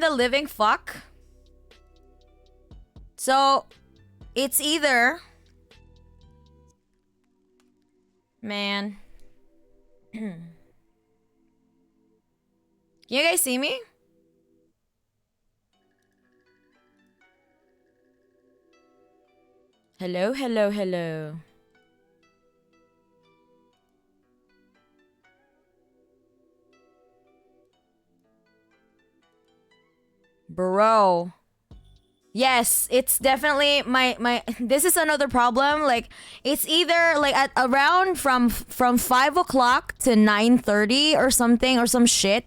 a living fuck. So, it's either... Man. Can you guys see me? Hello, hello, hello. Bro. Yes, it's definitely my this is another problem. Like, it's either like at around from 5 o'clock to 9:30 or something or some shit.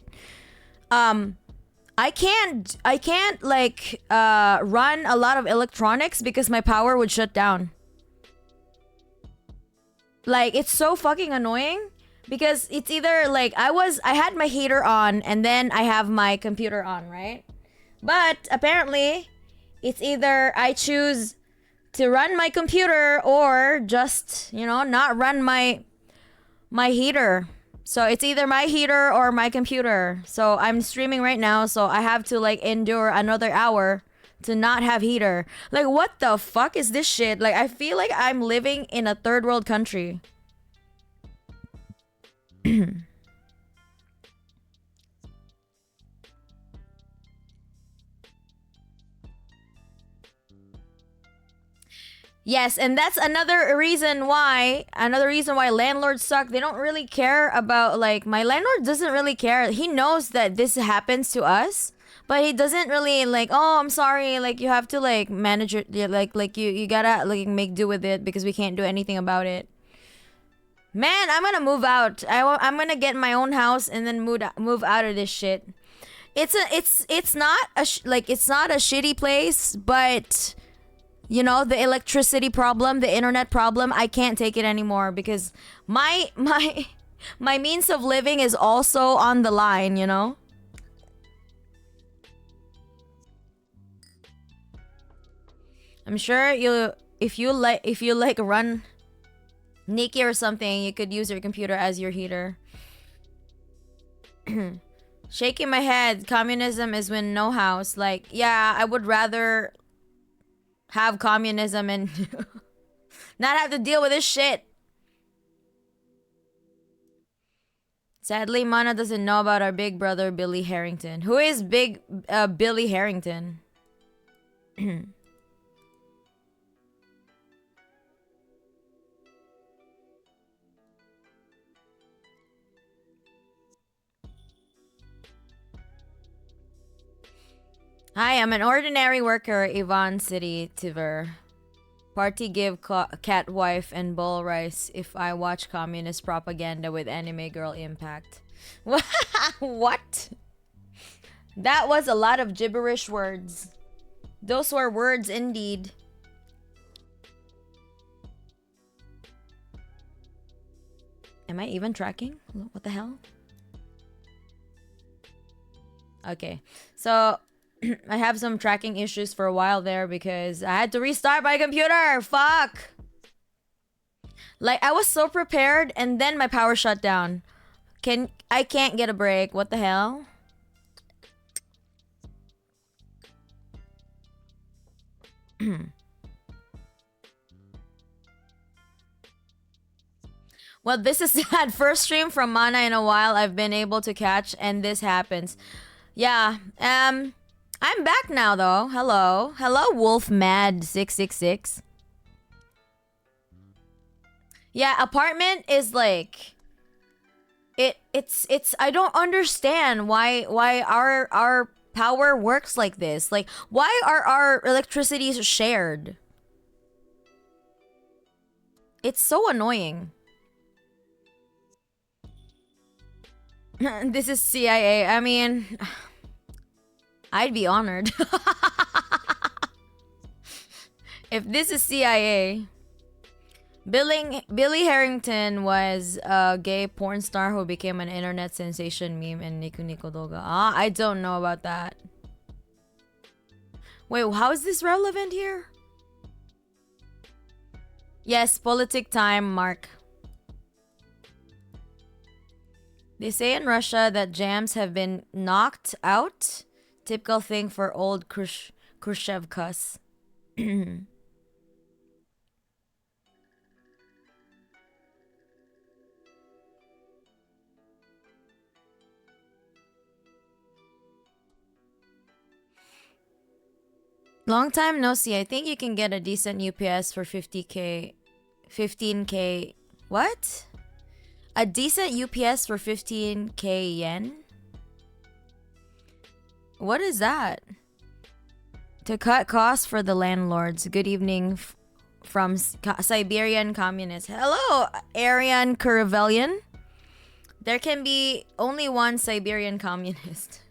I can't like run a lot of electronics because my power would shut down. Like, it's so fucking annoying because it's either like I had my heater on and then I have my computer on, right? But apparently it's either I choose to run my computer or just, you know, not run my heater. So it's either my heater or my computer. So I'm streaming right now, so I have to like endure another hour to not have heater. Like, what the fuck is this shit? Like, I feel like I'm living in a third world country. Yes, and that's another reason why landlords suck. They don't really care about, like, my landlord doesn't really care. He knows that this happens to us, but he doesn't really like, oh, I'm sorry, like, you have to like manage it, yeah, like you gotta like make do with it because we can't do anything about it. Man, I'm gonna move out. I'm gonna get my own house and then move out of this shit. It's not it's not a shitty place, but you know, the electricity problem, the internet problem, I can't take it anymore because my means of living is also on the line, you know? I'm sure if you like run Nikki or something, you could use your computer as your heater. Shaking my head, communism is when no house. Like, yeah, I would rather have communism and not have to deal with this shit. Sadly, Mana doesn't know about our big brother, Billy Harrington. Who is big Billy Harrington? Hi, I'm an ordinary worker, Ivan City Tiver. Party give cat wife and bowl rice if I watch communist propaganda with anime girl impact. What? That was a lot of gibberish words. Those were words indeed. Am I even tracking? What the hell? Okay, so I have some tracking issues for a while there because I had to restart my computer. Fuck. Like, I was so prepared and then my power shut down. I can't get a break. What the hell? Well, this is that first stream from Mana in a while I've been able to catch, and this happens. Yeah, I'm back now though. Hello. Hello, Wolfmad666. Yeah, apartment is like it's I don't understand why our power works like this. Like, why are our electricities shared? It's so annoying. This is CIA. I mean, I'd be honored. If this is CIA. Billy Harrington was a gay porn star who became an internet sensation meme in Niku Niku Doga. Ah, I don't know about that. Wait, how is this relevant here? Yes, politic time, Mark. They say in Russia that jams have been knocked out typical thing for old Khrushchev cuss. Long time no see. I think you can get a decent UPS for 50k, 15k. What? A decent UPS for 15k yen? What is that? To cut costs for the landlords. Good evening from Siberian communists. Hello, Aryan Karavellian. There can be only one Siberian communist.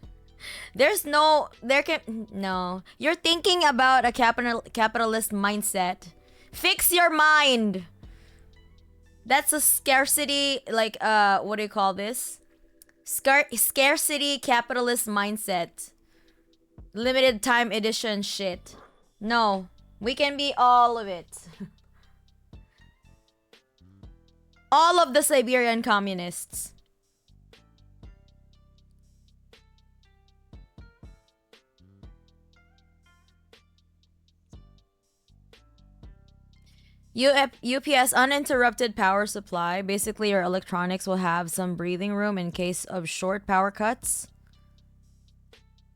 No. You're thinking about a capitalist mindset. Fix your mind. That's a scarcity, like, what do you call this? Scarcity capitalist mindset. Limited time edition shit. No, we can be all of it. All of the Siberian communists. UPS uninterrupted power supply. Basically, your electronics will have some breathing room in case of short power cuts.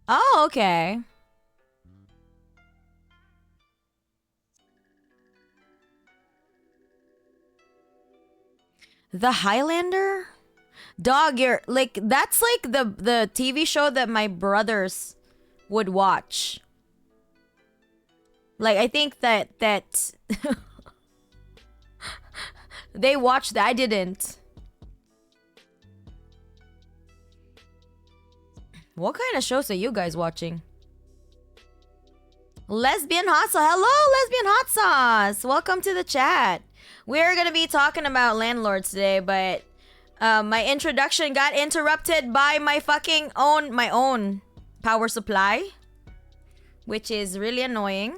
Oh, okay. The Highlander? Dog, you're like, that's like the TV show that my brothers would watch. Like, I think that they watched that. I didn't. What kind of shows are you guys watching? Lesbian Hot Sauce. Hello, Lesbian Hot Sauce. Welcome to the chat. We're going to be talking about landlords today, but my introduction got interrupted by my own power supply, which is really annoying.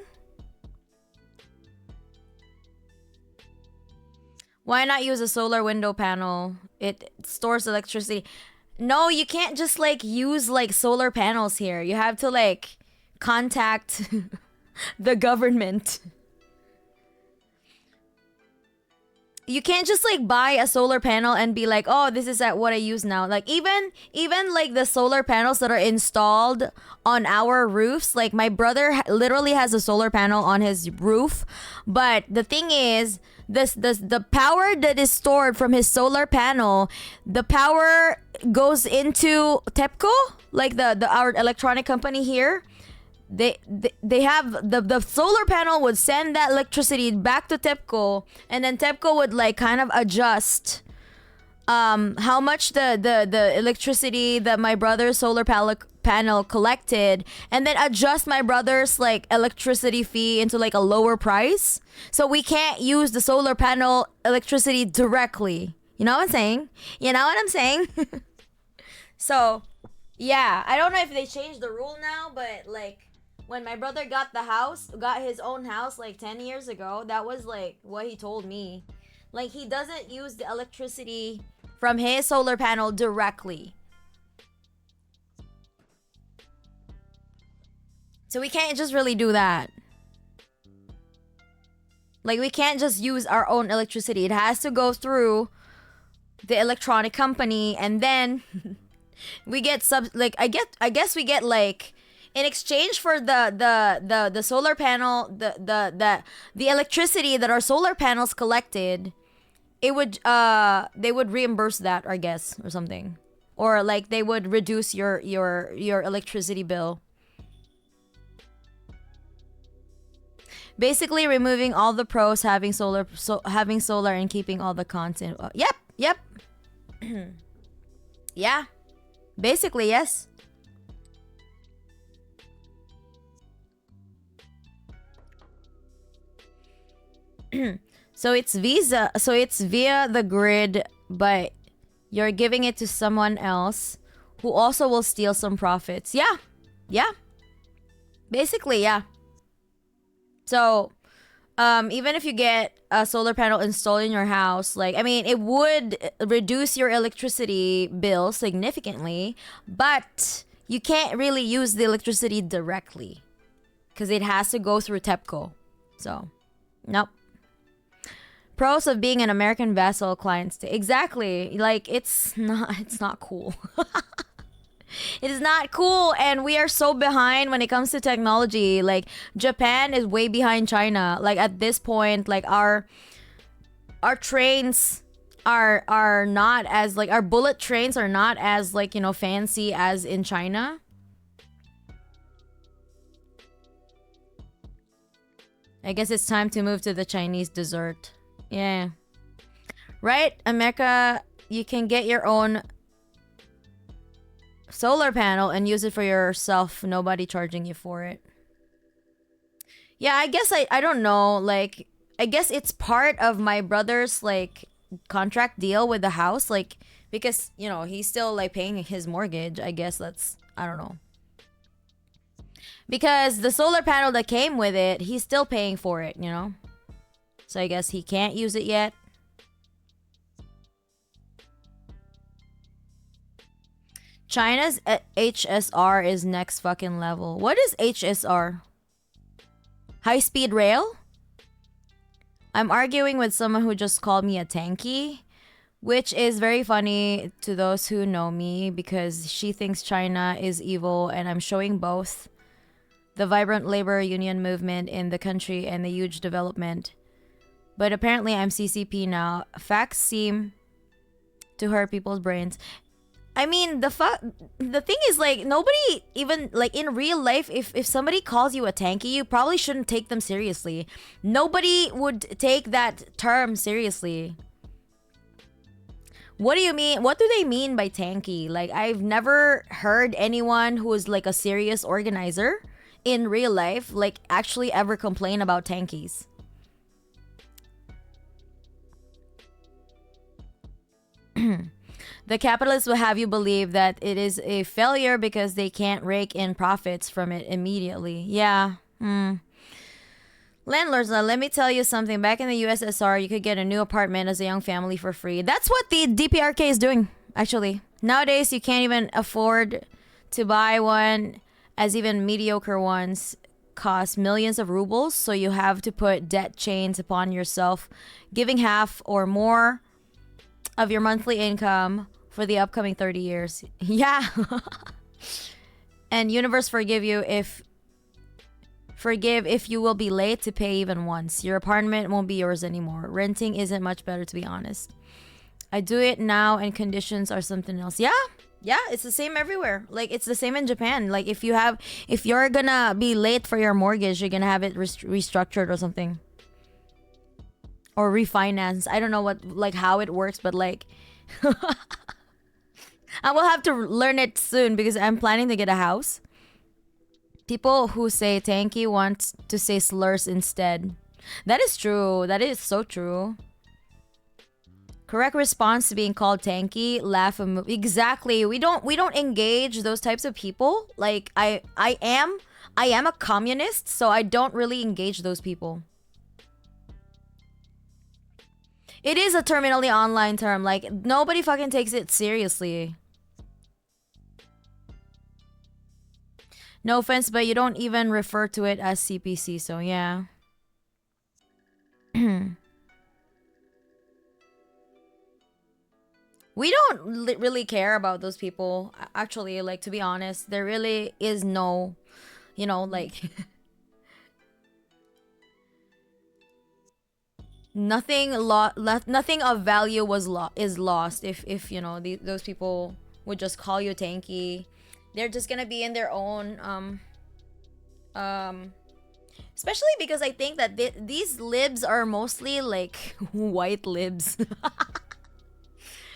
Why not use a solar window panel? It stores electricity. No, you can't just like use like solar panels here. You have to like contact the government. You can't just like buy a solar panel and be like, oh, this is at what I use now. Like even like the solar panels that are installed on our roofs, like my brother literally has a solar panel on his roof. But the thing is, the power that is stored from his solar panel, the power goes into TEPCO, like our electronic company here. They have the solar panel would send that electricity back to TEPCO, and then TEPCO would like kind of adjust how much the electricity that my brother's solar panel collected, and then adjust my brother's like electricity fee into like a lower price. So we can't use the solar panel electricity directly. You know what I'm saying? You know what I'm saying? So yeah, I don't know if they changed the rule now, but like when my brother got his own house like 10 years ago, that was like what he told me. Like he doesn't use the electricity from his solar panel directly. So we can't just really do that. Like we can't just use our own electricity. It has to go through the electronic company, and then we get I guess we get like, in exchange for the solar panel, the electricity that our solar panels collected, it would they would reimburse that, I guess, or something, or like they would reduce your electricity bill. Basically, removing all the pros, having solar and keeping all the content. Yep. Yeah. Basically, yes. So it's via the grid, but you're giving it to someone else who also will steal some profits. Yeah. Basically, yeah. So, even if you get a solar panel installed in your house, like, I mean, it would reduce your electricity bill significantly, but You can't really use the electricity directly because it has to go through TEPCO. So, nope. Pros of being an American vassal client state. Exactly. Like it's not cool. It is not cool, and we are so behind when it comes to technology. Like Japan is way behind China. Like at this point, like our trains are not as like our bullet trains are not as like, you know, fancy as in China. I guess it's time to move to the Chinese dessert. Yeah. Right, America, you can get your own solar panel and use it for yourself, nobody charging you for it. Yeah, I guess I don't know, like I guess it's part of my brother's like contract deal with the house, like because, you know, he's still like paying his mortgage. I guess that's, I don't know. Because the solar panel that came with it, he's still paying for it, you know? So I guess he can't use it yet. China's HSR is next fucking level. What is HSR? High speed rail? I'm arguing with someone who just called me a tanky, which is very funny to those who know me because she thinks China is evil, and I'm showing both the vibrant labor union movement in the country and the huge development. But apparently I'm CCP now. Facts seem to hurt people's brains. I mean, the thing is, like, nobody even, like, in real life, if somebody calls you a tanky, you probably shouldn't take them seriously. Nobody would take that term seriously. What do you mean? What do they mean by tanky? Like, I've never heard anyone who is, like, a serious organizer in real life, like, actually ever complain about tankies. The capitalists will have you believe that it is a failure because they can't rake in profits from it immediately. Yeah. Landlords, let me tell you something. Back in the USSR, you could get a new apartment as a young family for free. That's what the DPRK is doing, actually. Nowadays, you can't even afford to buy one, as even mediocre ones cost millions of rubles. So you have to put debt chains upon yourself, giving half or more of your monthly income for the upcoming 30 years. Yeah. And universe forgive if you will be late to pay even once. Your apartment won't be yours anymore. Renting isn't much better, to be honest. I do it now and conditions are something else. Yeah. Yeah, it's the same everywhere. Like, it's the same in Japan. Like, if you're gonna be late for your mortgage, you're gonna have it restructured or something. Or refinance. I don't know how it works, but like I will have to learn it soon because I'm planning to get a house. People who say tanky want to say slurs instead. That is true. That is so true. Correct response to being called tanky, laugh and move. Exactly. We don't engage those types of people. Like I am a communist, so I don't really engage those people. It is a terminally online term. Like, nobody fucking takes it seriously. No offense, but you don't even refer to it as CPC, so yeah. We don't really care about those people. Actually, like, to be honest, there really is no, like... nothing of value is lost if those people would just call you tanky. They're just gonna be in their own especially because I think that these libs are mostly like white libs.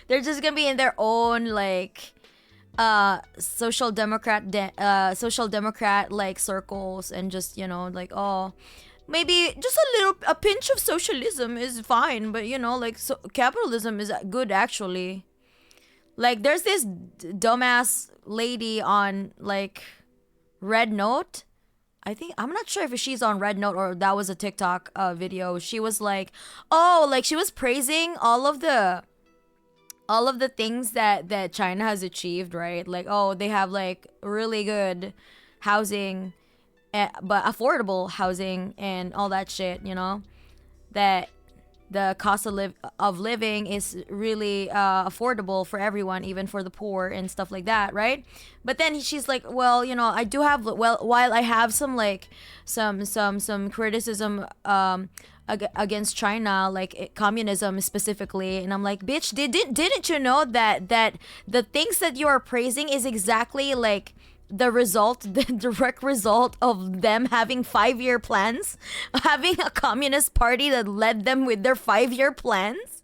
They're just gonna be in their own like social democrat like circles, and just like, oh, maybe just a pinch of socialism is fine, but capitalism is good actually. Like, there's this dumbass lady on like Red Note. I'm not sure if she's on Red Note or that was a TikTok video. She was like, oh, like she was praising all of the all of the things that China has achieved, right? Like, oh, they have like really good housing, but affordable housing and all that shit, you know? That the cost of living is really affordable for everyone, even for the poor and stuff like that, right? But then she's like, well, you know, I do have, well, while I have some like some criticism against China, like communism specifically, and I'm like, bitch, didn't you know that the things that you are praising is exactly like the direct result of them having 5-year plans, having a communist party that led them with their 5-year plans.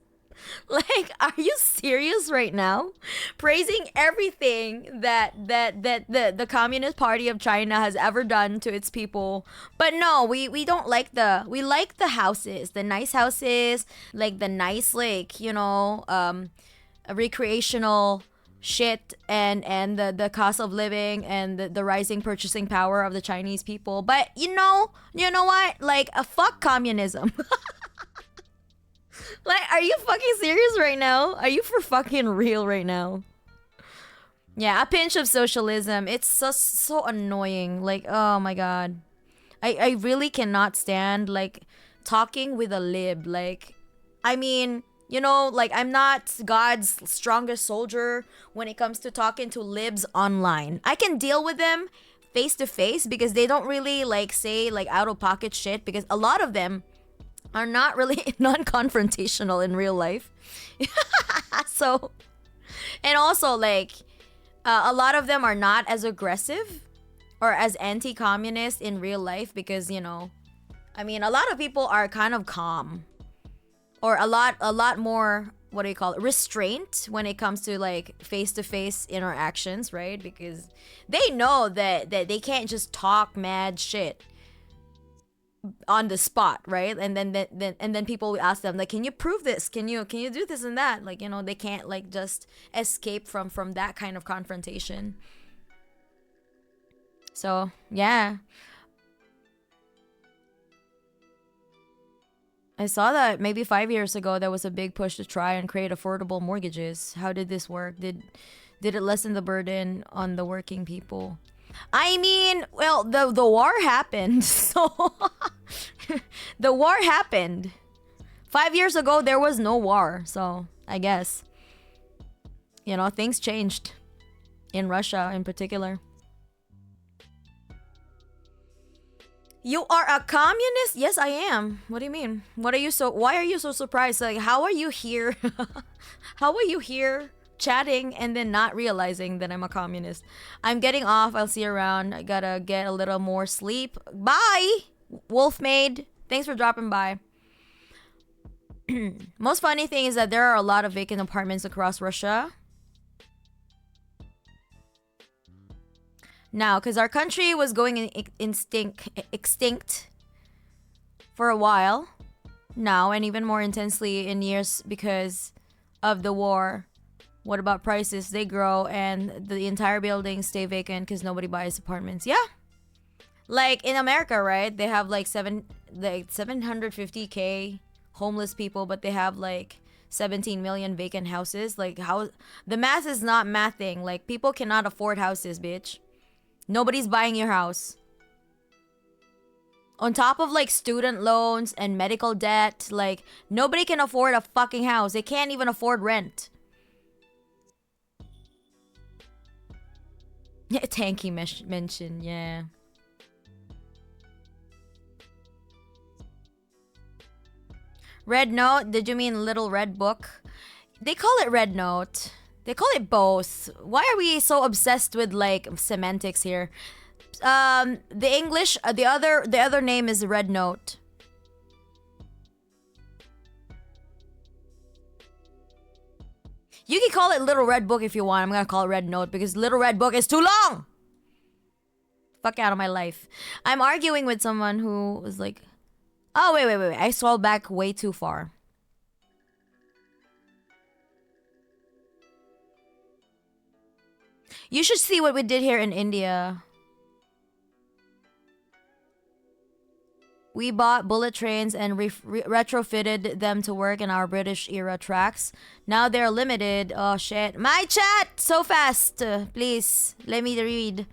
Like, are you serious right now? Praising everything that the Communist Party of China has ever done to its people. But no, we don't like we like the houses, the nice houses, like the nice, like, you know, recreational shit, and the cost of living and the rising purchasing power of the Chinese people. But you know what? Like, fuck communism. Like, are you fucking serious right now? Are you for fucking real right now? Yeah, a pinch of socialism. It's so annoying. Like, oh my god. I really cannot stand like talking with a lib. Like, I mean, you know, like, I'm not God's strongest soldier when it comes to talking to libs online. I can deal with them face to face because they don't really like say like out of pocket shit, because a lot of them are not really non-confrontational in real life. So, and also like a lot of them are not as aggressive or as anti-communist in real life, because, you know, I mean, a lot of people are kind of calm, or a lot more, what do you call it, restraint when it comes to like face-to-face interactions, right? Because they know that they can't just talk mad shit on the spot, right? And then people will ask them like, can you prove this, can you do this and that, like, you know, they can't like just escape from that kind of confrontation. So yeah, I saw that maybe 5 years ago there was a big push to try and create affordable mortgages. How did this work? Did it lessen the burden on the working people? I mean, well, the war happened, so the war happened. 5 years ago there was no war, so I guess, you know, things changed in Russia in particular. You are a communist? Yes, I am. What do you mean? Why are you so surprised? Like, how are you here? How are you here chatting and then not realizing that I'm a communist? I'm getting off. I'll see you around. I gotta get a little more sleep. Bye, Wolfmaid. Thanks for dropping by. Most funny thing is that there are a lot of vacant apartments across Russia now, because our country was going extinct for a while now, and even more intensely in years because of the war. What about prices? They grow, and the entire buildings stay vacant because nobody buys apartments. Yeah, like in America, right? They have like 750K homeless people, but they have like 17 million vacant houses. Like, how the math is not mathing. Like, people cannot afford houses, bitch. Nobody's buying your house. On top of like student loans and medical debt, like, nobody can afford a fucking house. They can't even afford rent. Yeah, Tanky mentioned, yeah. Red Note? Did you mean Little Red Book? They call it Red Note. They call it both. Why are we so obsessed with like semantics here? The English, the other name is Red Note. You can call it Little Red Book if you want. I'm gonna call it Red Note because Little Red Book is too long. Fuck out of my life. I'm arguing with someone who was like, oh, wait. I scrolled back way too far. You should see what we did here in India. We bought bullet trains and retrofitted them to work in our British era tracks. Now they're limited. Oh shit. My chat! So fast! Please, let me read.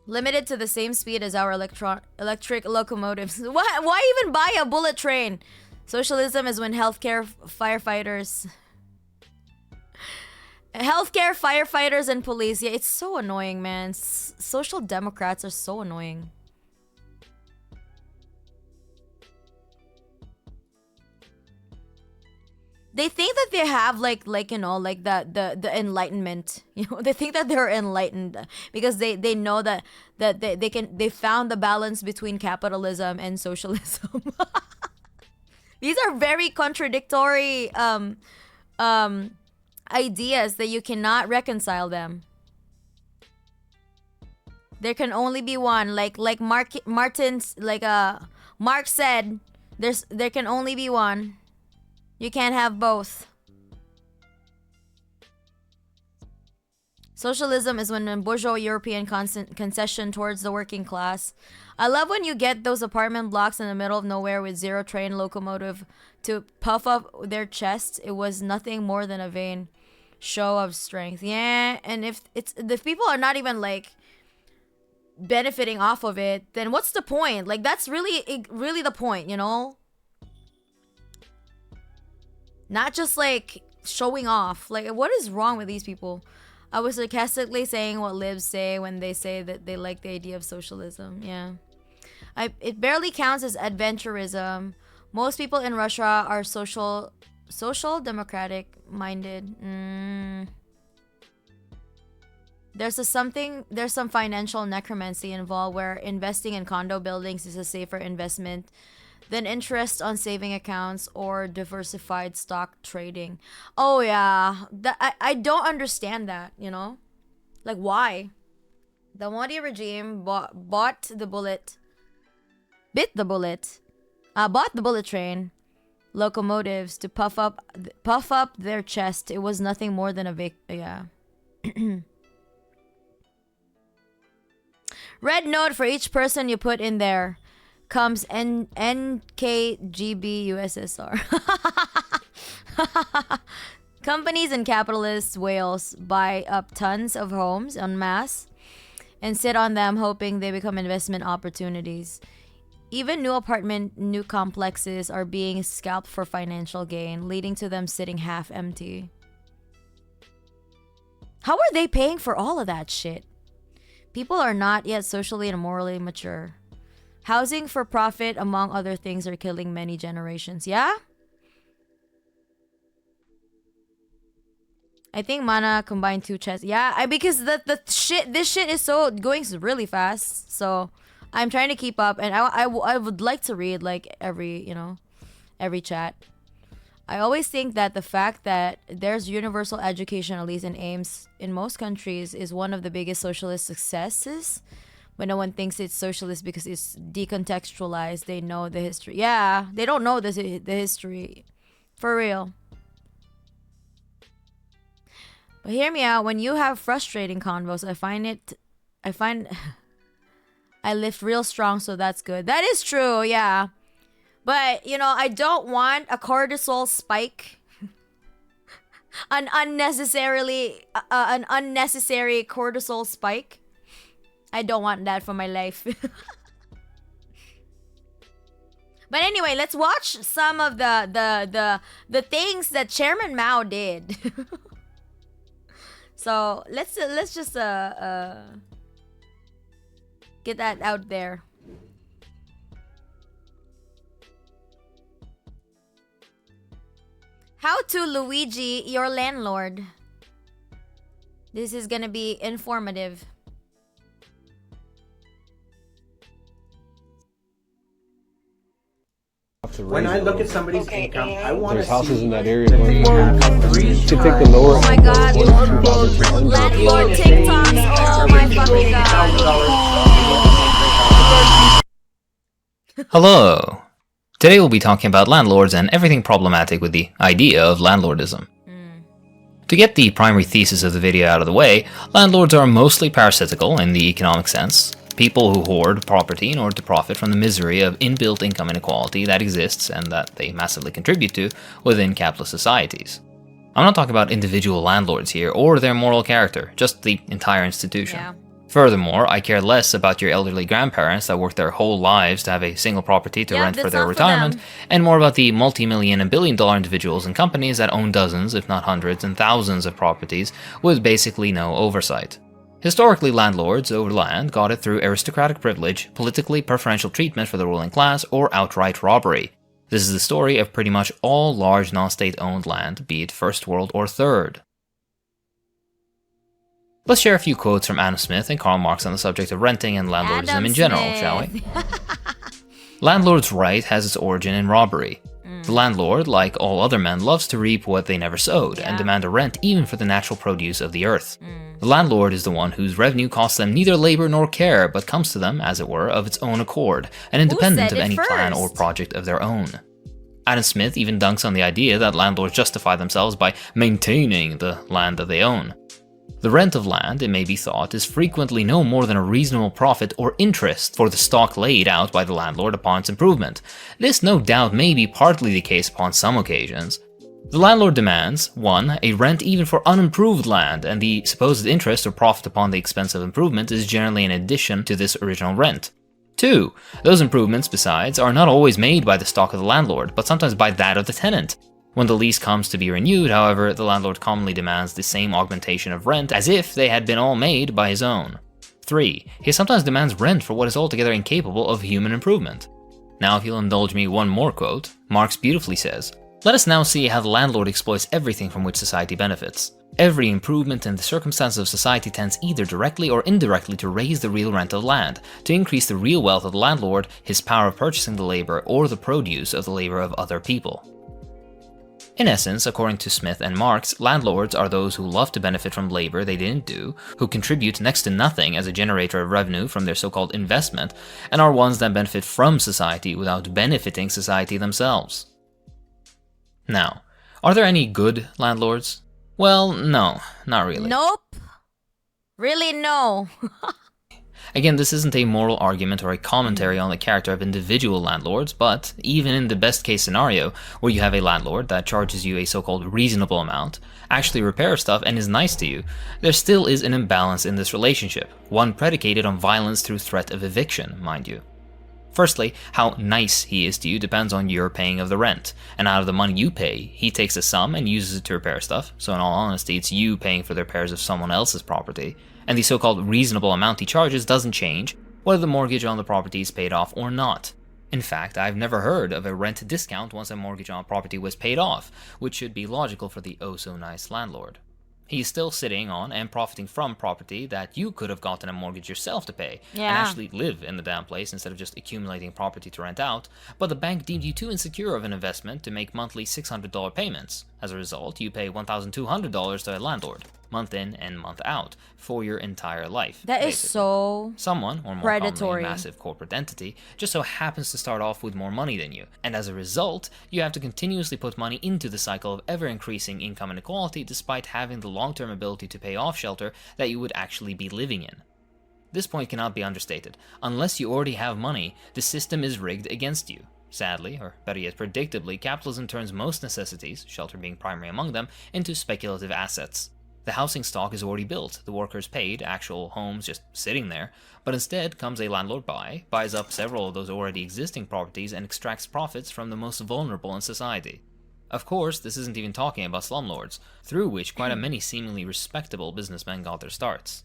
Limited to the same speed as our electric locomotives. Why even buy a bullet train? Socialism is when healthcare firefighters, and police. Yeah, it's so annoying, man. Social democrats are so annoying. They think that they have like you know, like the enlightenment. You know, they think that they're enlightened because they know that they found the balance between capitalism and socialism. These are very contradictory ideas that you cannot reconcile them. There can only be one. Like Mark said, there can only be one. You can't have both. Socialism is when a bourgeois European concession towards the working class. I love when you get those apartment blocks in the middle of nowhere with zero train locomotive to puff up their chests. It was nothing more than a vain show of strength. Yeah, and if people are not even like benefiting off of it, then what's the point? Like, that's really the point, you know? Not just like showing off. Like, what is wrong with these people? I was sarcastically saying what libs say when they say that they like the idea of socialism. Yeah. It barely counts as adventurism. Most people in Russia are social democratic minded. There's some financial necromancy involved where investing in condo buildings is a safer investment than interest on saving accounts or diversified stock trading. Oh yeah, I don't understand that, you know? Like, why? The Modi regime bought the bullet train locomotives to puff up their chest. It was nothing more than yeah. Red note for each person you put in there. Comes NKGB USSR. Companies and capitalist whales buy up tons of homes en masse and sit on them hoping they become investment opportunities. Even new complexes are being scalped for financial gain, leading to them sitting half empty. How are they paying for all of that shit? People are not yet socially and morally mature. Housing for profit, among other things, are killing many generations. Yeah? I think Mana combined two chests. Yeah, because this shit is so going really fast. So I'm trying to keep up, and I would like to read like every chat. I always think that the fact that there's universal education, at least in aims in most countries, is one of the biggest socialist successes. But no one thinks it's socialist because it's decontextualized. They know the history. Yeah, they don't know the history. For real. But hear me out. When you have frustrating convos, I lift real strong, so that's good. That is true, yeah. But, you know, I don't want a cortisol spike. An unnecessary cortisol spike. I don't want that for my life. But anyway, let's watch some of the things that Chairman Mao did. So let's just get that out there. How to Luigi your landlord. This is gonna be informative. When I look at somebody's income, I want to see. There's houses in that area. You To take the lower. Oh my god. Landlord TikToks. Oh my fucking god. Hello. Today we'll be talking about landlords and everything problematic with the idea of landlordism. To get the primary thesis of the video out of the way, landlords are mostly parasitical in the economic sense. People who hoard property in order to profit from the misery of inbuilt income inequality that exists and that they massively contribute to within capitalist societies. I'm not talking about individual landlords here or their moral character, just the entire institution. Yeah. Furthermore, I care less about your elderly grandparents that work their whole lives to have a single property to rent for their retirement, and more about the multi-million and billion-dollar individuals and companies that own dozens, if not hundreds and thousands of properties with basically no oversight. Historically, landlords over land got it through aristocratic privilege, politically preferential treatment for the ruling class, or outright robbery. This is the story of pretty much all large non-state-owned land, be it First World or Third. Let's share a few quotes from Adam Smith and Karl Marx on the subject of renting and landlordism in general, shall we? Landlord's right has its origin in robbery. The landlord, like all other men, loves to reap what they never sowed and demand a rent even for the natural produce of the earth. The landlord is the one whose revenue costs them neither labor nor care, but comes to them, as it were, of its own accord, and independent of any plan or project of their own. Adam Smith even dunks on the idea that landlords justify themselves by maintaining the land that they own. The rent of land, it may be thought, is frequently no more than a reasonable profit or interest for the stock laid out by the landlord upon its improvement. This no doubt may be partly the case upon some occasions. The landlord demands, 1. A rent even for unimproved land, and the supposed interest or profit upon the expense of improvement is generally in addition to this original rent. 2. Those improvements, besides, are not always made by the stock of the landlord, but sometimes by that of the tenant. When the lease comes to be renewed, however, the landlord commonly demands the same augmentation of rent as if they had been all made by his own. 3. He sometimes demands rent for what is altogether incapable of human improvement. Now, if you'll indulge me one more quote, Marx beautifully says, "Let us now see how the landlord exploits everything from which society benefits. Every improvement in the circumstances of society tends either directly or indirectly to raise the real rent of land, to increase the real wealth of the landlord, his power of purchasing the labor or the produce of the labor of other people." In essence, according to Smith and Marx, landlords are those who love to benefit from labor they didn't do, who contribute next to nothing as a generator of revenue from their so-called investment, and are ones that benefit from society without benefiting society themselves. Now, are there any good landlords? Well, no, not really. Nope. Really, no. Again, this isn't a moral argument or a commentary on the character of individual landlords, but even in the best case scenario, where you have a landlord that charges you a so-called reasonable amount, actually repairs stuff and is nice to you, there still is an imbalance in this relationship, one predicated on violence through threat of eviction, mind you. Firstly, how nice he is to you depends on your paying of the rent, and out of the money you pay, he takes a sum and uses it to repair stuff, so in all honesty, it's you paying for the repairs of someone else's property, and the so-called reasonable amount he charges doesn't change whether the mortgage on the property is paid off or not. In fact, I've never heard of a rent discount once a mortgage on a property was paid off, which should be logical for the oh-so-nice landlord. He's still sitting on and profiting from property that you could have gotten a mortgage yourself to pay, and actually live in the damn place instead of just accumulating property to rent out, but the bank deemed you too insecure of an investment to make monthly $600 payments. As a result, you pay $1,200 to a landlord, month in and month out, for your entire life. That is so someone, or more predatory. commonly a massive corporate entity, just so happens to start off with more money than you, and as a result, you have to continuously put money into the cycle of ever-increasing income inequality despite having the long-term ability to pay off shelter that you would actually be living in. This point cannot be understated. Unless you already have money, the system is rigged against you. Sadly, or better yet predictably, capitalism turns most necessities, shelter being primary among them, into speculative assets. The housing stock is already built, the workers paid, actual homes just sitting there, but instead comes a landlord buys up several of those already existing properties and extracts profits from the most vulnerable in society. Of course, this isn't even talking about slumlords, through which quite a many seemingly respectable businessmen got their starts.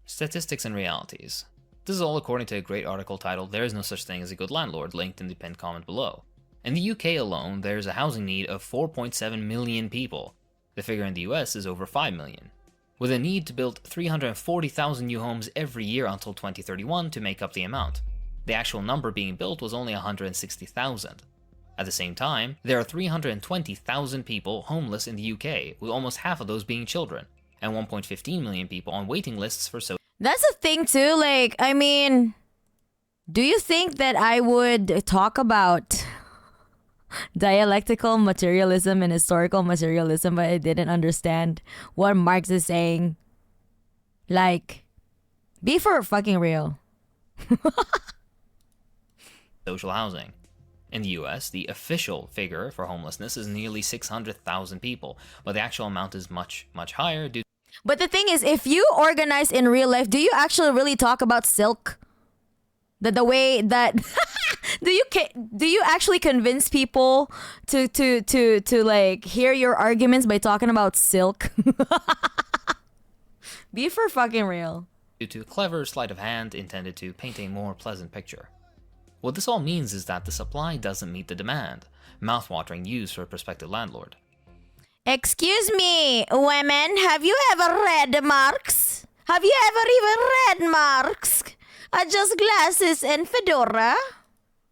Statistics and realities. This is all according to a great article titled "There is no such thing as a good landlord," linked in the pinned comment below. In the UK alone, there is a housing need of 4.7 million people. The figure in the US is over 5 million. With a need to build 340,000 new homes every year until 2031 to make up the amount. The actual number being built was only 160,000. At the same time, there are 320,000 people homeless in the UK, with almost half of those being children, and 1.15 million people on waiting lists for social. That's a thing too, like, I mean, do you think that I would talk about dialectical materialism and historical materialism, but I didn't understand what Marx is saying. Like, be for fucking real. Social housing. In the US, the official figure for homelessness is nearly 600,000 people, but the actual amount is much, much higher due. But the thing is, if you organize in real life, do you actually really talk about silk? The way that do you actually convince people to like hear your arguments by talking about silk? Be for fucking real. Due to a clever sleight of hand intended to paint a more pleasant picture. What this all means is that the supply doesn't meet the demand, mouthwatering news for a prospective landlord. Excuse me, women, have you ever read Marx? Have you ever even read Marx? Just glasses and fedora?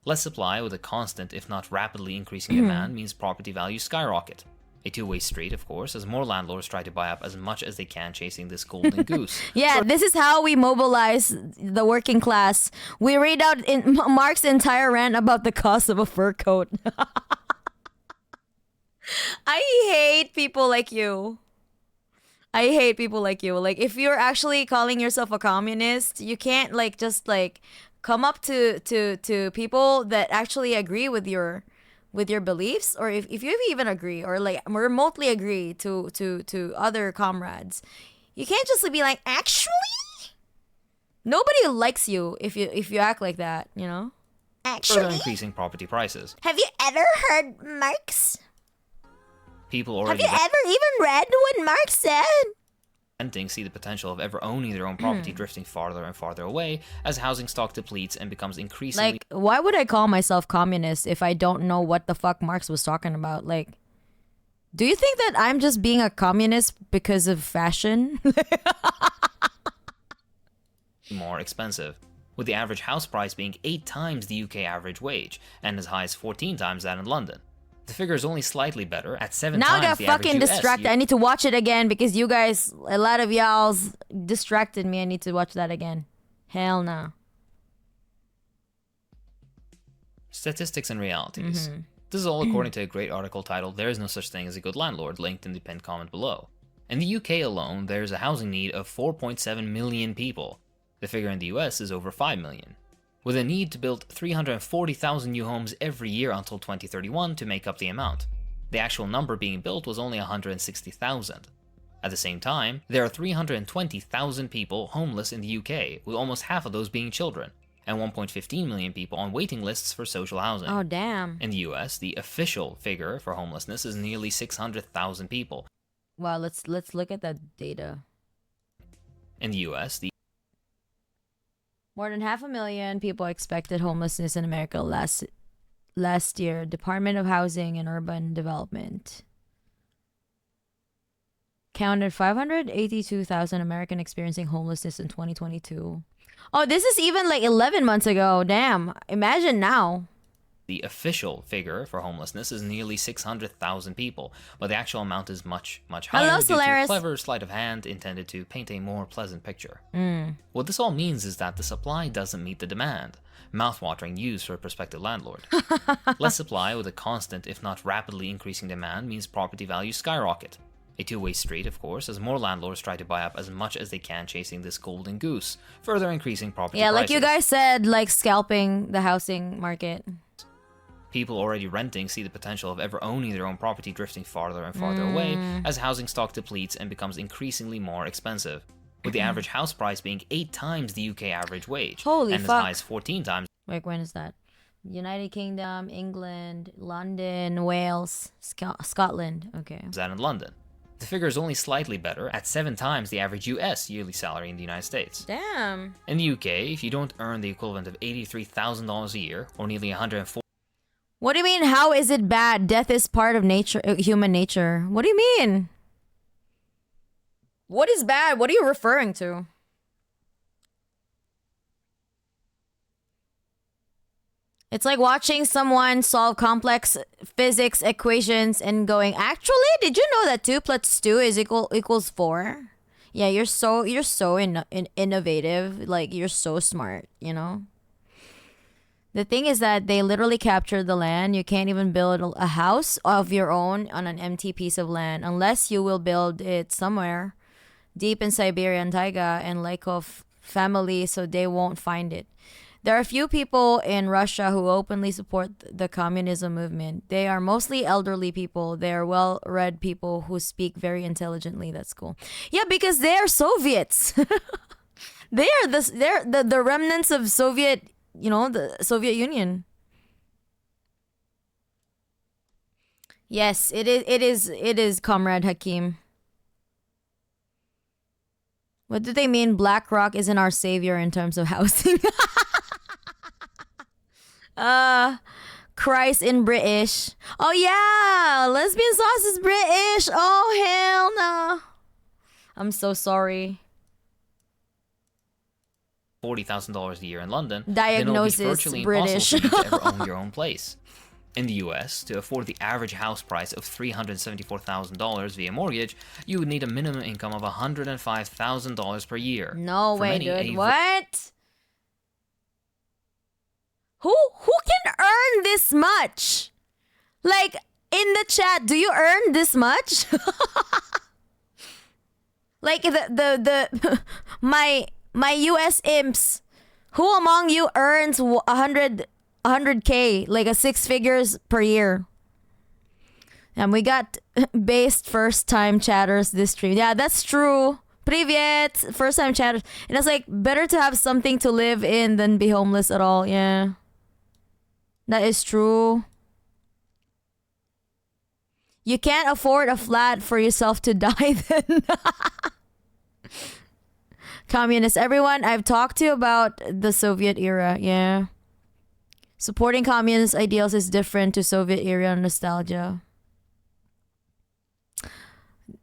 Less supply with a constant, if not rapidly increasing demand, means property values skyrocket. A two-way street, of course, as more landlords try to buy up as much as they can chasing this golden goose. Yeah, this is how we mobilize the working class. We read out in Marx's entire rant about the cost of a fur coat. I hate people like you. I hate people like you. Like, if you're actually calling yourself a communist, you can't like just like come up to people that actually agree with your beliefs, or if you even agree or like remotely agree to other comrades. You can't just be like, actually, nobody likes you if you act like that, you know? Further Actually, increasing property prices. have you ever heard Marx? People Have already you ever even read what Marx said? renting see the potential of ever owning their own property drifting farther and farther away as housing stock depletes and becomes increasingly. Like, why would I call myself communist if I don't know what the fuck Marx was talking about? Like, do you think that I'm just being a communist because of fashion? More expensive, with the average house price being 8 times the UK average wage and as high as 14 times that in London. The figure is only slightly better at 7 Now I times got the average fucking US. distracted. I need to watch it again because you guys, a lot of y'all's distracted me. I need to watch that again. Hell no. Statistics and realities. This is all according to a great article titled "There is no such thing as a good landlord," linked in the pinned comment below. In the UK alone, there is a housing need of 4.7 million people. The figure in the US is over 5 million, with a need to build 340,000 new homes every year until 2031 to make up the amount. The actual number being built was only 160,000. At the same time, there are 320,000 people homeless in the UK, with almost half of those being children, and 1.15 million people on waiting lists for social housing. Oh, damn. In the US, the official figure for homelessness is nearly 600,000 people. Wow, let's look at that data. In the US, the More than 500,000 people expected homelessness in America last year. Department of Housing and Urban Development counted 582,000 American experiencing homelessness in 2022. Oh, this is even like 11 months ago. Damn. Imagine now. The official figure for homelessness is nearly 600,000 people, but the actual amount is much, much higher Hello, due to a Solaris. clever sleight of hand intended to paint a more pleasant picture. What this all means is that the supply doesn't meet the demand. Mouthwatering news for a prospective landlord. Less supply with a constant, if not rapidly increasing demand means property values skyrocket. A two-way street, of course, as more landlords try to buy up as much as they can chasing this golden goose, further increasing property prices. Like you guys said, like scalping the housing market. People already renting see the potential of ever owning their own property drifting farther and farther away as housing stock depletes and becomes increasingly more expensive, with the average house price being 8 times the UK average wage, Holy and fuck. as high as 14 times Wait, when is that? United Kingdom, England, London, Wales, Scotland. Okay. that in London. The figure is only slightly better at 7 times the average US yearly salary in the United States. Damn. In the UK, if you don't earn the equivalent of $83,000 a year, or nearly 140 What do you mean? How is it bad? Death is part of nature, human nature. What do you mean? What is bad? What are you referring to? It's like watching someone solve complex physics equations and going, actually, did you know that 2 plus 2 is equals 4? Yeah, you're so innovative. Like, you're so smart, you know? The thing is that they literally captured the land. You can't even build a house of your own on an empty piece of land unless you will build it somewhere deep in Siberian taiga and like of family so they won't find it. There are a few people in Russia who openly support the communism movement. They are mostly elderly people. They are well-read people who speak very intelligently. That's cool. Yeah, because they are Soviets. They're the remnants of Soviet, the Soviet Union. Yes, it is, Comrade Hakim. What do they mean BlackRock isn't our savior in terms of housing? Christ in British. Oh yeah, lesbian sauce is British. Oh hell no. I'm so sorry. $40,000 a year in London, Diagnosis then it'll be virtually British. impossible for you to ever own your own place. In the US, to afford the average house price of $374,000 via mortgage, you would need a minimum income of $105,000 per year. No For way, many, dude. What? Who can earn this much? Like, in the chat, do you earn this much? Like my US imps, who among you earns 100K, like a 6 figures per year? And we got based first time chatters this stream. Yeah, that's true. Привет, first time chatters. And it's like better to have something to live in than be homeless at all. Yeah. That is true. You can't afford a flat for yourself to die then. Communist. Everyone I've talked to about the Soviet era. Yeah. Supporting communist ideals is different to Soviet era nostalgia.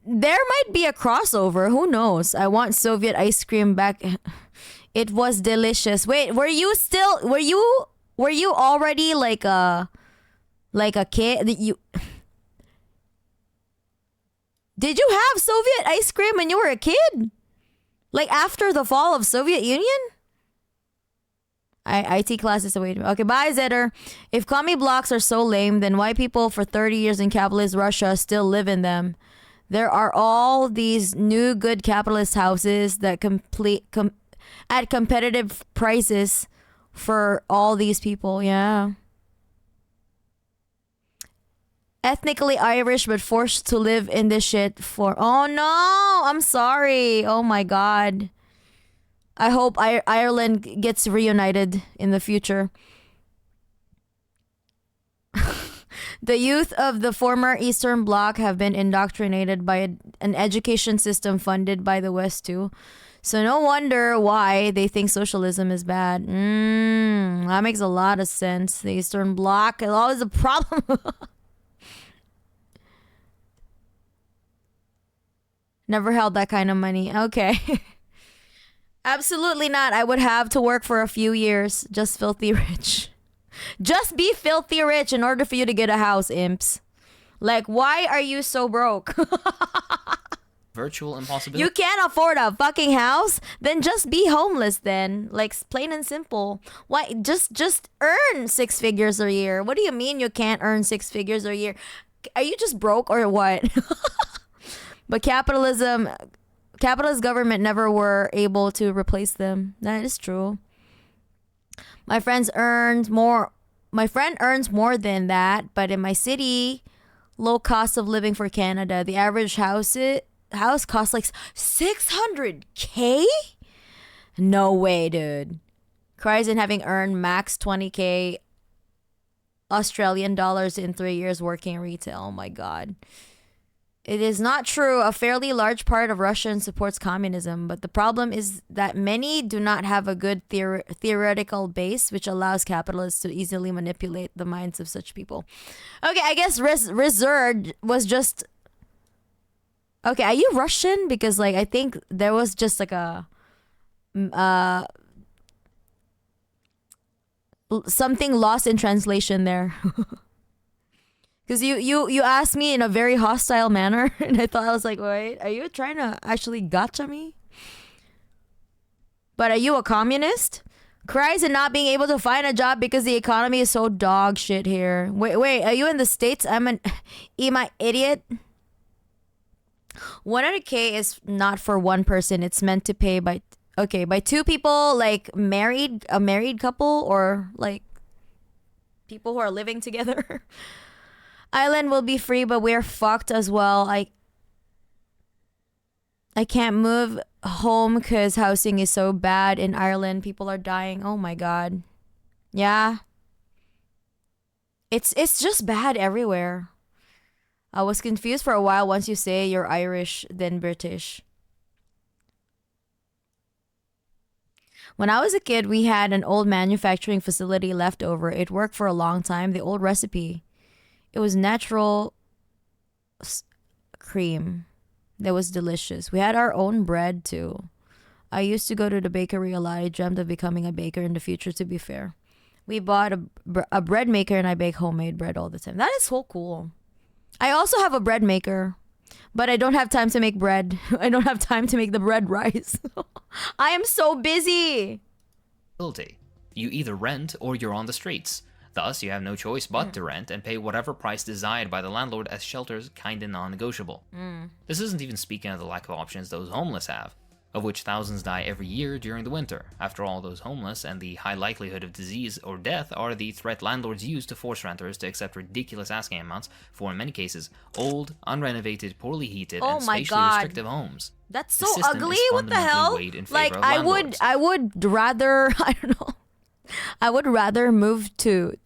There might be a crossover. Who knows? I want Soviet ice cream back. It was delicious. Wait, were you already like a kid? Did you have Soviet ice cream when you were a kid? Like after the fall of Soviet Union? IT classes away. Okay, bye Zedder. If commie blocks are so lame, then why people for 30 years in capitalist Russia still live in them? There are all these new good capitalist houses that at competitive prices for all these people. Yeah. Ethnically Irish but forced to live in this shit for... Oh no! I'm sorry. Oh my god. I hope Ireland gets reunited in the future. The youth of the former Eastern Bloc have been indoctrinated by an education system funded by the West too. So no wonder why they think socialism is bad. That makes a lot of sense. The Eastern Bloc is always a problem. Never held that kind of money. Okay. Absolutely not. I would have to work for a few years. Just filthy rich. Just be filthy rich in order for you to get a house, imps. Like, why are you so broke? Virtual impossibility. You can't afford a fucking house? Then just be homeless then. Like, plain and simple. Why? Just earn 6 figures a year. What do you mean you can't earn 6 figures a year? Are you just broke or what? But capitalist government never were able to replace them. That is true. My friend earns more than that, but in my city, low cost of living for Canada, the average house costs like 600K? No way, dude. Cries in having earned max 20K Australian dollars in 3 years working retail. Oh my god. It is not true. A fairly large part of Russia supports communism, but the problem is that many do not have a good theoretical base, which allows capitalists to easily manipulate the minds of such people. Okay, I guess Reserved was just... Okay, are you Russian? Because, like, I think there was just, like, a... something lost in translation there. Because you asked me in a very hostile manner, and I thought, I was like, wait, are you trying to actually gotcha me? But are you a communist? Cries and not being able to find a job because the economy is so dog shit here. Wait, are you in the States? Am I idiot? 100K is not for one person. It's meant to pay by two people, like a married couple, or like people who are living together. Island will be free, but we're fucked as well. I can't move home because housing is so bad in Ireland. People are dying. Oh my god. Yeah. It's just bad everywhere. I was confused for a while once you say you're Irish, then British. When I was a kid, we had an old manufacturing facility left over. It worked for a long time. The old recipe. It was natural cream. That was delicious. We had our own bread too. I used to go to the bakery a lot. I dreamt of becoming a baker in the future, to be fair. We bought a bread maker and I bake homemade bread all the time. That is so cool. I also have a bread maker, but I don't have time to make bread. I don't have time to make the bread rise. I am so busy. You either rent or you're on the streets. Thus, you have no choice but to rent and pay whatever price desired by the landlord, as shelters kinda non-negotiable. This isn't even speaking of the lack of options those homeless have, of which thousands die every year during the winter. After all, those homeless and the high likelihood of disease or death are the threat landlords use to force renters to accept ridiculous asking amounts for, in many cases, old, unrenovated, poorly heated, and spatially restrictive homes. That's so ugly. What the hell? Like, I would rather, I don't know. I would rather move to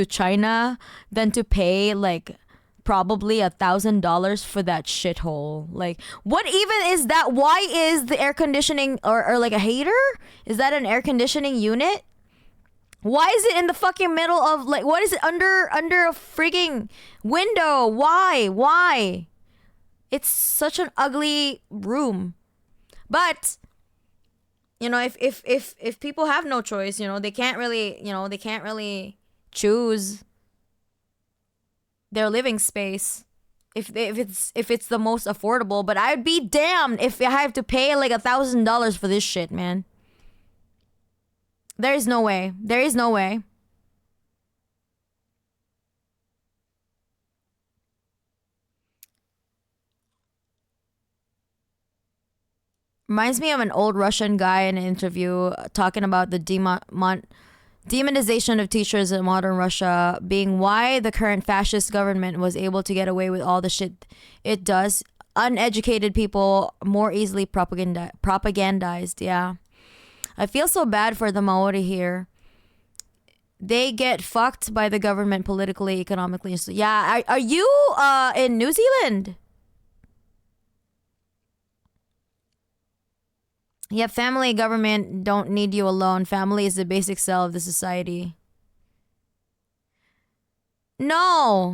China than to pay like probably $1,000 for that shithole. Like, what even is that? Why is the air conditioning or like a heater? Is that an air conditioning unit? Why is it in the fucking middle of like? What is it under a freaking window? Why? It's such an ugly room, but. You know, if people have no choice, you know, they can't really choose their living space if it's the most affordable. But I'd be damned if I have to pay like $1,000 for this shit, man. There is no way. There is no way. Reminds me of an old Russian guy in an interview talking about the demonization of teachers in modern Russia being why the current fascist government was able to get away with all the shit it does. Uneducated people more easily propagandized. Yeah. I feel so bad for the Maori here. They get fucked by the government politically, economically. So, yeah. Are you in New Zealand? Yeah, family, government don't need you alone. Family is the basic cell of the society. No.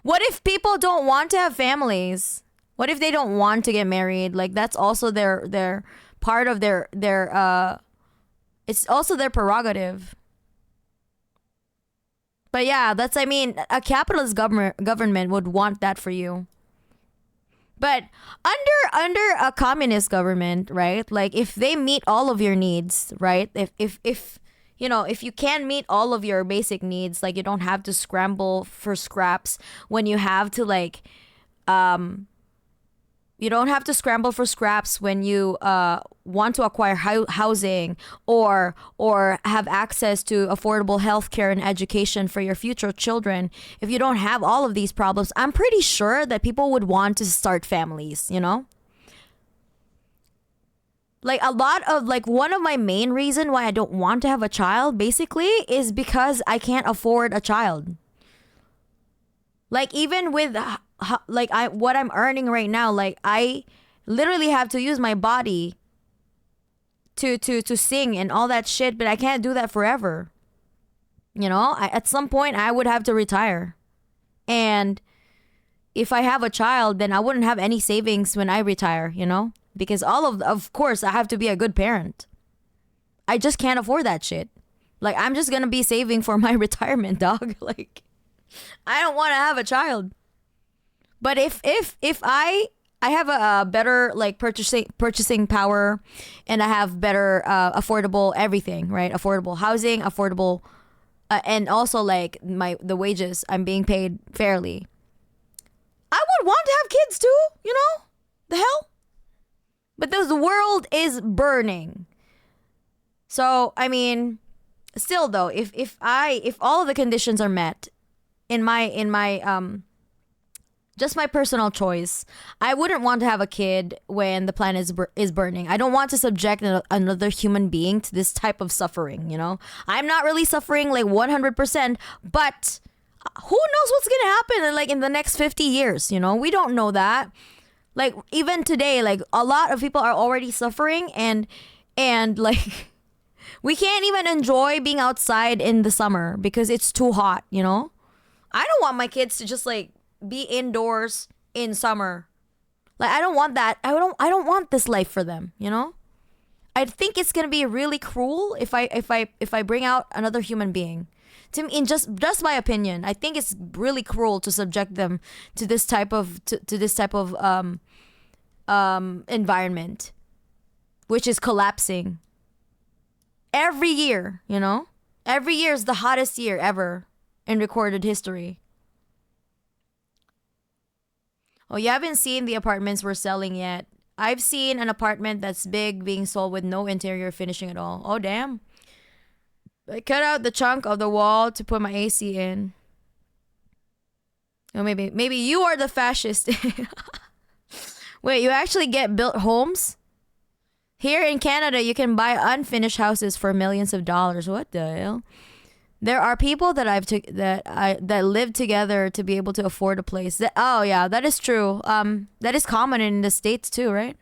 What if people don't want to have families? What if they don't want to get married? Like, that's also their part of their it's also their prerogative. But yeah, a capitalist government would want that for you. But under a communist government, right? Like, if they meet all of your needs, right? If you can meet all of your basic needs, like, you don't have to scramble for scraps when you have to you don't have to scramble for scraps when you want to acquire housing or have access to affordable healthcare and education for your future children. If you don't have all of these problems, I'm pretty sure that people would want to start families, you know? Like, a lot of, like, one of my main reason why I don't want to have a child, basically, is because I can't afford a child. Like, even with what I'm earning right now, like, I literally have to use my body to sing and all that shit, but I can't do that forever. You know, at some point I would have to retire. And if I have a child, then I wouldn't have any savings when I retire, you know? Because of course, I have to be a good parent. I just can't afford that shit. Like, I'm just gonna be saving for my retirement, dog. Like, I don't want to have a child. But if I I have a better like purchasing power, and I have better affordable everything, right? Affordable housing, affordable, and also like the wages I'm being paid fairly. I would want to have kids too, you know? The hell? But the world is burning. So, I mean, still though, if all of the conditions are met in my just my personal choice, I wouldn't want to have a kid when the planet is burning. I don't want to subject another human being to this type of suffering, you know? I'm not really suffering like 100%, but who knows what's going to happen in the next 50 years, you know? We don't know that. Like even today, like a lot of people are already suffering, and like we can't even enjoy being outside in the summer because it's too hot, you know? I don't want my kids to just like be indoors in summer. Like I don't want that. I don't want this life for them, you know? I think it's going to be really cruel if I bring out another human being. To me, in just my opinion, I think it's really cruel to subject them to this type of environment, which is collapsing every year. You know, every year is the hottest year ever in recorded history. Oh, you haven't seen the apartments we're selling yet. I've seen an apartment that's big being sold with no interior finishing at all. Oh damn. I cut out the chunk of the wall to put my AC in. Oh, maybe you are the fascist. Wait, you actually get built homes? Here in Canada, you can buy unfinished houses for millions of dollars. What the hell? There are people that live together to be able to afford a place. Oh yeah, that is true. That is common in the States too, right?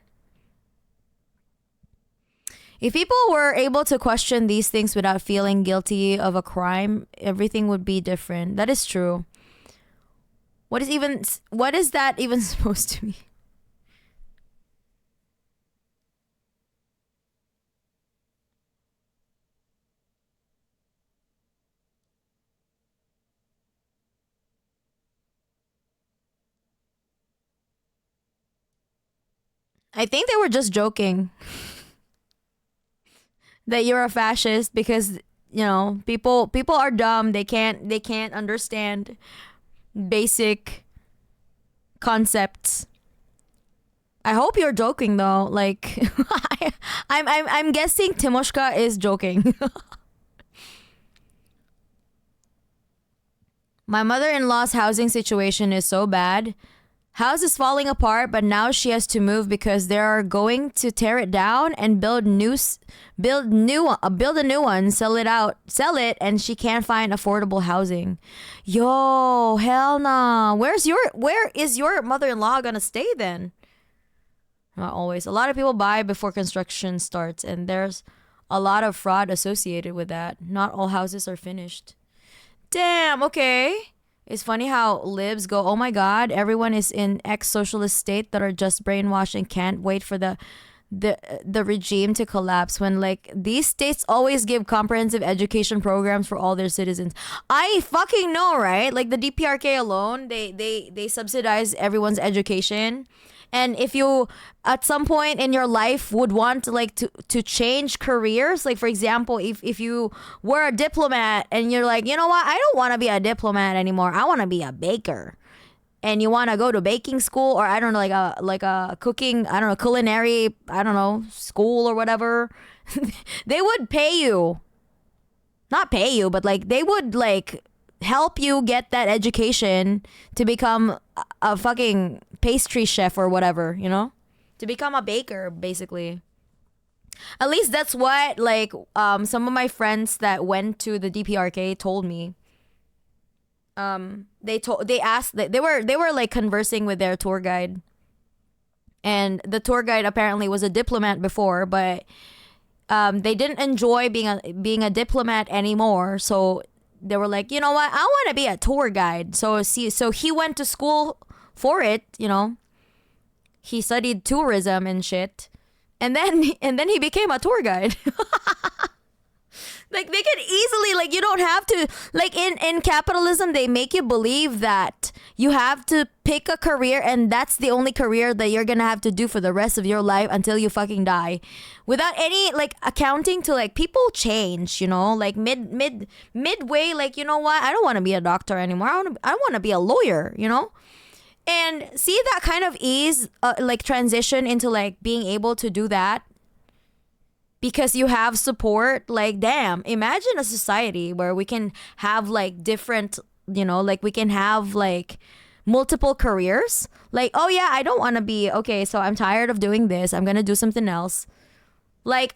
If people were able to question these things without feeling guilty of a crime, everything would be different. That is true. What is that even supposed to mean? I think they were just joking. That you're a fascist because, you know, people are dumb. They can't understand basic concepts. I hope you're joking though. Like I'm guessing Timoshka is joking. My mother-in-law's housing situation is so bad. House is falling apart, but now she has to move because they are going to tear it down and build a new one, sell it, and she can't find affordable housing. Yo, hell nah. Where is your mother-in-law gonna stay then? Not always. A lot of people buy before construction starts, and there's a lot of fraud associated with that. Not all houses are finished. Damn, okay. It's funny how libs go, oh my god, everyone is in ex-socialist state that are just brainwashed and can't wait for the regime to collapse, when like these states always give comprehensive education programs for all their citizens. I fucking know, right? Like the DPRK alone, they subsidize everyone's education. And if you at some point in your life would want like to change careers, like for example, if you were a diplomat and you're like, you know what, I don't want to be a diplomat anymore, I want to be a baker, and you want to go to baking school, or I don't know, like a cooking, I don't know, culinary, I don't know, school or whatever, they would pay you, not pay you, but like they would like help you get that education to become a fucking pastry chef or whatever, you know, to become a baker basically. At least that's what like some of my friends that went to the DPRK told me. They asked that they were like conversing with their tour guide, and the tour guide apparently was a diplomat before, but they didn't enjoy being a diplomat anymore, so they were like, you know what, I want to be a tour guide. So he went to school for it, you know. He studied tourism and shit, and then he became a tour guide. The Like they can easily, like, you don't have to, like, in capitalism they make you believe that you have to pick a career and that's the only career that you're gonna have to do for the rest of your life until you fucking die, without any like accounting to like people change, you know, like midway, like, you know what, I don't want to be a doctor anymore, I want to be a lawyer, you know. And see that kind of ease, like transition into like being able to do that because you have support. Like, damn, imagine a society where we can have like different, you know, like we can have like multiple careers. Like, oh yeah, I don't want to be, okay, so I'm tired of doing this, I'm gonna do something else. Like,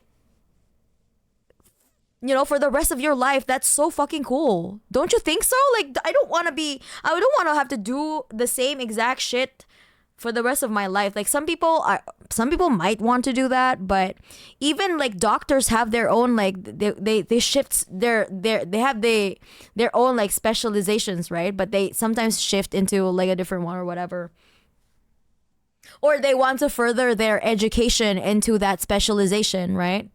you know, for the rest of your life. That's so fucking cool. Don't you think so? Like, I don't want to have to do the same exact shit for the rest of my life. Like, some people might want to do that, but even like doctors have their own, like, they shift they have their own like specializations, right? But they sometimes shift into like a different one or whatever. Or they want to further their education into that specialization, right?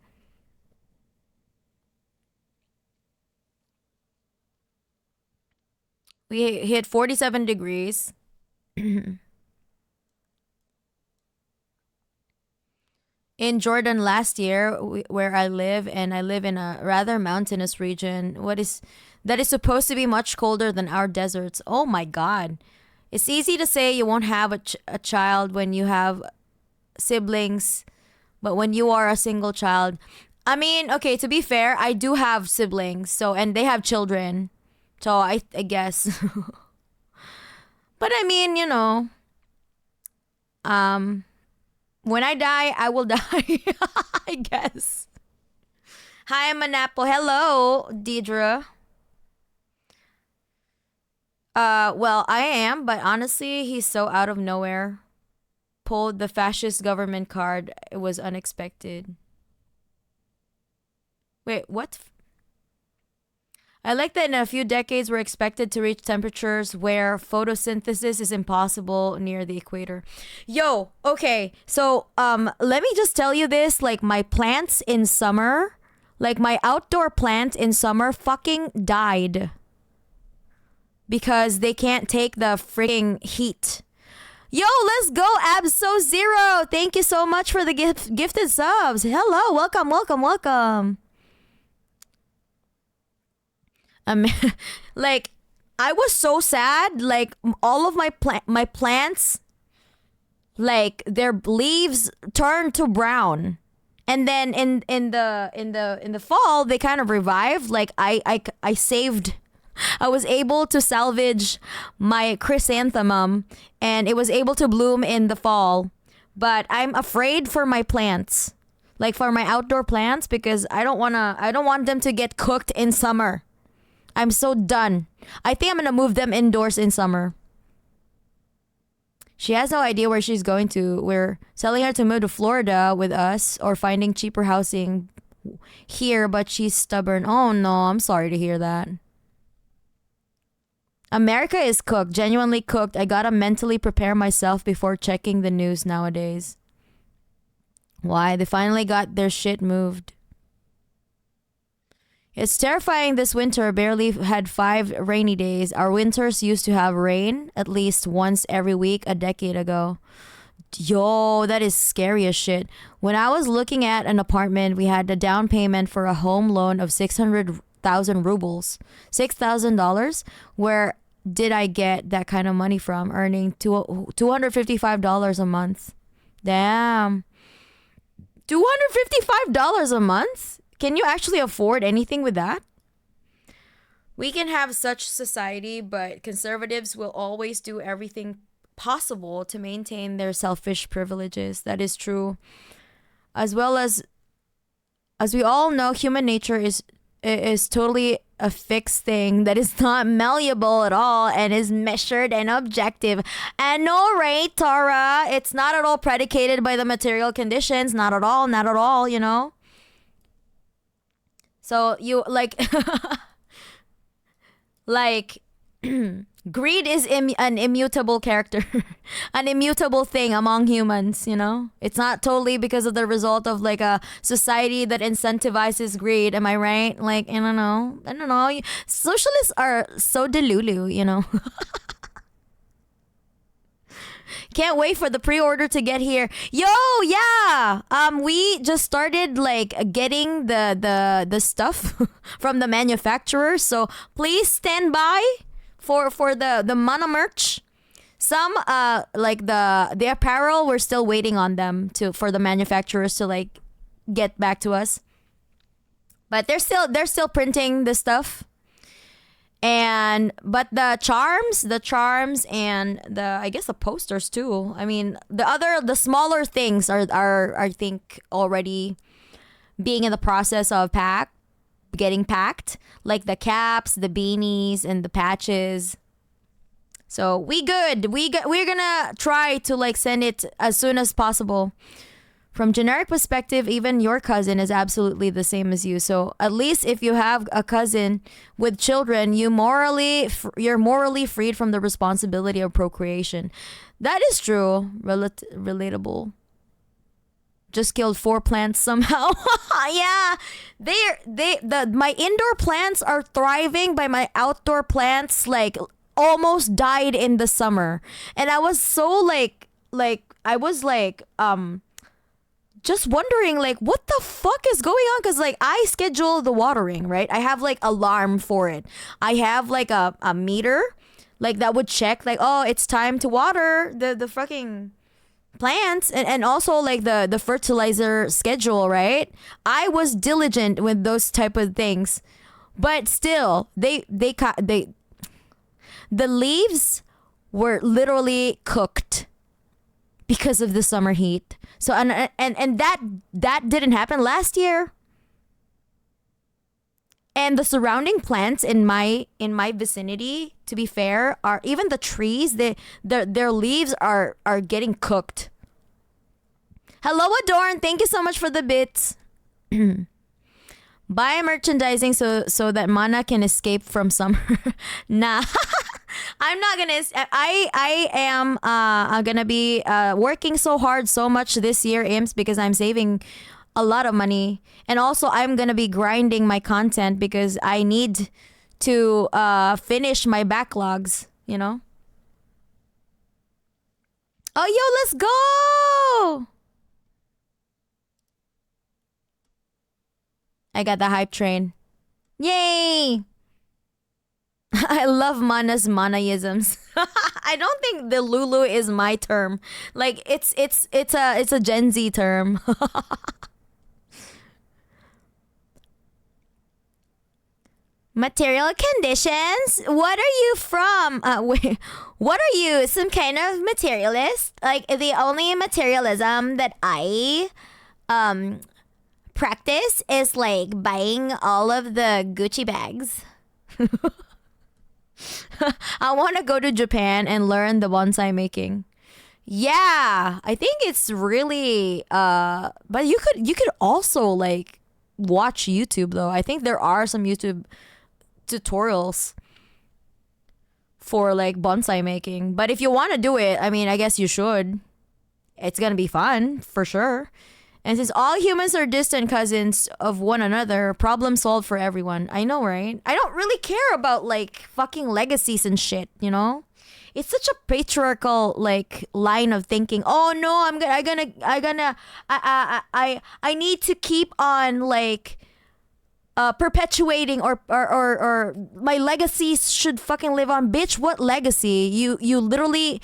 We hit 47 degrees. In Jordan last year, where I live, and I live in a rather mountainous region, that is supposed to be much colder than our deserts. Oh my God. It's easy to say you won't have a child when you have siblings, but when you are a single child, I mean, okay, to be fair, I do have siblings, so, and they have children. So I guess. But I mean, you know, when I die, I will die. I guess. Hi, Manapo. Hello, Deidre. Well, I am, but honestly, he's so out of nowhere. Pulled the fascist government card. It was unexpected. Wait, what? I like that in a few decades we're expected to reach temperatures where photosynthesis is impossible near the equator. Yo, okay. So, let me just tell you this, like my plants in summer, like my outdoor plant in summer fucking died because they can't take the freaking heat. Yo, let's go, Abso Zero. Thank you so much for the gifted subs. Hello, welcome. Like, I was so sad. Like, all of my plants, like, their leaves turned to brown, and then in the fall they kind of revived. Like, I saved. I was able to salvage my chrysanthemum, and it was able to bloom in the fall. But I'm afraid for my plants, like for my outdoor plants, because I don't want them to get cooked in summer. I'm so done. I think I'm gonna move them indoors in summer. She has no idea where she's going to. We're telling her to move to Florida with us or finding cheaper housing here, but she's stubborn. Oh no, I'm sorry to hear that. America is cooked, genuinely cooked. I gotta mentally prepare myself before checking the news nowadays. Why? They finally got their shit moved. It's terrifying this winter. Barely had 5 rainy days. Our winters used to have rain at least once every week a decade ago. Yo, that is scary as shit. When I was looking at an apartment, we had a down payment for a home loan of 600,000 rubles. $6,000? Where did I get that kind of money from? Earning $255 a month. Damn. $255 a month? Can you actually afford anything with that? We can have such society, but conservatives will always do everything possible to maintain their selfish privileges. That is true. As well as we all know, human nature is totally a fixed thing that is not malleable at all and is measured and objective. And no, right, Tara? It's not at all predicated by the material conditions. Not at all, you know? So you like like Greed is an immutable character, an immutable thing among humans, you know? It's not totally because of the result of like a society that incentivizes greed. Am I right? Like, I don't know. I don't know. Socialists are so delulu, you know? Can't wait for the pre-order to get here. Yo, yeah. We just started like getting the stuff from the manufacturer. So please stand by for the mana merch. Some like the apparel, we're still waiting on them for the manufacturers to like get back to us. But they're still printing the stuff. But the charms and I guess the posters too. I mean, the smaller things are I think already being in the process of getting packed, like the caps, the beanies, and the patches. So we're gonna try to like send it as soon as possible. From generic perspective, even your cousin is absolutely the same as you. So at least if you have a cousin with children, you're morally freed from the responsibility of procreation. That is true. Relatable. Just killed 4 plants somehow. Yeah, my indoor plants are thriving, but my outdoor plants like almost died in the summer, and I was so like I was like just wondering like what the fuck is going on, because like I schedule the watering, right? I have like alarm for it. I have like a meter like that would check like, oh, it's time to water the fucking plants, and also like the fertilizer schedule, right? I was diligent with those type of things, but still the leaves were literally cooked because of the summer heat. So and that didn't happen last year. And the surrounding plants in my vicinity, to be fair, are even the trees, their leaves are getting cooked. Hello Adorn, thank you so much for the bits. Buy merchandising so that Mana can escape from summer. Nah. I'm not gonna. I am gonna be working so hard, so much this year, Imps, because I'm saving a lot of money, and also I'm gonna be grinding my content because I need to finish my backlogs. You know. Oh, yo, let's go! I got the hype train. Yay! I love Mana's Manaisms. I don't think the Lulu is my term. Like it's a Gen Z term. Material conditions? What are you from? Wait, what are you? Some kind of materialist? Like the only materialism that I practice is like buying all of the Gucci bags. I want to go to Japan and learn the bonsai making. Yeah, I think it's really but you could also like watch YouTube though. I think there are some YouTube tutorials for like bonsai making. But if you want to do it, I mean, I guess you should. It's going to be fun for sure. And since all humans are distant cousins of one another, problem solved for everyone. I know, right? I don't really care about like fucking legacies and shit, you know? It's such a patriarchal like line of thinking. Oh no, I need to keep on like perpetuating or my legacies should fucking live on. Bitch, what legacy? You're literally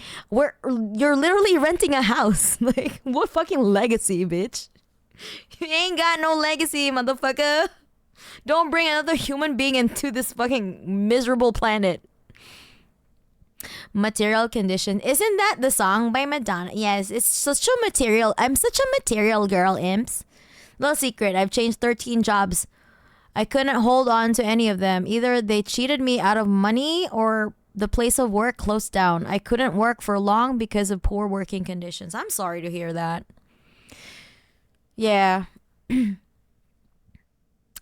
renting a house. Like what fucking legacy, bitch? You ain't got no legacy, motherfucker. Don't bring another human being into this fucking miserable planet. Material condition. Isn't that the song by Madonna? Yes, it's such a material. I'm such a material girl, Imps. Little secret, I've changed 13 jobs. I couldn't hold on to any of them. Either they cheated me out of money or the place of work closed down. I couldn't work for long because of poor working conditions. I'm sorry to hear that. Yeah.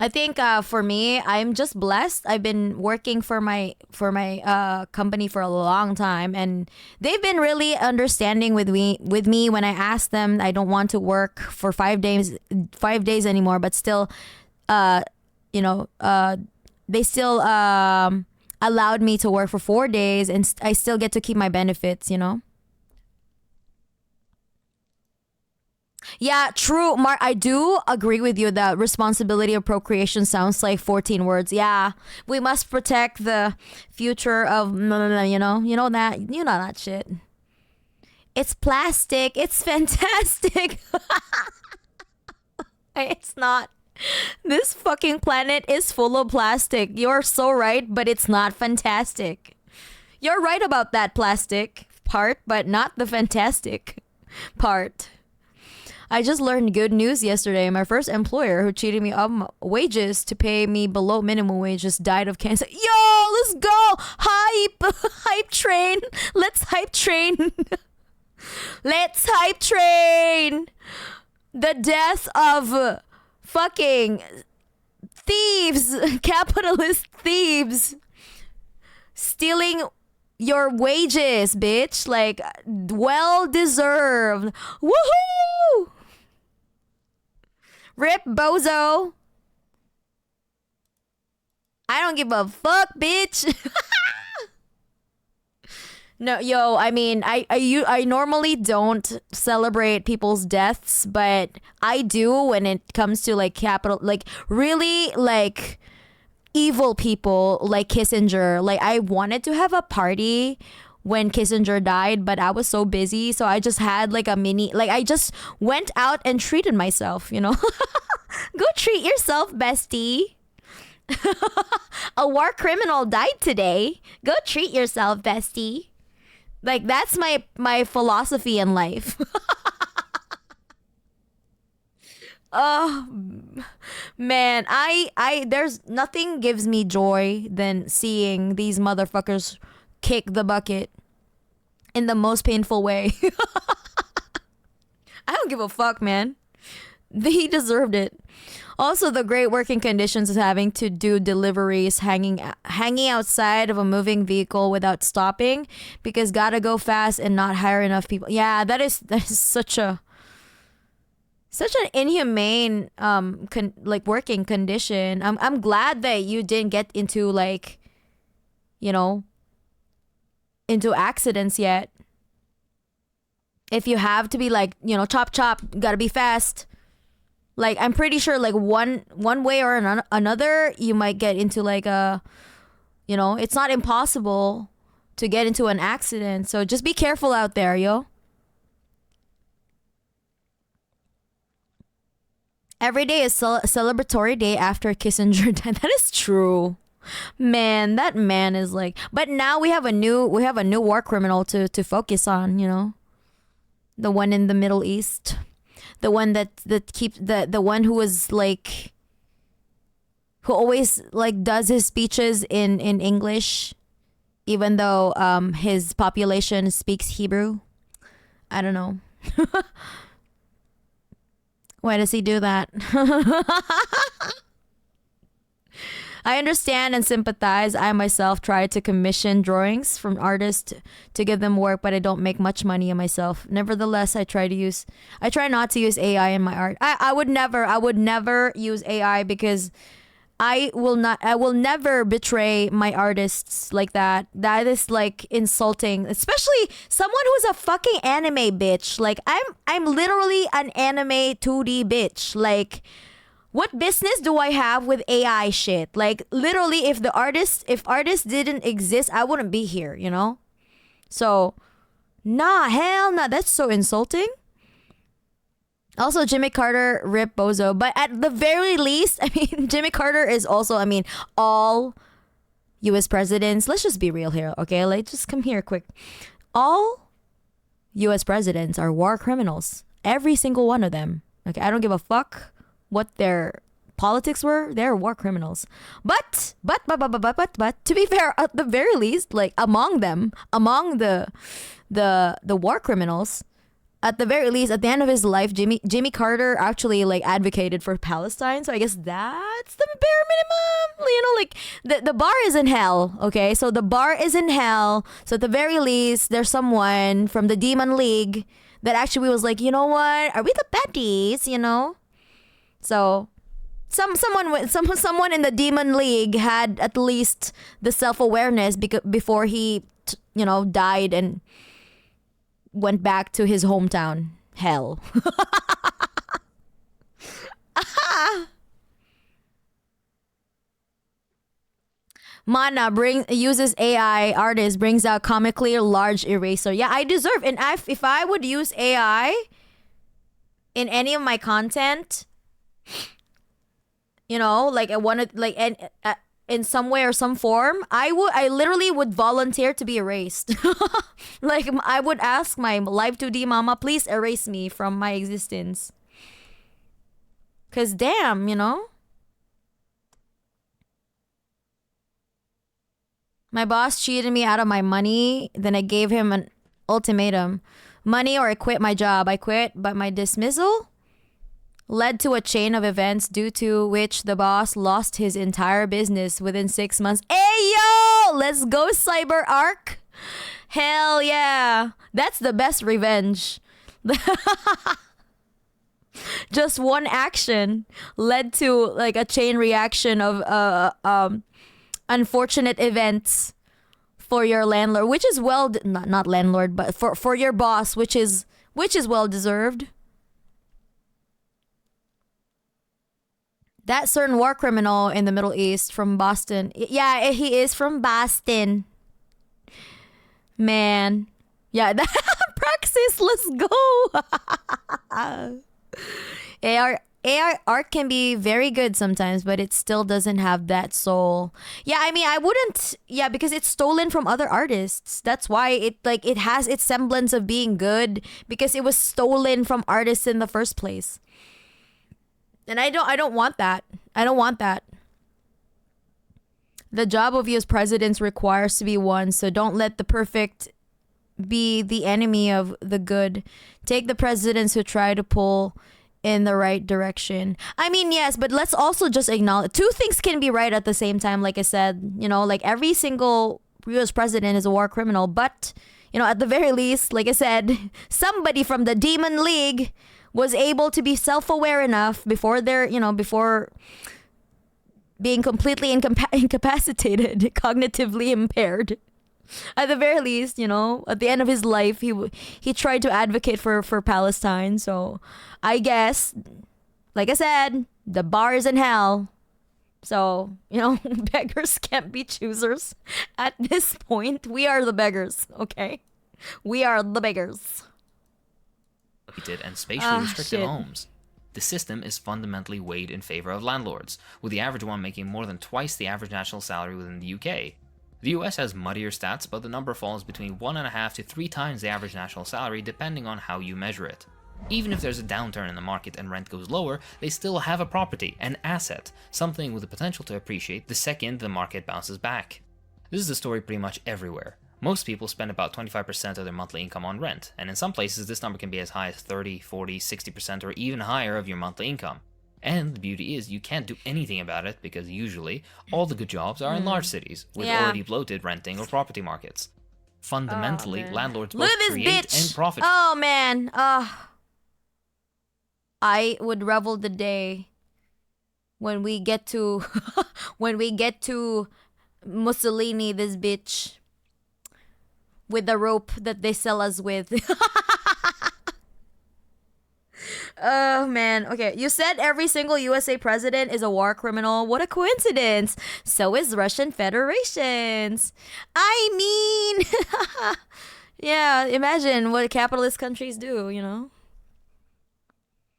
I think for me, I'm just blessed. I've been working for my company for a long time, and they've been really understanding with me when I ask them I don't want to work for 5 days anymore, but still, uh, they still allowed me to work for 4 days, and I still get to keep my benefits. Yeah, true, Mark. I do agree with you that responsibility of procreation sounds like 14 words. Yeah, we must protect the future of that shit. It's plastic. It's fantastic. It's not. This fucking planet is full of plastic. You're so right, but it's not fantastic. You're right about that plastic part, but not the fantastic part. I just learned good news yesterday. My first employer, who cheated me of my wages to pay me below minimum wage, just died of cancer. Yo, let's go! Hype! Hype train! Let's hype train! Let's hype train! The death of fucking thieves! Capitalist thieves! Stealing your wages, bitch. Like, well deserved. Woohoo! Rip Bozo. I don't give a fuck, bitch. No, yo, I mean, I normally don't celebrate people's deaths, but I do when it comes to like really like evil people like Kissinger. Like, I wanted to have a party when Kissinger died, but I was so busy, so I just had like a mini, like I just went out and treated myself, Go treat yourself, bestie. A war criminal died today. Go treat yourself, bestie. Like, that's my philosophy in life. Oh man, I there's nothing gives me joy than seeing these motherfuckers kick the bucket in the most painful way. I don't give a fuck, man. He deserved it. Also, the great working conditions of having to do deliveries hanging outside of a moving vehicle without stopping because gotta go fast and not hire enough people. Yeah, that is such an inhumane working condition. I'm glad that you didn't get into into accidents yet. If you have to be chop, gotta be fast. Like, I'm pretty sure one way or another you might get into it's not impossible to get into an accident. So just be careful out there, yo. Every day is celebratory day after Kissinger died. That is true. Man, that man is like, but now we have a new war criminal to focus on, The one in the Middle East. The one that keeps the one who was like, who always does his speeches in English, even though his population speaks Hebrew. I don't know. Why does he do that? I understand and sympathize. I myself try to commission drawings from artists to give them work, but I don't make much money on myself. Nevertheless, I try not to use AI in my art. I would never use AI because I will never betray my artists like that. That is insulting, especially someone who's a fucking anime bitch. I'm literally an anime 2D bitch. What business do I have with AI shit? Literally, if artists didn't exist, I wouldn't be here, So, hell nah, that's so insulting. Also, Jimmy Carter, rip bozo. But at the very least, Jimmy Carter is also, all U.S. presidents. Let's just be real here, okay? Just come here quick. All U.S. presidents are war criminals. Every single one of them. Okay, I don't give a fuck what their politics were. They're war criminals. But to be fair, at the very least, among the war criminals, at the very least, at the end of his life, Jimmy Carter actually like advocated for Palestine. So I guess that's the bare minimum. You know, like the bar is in hell. Okay, so the bar is in hell. So at the very least, there's someone from the Demon League that actually was like, you know what? Are we the baddies? You know, so. Someone in the Demon League had at least the self-awareness before he died and went back to his hometown hell. Mana uses AI artist, brings out comically large eraser. Yeah, I deserve. And if I would use AI in any of my content, like I wanted, like, in some way or some form, I literally would volunteer to be erased. Like I would ask my live 2D mama, please erase me from my existence. Cause damn, my boss cheated me out of my money. Then I gave him an ultimatum: money or I quit my job. I quit, but my dismissal led to a chain of events due to which the boss lost his entire business within 6 months. Hey yo! Let's go, Cyber Arc! Hell yeah! That's the best revenge. Just one action led to like a chain reaction of unfortunate events for your landlord, which is not landlord, but for your boss, which is well deserved. That certain war criminal in the Middle East from Boston. Yeah, he is from Boston. Man. Yeah, Praxis, let's go. AR art can be very good sometimes, but it still doesn't have that soul. Yeah, I mean, I wouldn't. Yeah, because it's stolen from other artists. That's why it has its semblance of being good, because it was stolen from artists in the first place. And I don't want that. I don't want that. The job of you as presidents requires to be one, so don't let the perfect be the enemy of the good. Take the presidents who try to pull in the right direction. I mean, yes, but let's also just acknowledge two things can be right at the same time. Like I said, like every single US president is a war criminal, but at the very least, like I said, somebody from the Demon League was able to be self-aware enough before being completely incapacitated, cognitively impaired. At the very least, at the end of his life, he tried to advocate for Palestine. So I guess, like I said, the bar is in hell. So, beggars can't be choosers. At this point, we are the beggars, okay? We are the beggars. And spatially restricted homes. The system is fundamentally weighed in favor of landlords, with the average one making more than twice the average national salary within the UK. The US has muddier stats, but the number falls between 1.5 to 3 times the average national salary depending on how you measure it. Even if there's a downturn in the market and rent goes lower, they still have a property, an asset, something with the potential to appreciate the second the market bounces back. This is the story pretty much everywhere. Most people spend about 25% of their monthly income on rent, and in some places this number can be as high as 30, 40, 60% or even higher of your monthly income. And the beauty is you can't do anything about it because usually all the good jobs are in large cities with already bloated renting or property markets. Fundamentally, landlords both create and profit. Oh man, I would revel the day when we get to Mussolini this bitch with the rope that they sell us with. Oh man, okay. You said every single USA president is a war criminal. What a coincidence. So is Russian Federations. I mean, yeah, imagine what capitalist countries do,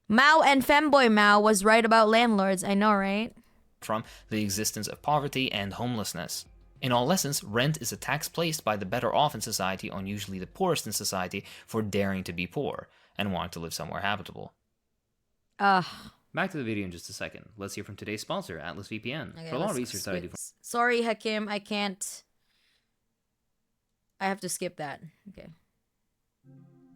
Mao and Femboy Mao was right about landlords. I know, right? From the existence of poverty and homelessness. In all lessons, rent is a tax placed by the better off in society on usually the poorest in society for daring to be poor and want to live somewhere habitable. Back to the video in just a second. Let's hear from today's sponsor, Atlas VPN. Okay, for a lot of research that I do. Sorry, Hakim, I can't. I have to skip that. Okay.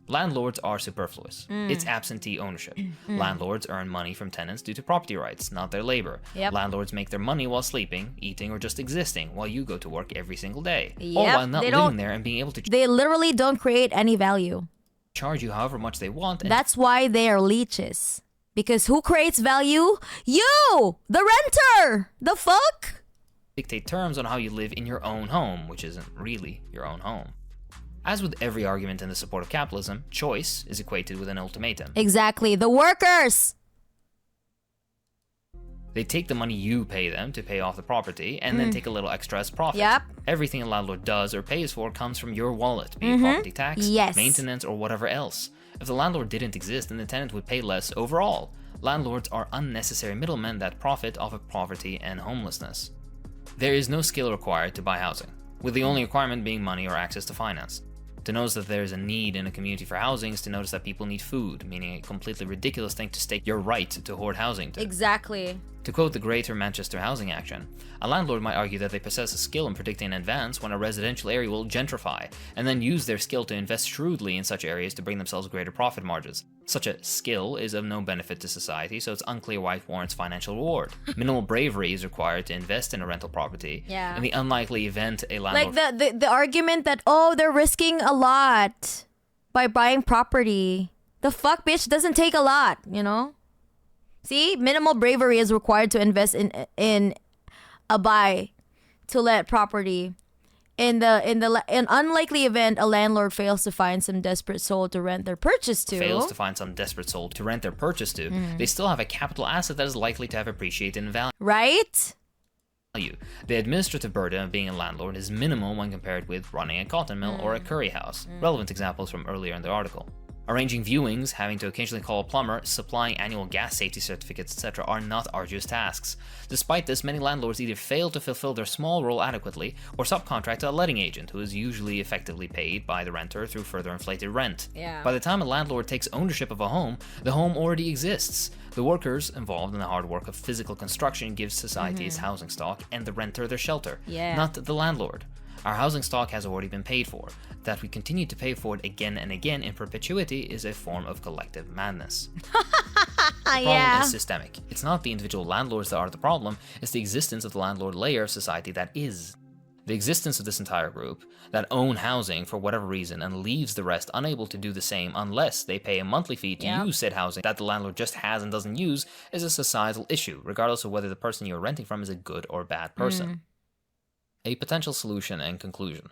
Landlords are superfluous. It's absentee ownership. Landlords earn money from tenants due to property rights, not their labor. Yep. Landlords make their money while sleeping, eating, or just existing while you go to work every single day. Yep. Or while not living there and being able to They literally don't create any value. charge you however much they want. And That's why they are leeches. Because who creates value? You! The renter! The fuck? dictate terms on how you live in your own home, which isn't really your own home. As with every argument in the support of capitalism, choice is equated with an ultimatum. Exactly. The workers! They take the money you pay them to pay off the property and then take a little extra as profit. Yep. Everything a landlord does or pays for comes from your wallet, be it property tax, Yes. maintenance, or whatever else. If the landlord didn't exist, then the tenant would pay less overall. Landlords are unnecessary middlemen that profit off of poverty and homelessness. There is no skill required to buy housing, with the only requirement being money or access to finance. To notice that there is a need in a community for housing is to notice that people need food, meaning a completely ridiculous thing to stake your right to hoard housing to. Exactly. To quote the Greater Manchester Housing Action, a landlord might argue that they possess a skill in predicting in advance when a residential area will gentrify, and then use their skill to invest shrewdly in such areas to bring themselves greater profit margins. Such a skill is of no benefit to society, so it's unclear why it warrants financial reward. Minimal bravery is required to invest in a rental property. Yeah. In the unlikely event a landlord... Like the argument that, oh, they're risking a lot by buying property. The fuck, bitch, doesn't take a lot, you know? See, minimal bravery is required to invest in a buy to let property. In an unlikely event, a landlord fails to find some desperate soul to rent their purchase to. fails to find some desperate soul to rent their purchase to, they still have a capital asset that is likely to have appreciated in value. Right? The administrative burden of being a landlord is minimal when compared with running a cotton mill or a curry house. Relevant examples from earlier in the article. Arranging viewings, having to occasionally call a plumber, supplying annual gas safety certificates, etc. are not arduous tasks. Despite this, many landlords either fail to fulfill their small role adequately or subcontract to a letting agent who is usually effectively paid by the renter through further inflated rent. Yeah. By the time a landlord takes ownership of a home, the home already exists. The workers involved in the hard work of physical construction give society its housing stock and the renter their shelter, not the landlord. Our housing stock has already been paid for. That we continue to pay for it again and again in perpetuity is a form of collective madness. The problem is systemic. It's not the individual landlords that are the problem, it's the existence of the landlord layer of society that is. The existence of this entire group that own housing for whatever reason and leaves the rest unable to do the same unless they pay a monthly fee to use said housing that the landlord just has and doesn't use is a societal issue, regardless of whether the person you're renting from is a good or bad person. A potential solution and conclusion.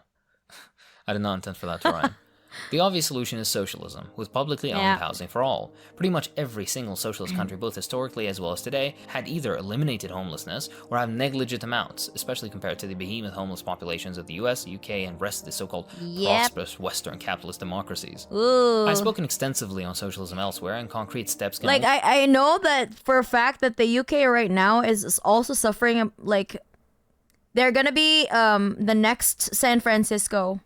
I did not intend for that to rhyme. The obvious solution is socialism, with publicly owned housing for all. Pretty much every single socialist country, both historically as well as today, had either eliminated homelessness or have negligent amounts, especially compared to the behemoth homeless populations of the US, UK, and rest of the so-called prosperous Western capitalist democracies. I've spoken extensively on socialism elsewhere, and concrete steps can... I know that for a fact that the UK right now is also suffering, like... They're gonna be the next San Francisco.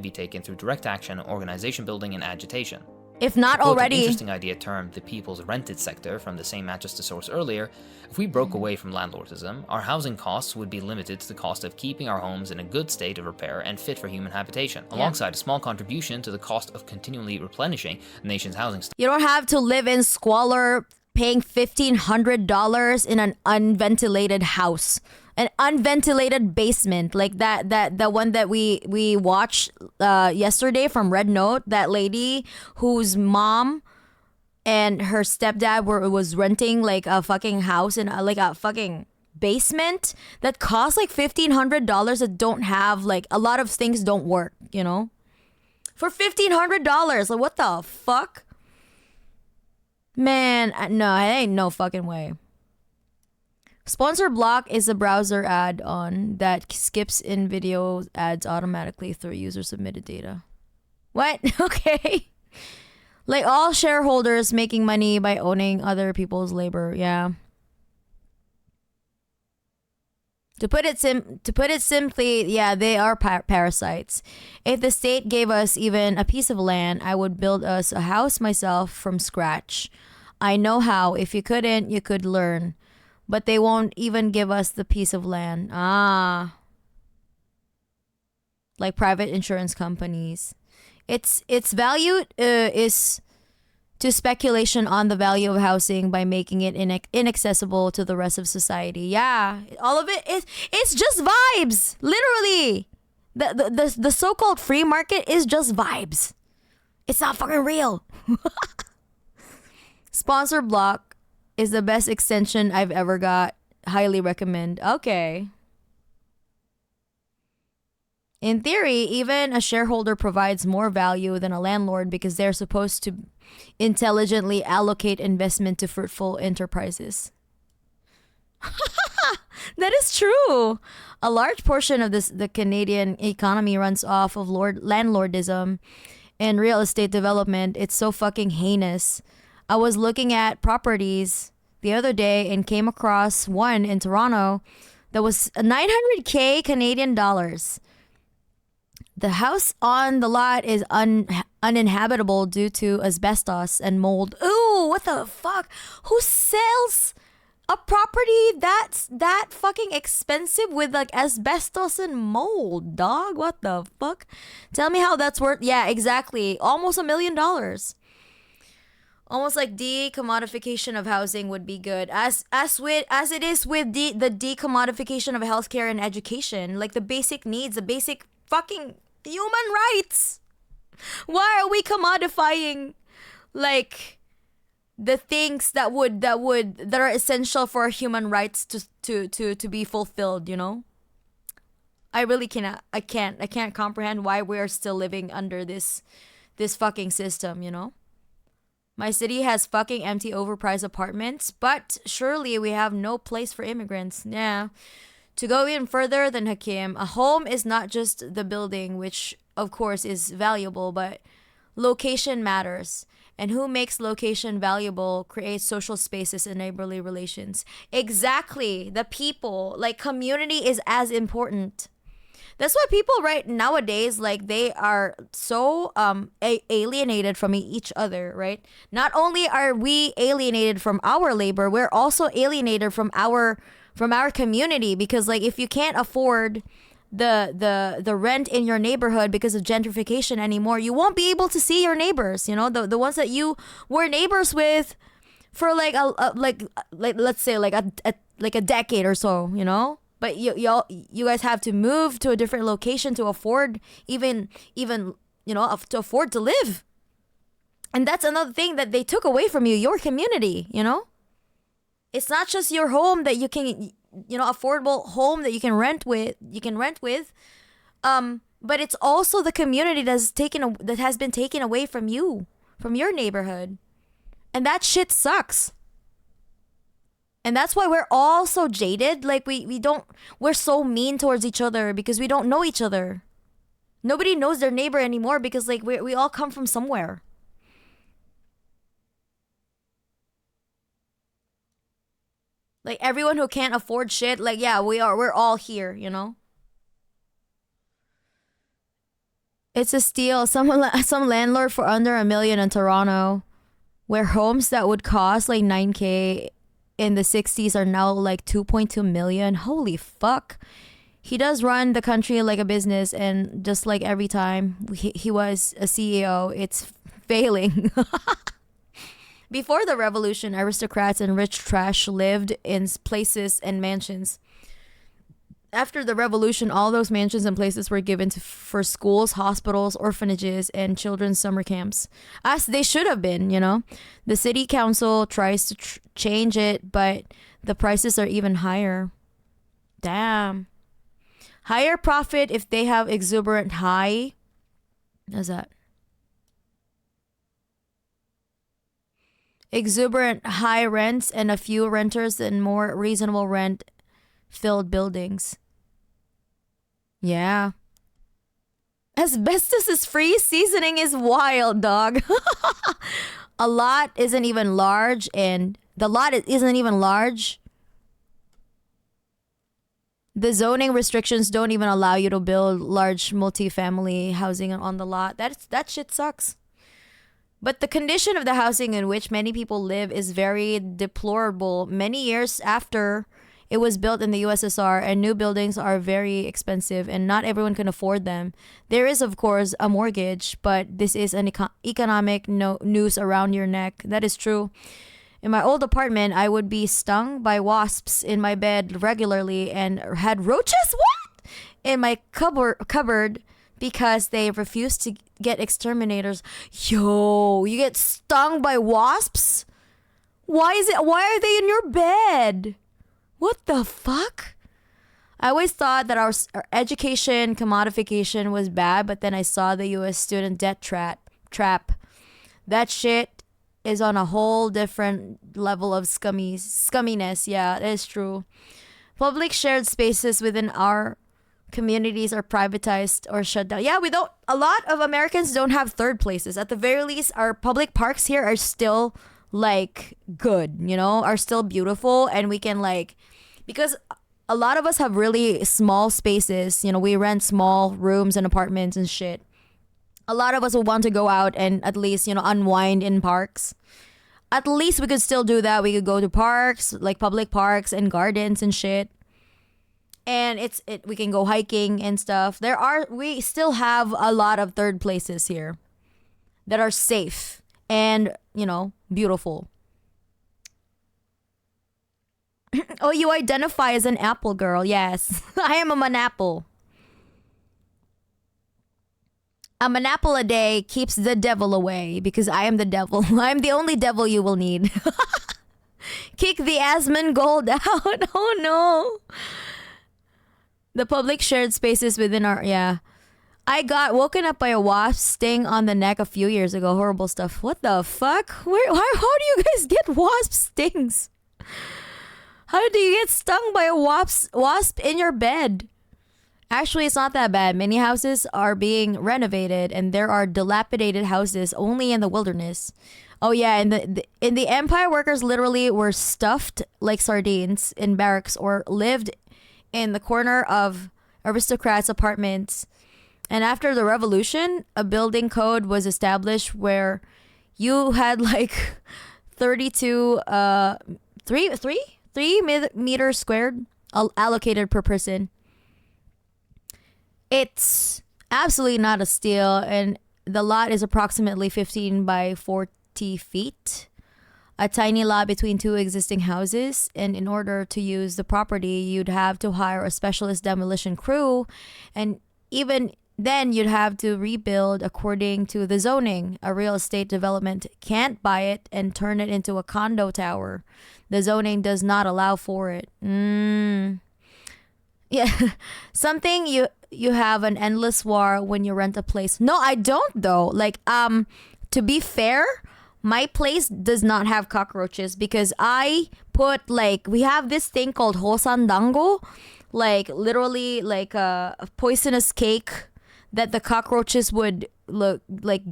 Be taken through direct action, organization building, and agitation. If not already. An interesting idea termed the people's rented sector from the same Manchester source earlier, if we broke away from landlordism, our housing costs would be limited to the cost of keeping our homes in a good state of repair and fit for human habitation, alongside a small contribution to the cost of continually replenishing the nation's housing stock. You don't have to live in squalor paying $1,500 in an unventilated house. An unventilated basement, like the one that we watched yesterday from Red Note. That lady whose mom and her stepdad was renting like a fucking house in like a fucking basement that costs like $1,500. That don't have, like, a lot of things don't work, you know, for $1,500. Like, what the fuck, man? No, it ain't no fucking way. Sponsor block is a browser add-on that skips in video ads automatically through user submitted data. What? Okay. Like all shareholders making money by owning other people's labor. Yeah. To put it simply, yeah, they are parasites. If the state gave us even a piece of land, I would build us a house myself from scratch. I know how. If you couldn't, you could learn. But they won't even give us the piece of land. Like private insurance companies. Its value is to speculation on the value of housing by making it inaccessible to the rest of society. Yeah, all of it is it's just vibes. Literally, the so-called free market is just vibes. It's not fucking real. Sponsor block is the best extension I've ever got. Highly recommend. Okay. In theory, even a shareholder provides more value than a landlord because they're supposed to intelligently allocate investment to fruitful enterprises. That is true. A large portion of the Canadian economy runs off of landlordism and real estate development. It's so fucking heinous. I was looking at properties the other day and came across one in Toronto that was 900K Canadian dollars. The house on the lot is uninhabitable due to asbestos and mold. Ooh, what the fuck? Who sells a property that's that fucking expensive with like asbestos and mold, dog? What the fuck? Tell me how that's worth. Yeah, exactly. Almost $1 million. Almost like decommodification of housing would be good, as it is with the decommodification of healthcare and education, like the basic needs, the basic fucking human rights. Why are we commodifying like the things that are essential for human rights to be fulfilled? You know, I really I can't comprehend why we're still living under this fucking system. You know. My city has fucking empty overpriced apartments, but surely we have no place for immigrants. Yeah. To go even further than Hakim, a home is not just the building, which of course is valuable, but location matters. And who makes location valuable creates social spaces and neighborly relations. Exactly. The people, like community is as important. That's why people right nowadays, like they are so alienated from each other, right? Not only are we alienated from our labor, we're also alienated from our community, because like if you can't afford the rent in your neighborhood because of gentrification anymore, you won't be able to see your neighbors, you know, the ones that you were neighbors with for like let's say like a decade or so, you know. But you guys have to move to a different location to afford even you know, to afford to live. And that's another thing that they took away from you, your community, you know? It's not just your home that you can, you know, affordable home that you can rent with, but it's also the community that has been taken away from you, from your neighborhood. And that shit sucks. And that's why we're all so jaded. Like we're so mean towards each other because we don't know each other. Nobody knows their neighbor anymore because like we all come from somewhere. Like everyone who can't afford shit, like yeah, we're all here, you know? It's a steal. Some landlord for under $1 million in Toronto, where homes that would cost like 9K in the 60s are now like 2.2 million. Holy fuck. He does run the country like a business, and just like every time he was a CEO, it's failing. Before the revolution, aristocrats and rich trash lived in places and mansions. After the revolution, all those mansions and places were given for schools, hospitals, orphanages, and children's summer camps. As they should have been, you know. The city council tries to change it, but the prices are even higher. Damn. Higher profit if they have exuberant high. What's that? Exuberant high rents and a few renters in more reasonable rent-filled buildings. Yeah. Asbestos is free. Seasoning is wild, dog. A lot isn't even large, and the lot isn't even large. The zoning restrictions don't even allow you to build large multifamily housing on the lot. That shit sucks. But the condition of the housing in which many people live is very deplorable. Many years after it was built in the USSR, and new buildings are very expensive and not everyone can afford them. There is, of course, a mortgage, but this is an economic noose around your neck. That is true. In my old apartment, I would be stung by wasps in my bed regularly and had roaches, what? In my cupboard because they refused to get exterminators. Yo, you get stung by wasps? Why are they in your bed? What the fuck? I always thought that our education commodification was bad, but then I saw the US student debt trap. That shit is on a whole different level of scumminess. Yeah, that is true. Public shared spaces within our communities are privatized or shut down. Yeah, a lot of Americans don't have third places. At the very least, our public parks here are still like good, are still beautiful, and we can because a lot of us have really small spaces, we rent small rooms and apartments and shit. A lot of us will want to go out and at least, unwind in parks. At least we could still do that. We could go to parks, like public parks and gardens and shit. And we can go hiking and stuff. We still have a lot of third places here that are safe and, beautiful. Oh, you identify as an apple girl. Yes, I am a manapple. A manapple a day keeps the devil away because I am the devil. I'm the only devil you will need. Kick the Asmongold out. Oh no. The public shared spaces within our... Yeah. I got woken up by a wasp sting on the neck a few years ago. Horrible stuff. What the fuck? How do you guys get wasp stings? How do you get stung by a wasp in your bed? Actually, it's not that bad. Many houses are being renovated and there are dilapidated houses only in the wilderness. Oh yeah, in the Empire, workers literally were stuffed like sardines in barracks or lived in the corner of aristocrats' apartments. And after the revolution, a building code was established where you had 32 3 meters squared allocated per person. It's absolutely not a steal, and the lot is approximately 15 by 40 feet. A tiny lot between two existing houses, and in order to use the property, you'd have to hire a specialist demolition crew, and even then you'd have to rebuild according to the zoning. A real estate development can't buy it and turn it into a condo tower. The zoning does not allow for it. Yeah, something you have an endless war when you rent a place. No, I don't though. To be fair, my place does not have cockroaches because I put we have this thing called hosandango, literally a poisonous cake that the cockroaches would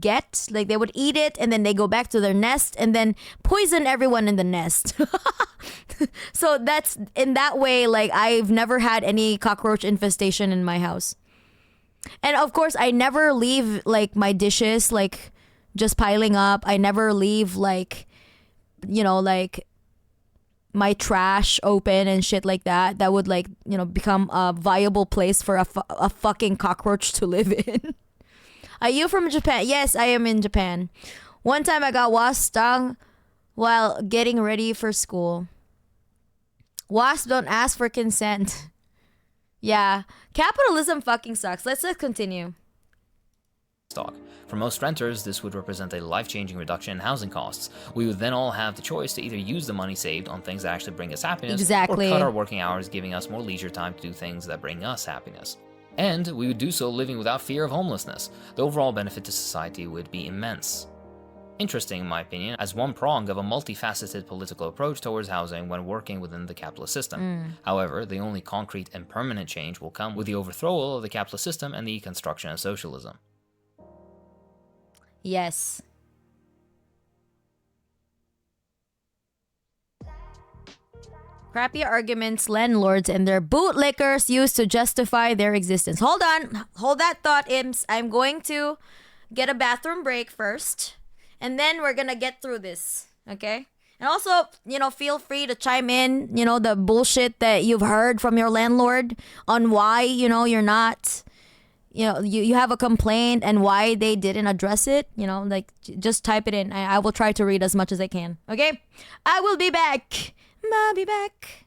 get. They would eat it and then they go back to their nest and then poison everyone in the nest. So that's in that way, I've never had any cockroach infestation in my house. And of course, I never leave my dishes just piling up. I never leave my trash open and shit like that. That would become a viable place for a fucking cockroach to live in. Are you from Japan? Yes, I am in Japan. One time I got wasp stung while getting ready for school. Wasps don't ask for consent. Yeah, capitalism fucking sucks. Let's continue. Stock. For most renters, this would represent a life-changing reduction in housing costs. We would then all have the choice to either use the money saved on things that actually bring us happiness, exactly, or cut our working hours, giving us more leisure time to do things that bring us happiness. And we would do so living without fear of homelessness. The overall benefit to society would be immense. Interesting, in my opinion, as one prong of a multifaceted political approach towards housing when working within the capitalist system. However, the only concrete and permanent change will come with the overthrow of the capitalist system and the construction of socialism. Yes. Crappy arguments landlords and their bootlickers use to justify their existence. Hold on. Hold that thought, Imps. I'm going to get a bathroom break first. And then we're gonna get through this. Okay? And also, feel free to chime in, the bullshit that you've heard from your landlord on why, you're not, you have a complaint and why they didn't address it. Like, just type it in. I will try to read as much as I can. Okay? I will be back. I'll be back.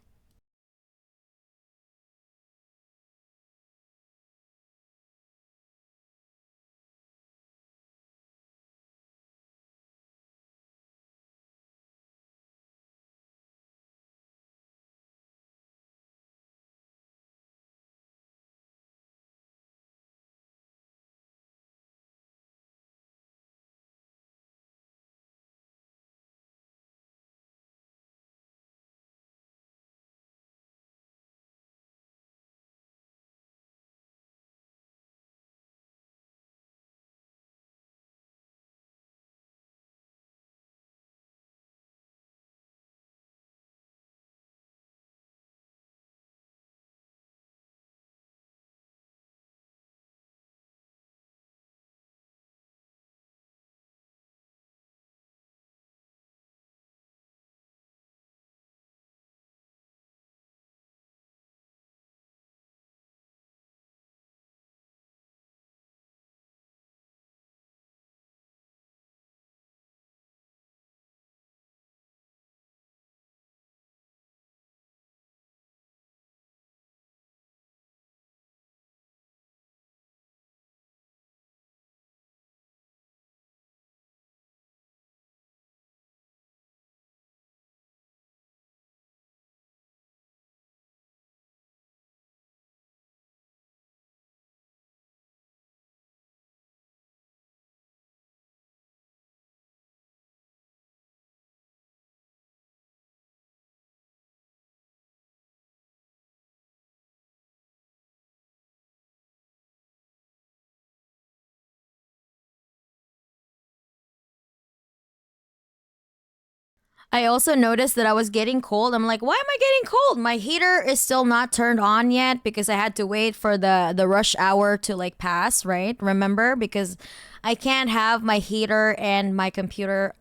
I also noticed that I was getting cold. I'm like, why am I getting cold? My heater is still not turned on yet because I had to wait for the rush hour to like pass, right? Remember? Because I can't have my heater and my computer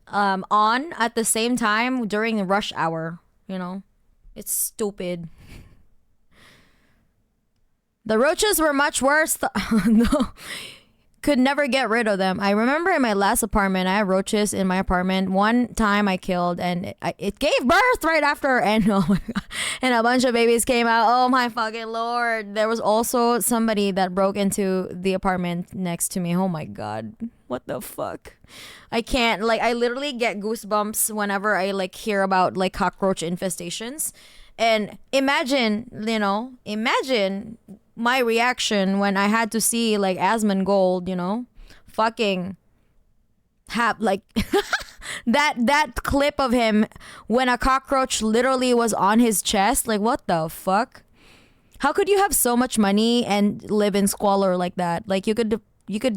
on at the same time during the rush hour, It's stupid. The roaches were much worse. No. Could never get rid of them. I remember in my last apartment, I had roaches in my apartment. One time I killed, and it gave birth right after, and oh my God, and a bunch of babies came out. Oh my fucking lord! There was also somebody that broke into the apartment next to me. Oh my God, what the fuck? I can't, like, I literally get goosebumps whenever I like hear about like cockroach infestations, and imagine my reaction when I had to see like Asmongold, fucking have like that clip of him when a cockroach literally was on his chest. Like, what the fuck? How could you have so much money and live in squalor like that? Like, you could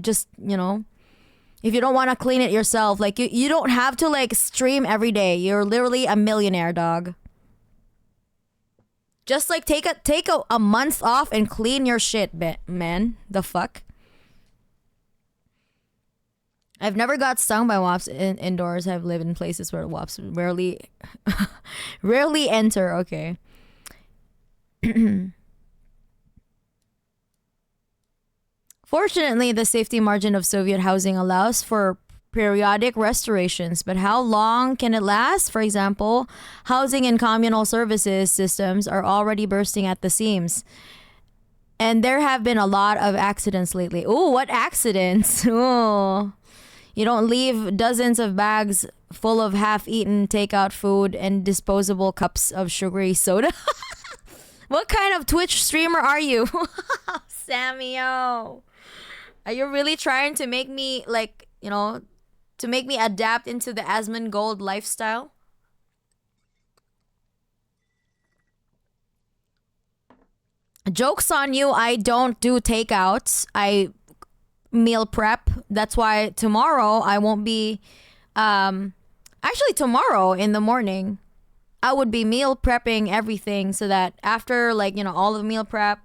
just, if you don't want to clean it yourself, like you don't have to like stream every day. You're literally a millionaire, dog. Just like take a month off and clean your shit, man. The fuck? I've never got stung by wasps indoors. I've lived in places where wasps rarely enter. Okay. Fortunately, the safety margin of Soviet housing allows for periodic restorations, but how long can it last? For example, housing and communal services systems are already bursting at the seams. And there have been a lot of accidents lately. Ooh, what accidents? Ooh. You don't leave dozens of bags full of half-eaten takeout food and disposable cups of sugary soda. What kind of Twitch streamer are you? Sammyo. Are you really trying to make me like, to make me adapt into the Asmongold lifestyle? Joke's on you, I don't do takeouts. I meal prep. That's why tomorrow I won't be actually tomorrow in the morning I would be meal prepping everything so that after like, all of the meal prep,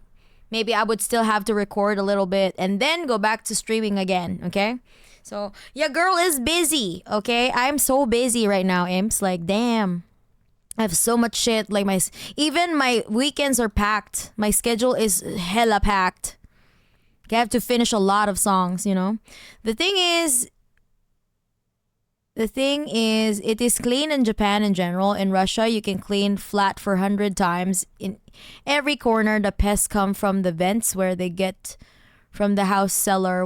maybe I would still have to record a little bit and then go back to streaming again, okay? So your girl is busy, okay? I'm so busy right now, imps. Like, damn. I have so much shit. Like even my weekends are packed. My schedule is hella packed. I have to finish a lot of songs, you know? The thing is, it is clean in Japan in general. In Russia, you can clean flat for 100 times. In every corner, the pests come from the vents where they get from the house cellar,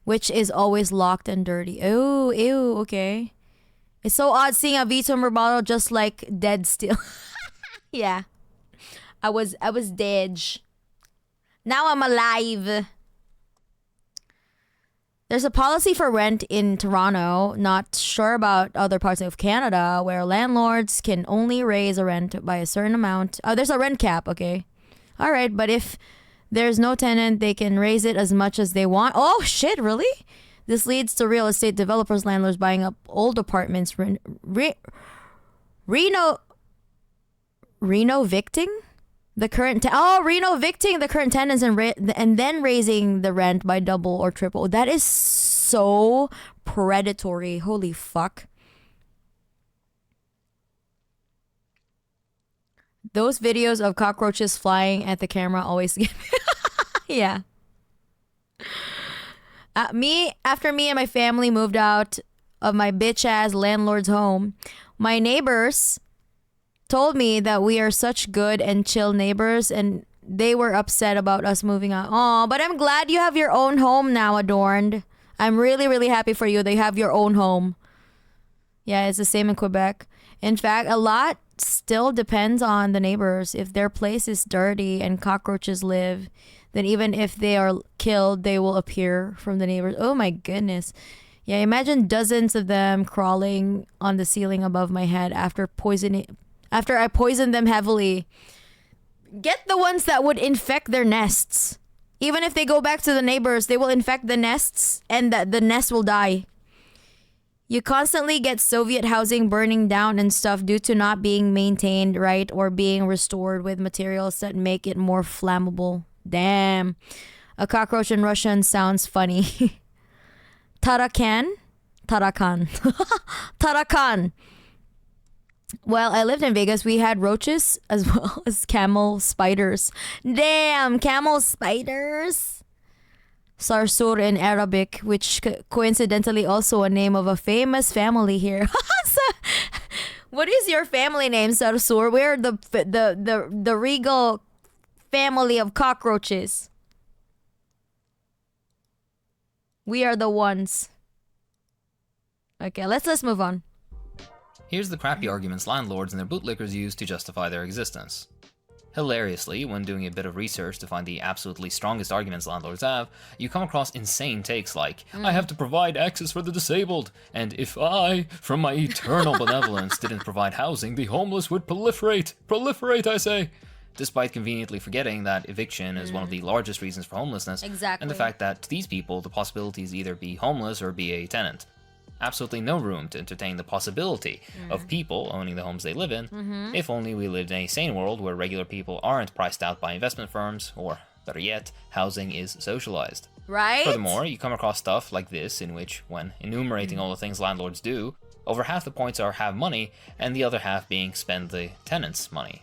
which is always locked and dirty. Oh, ew, okay. It's so odd seeing a Vito bottle just like dead still. Yeah. I was dead. Now I'm alive. There's a policy for rent in Toronto, not sure about other parts of Canada, where landlords can only raise a rent by a certain amount. Oh, there's a rent cap, okay. All right, but if there's no tenant, they can raise it as much as they want. Oh, shit, really? This leads to real estate developers, landlords buying up old apartments, reno-victing the current reno-victing the current tenants and then raising the rent by double or triple. That is so predatory. Holy fuck. Those videos of cockroaches flying at the camera always get me. Yeah. After me and my family moved out of my bitch ass landlord's home, my neighbors told me that we are such good and chill neighbors, and they were upset about us moving out. Oh, but I'm glad you have your own home now, Adorned. I'm really, really happy for you. They have your own home. Yeah, it's the same in Quebec. In fact, a lot still depends on the neighbors. If their place is dirty and cockroaches live, then even if they are killed, they will appear from the neighbors. Oh my goodness. Yeah, imagine dozens of them crawling on the ceiling above my head after I poison them heavily. Get the ones that would infect their nests. Even if they go back to the neighbors, they will infect the nests and the nest will die. You constantly get Soviet housing burning down and stuff due to not being maintained right or being restored with materials that make it more flammable. Damn. A cockroach in Russian sounds funny. Tarakan? Tarakan. Tarakan. Well, I lived in Vegas. We had roaches as well as camel spiders. Damn, camel spiders. Sarsur in Arabic, which coincidentally also a name of a famous family here. What is your family name, Sarsur? We're the regal family of cockroaches. We are the ones. Okay, let's move on. Here's the crappy arguments landlords and their bootlickers use to justify their existence. Hilariously, when doing a bit of research to find the absolutely strongest arguments landlords have, you come across insane takes like, I have to provide access for the disabled, and if I, from my eternal benevolence, didn't provide housing, the homeless would proliferate. Proliferate, I say! Despite conveniently forgetting that eviction is one of the largest reasons for homelessness, Exactly. and the fact that to these people, the possibility is either be homeless or be a tenant. Absolutely no room to entertain the possibility of people owning the homes they live in, if only we lived in a sane world where regular people aren't priced out by investment firms, or, better yet, housing is socialized. Right? Furthermore, you come across stuff like this in which, when enumerating all the things landlords do, over half the points are have money, and the other half being spend the tenants' money.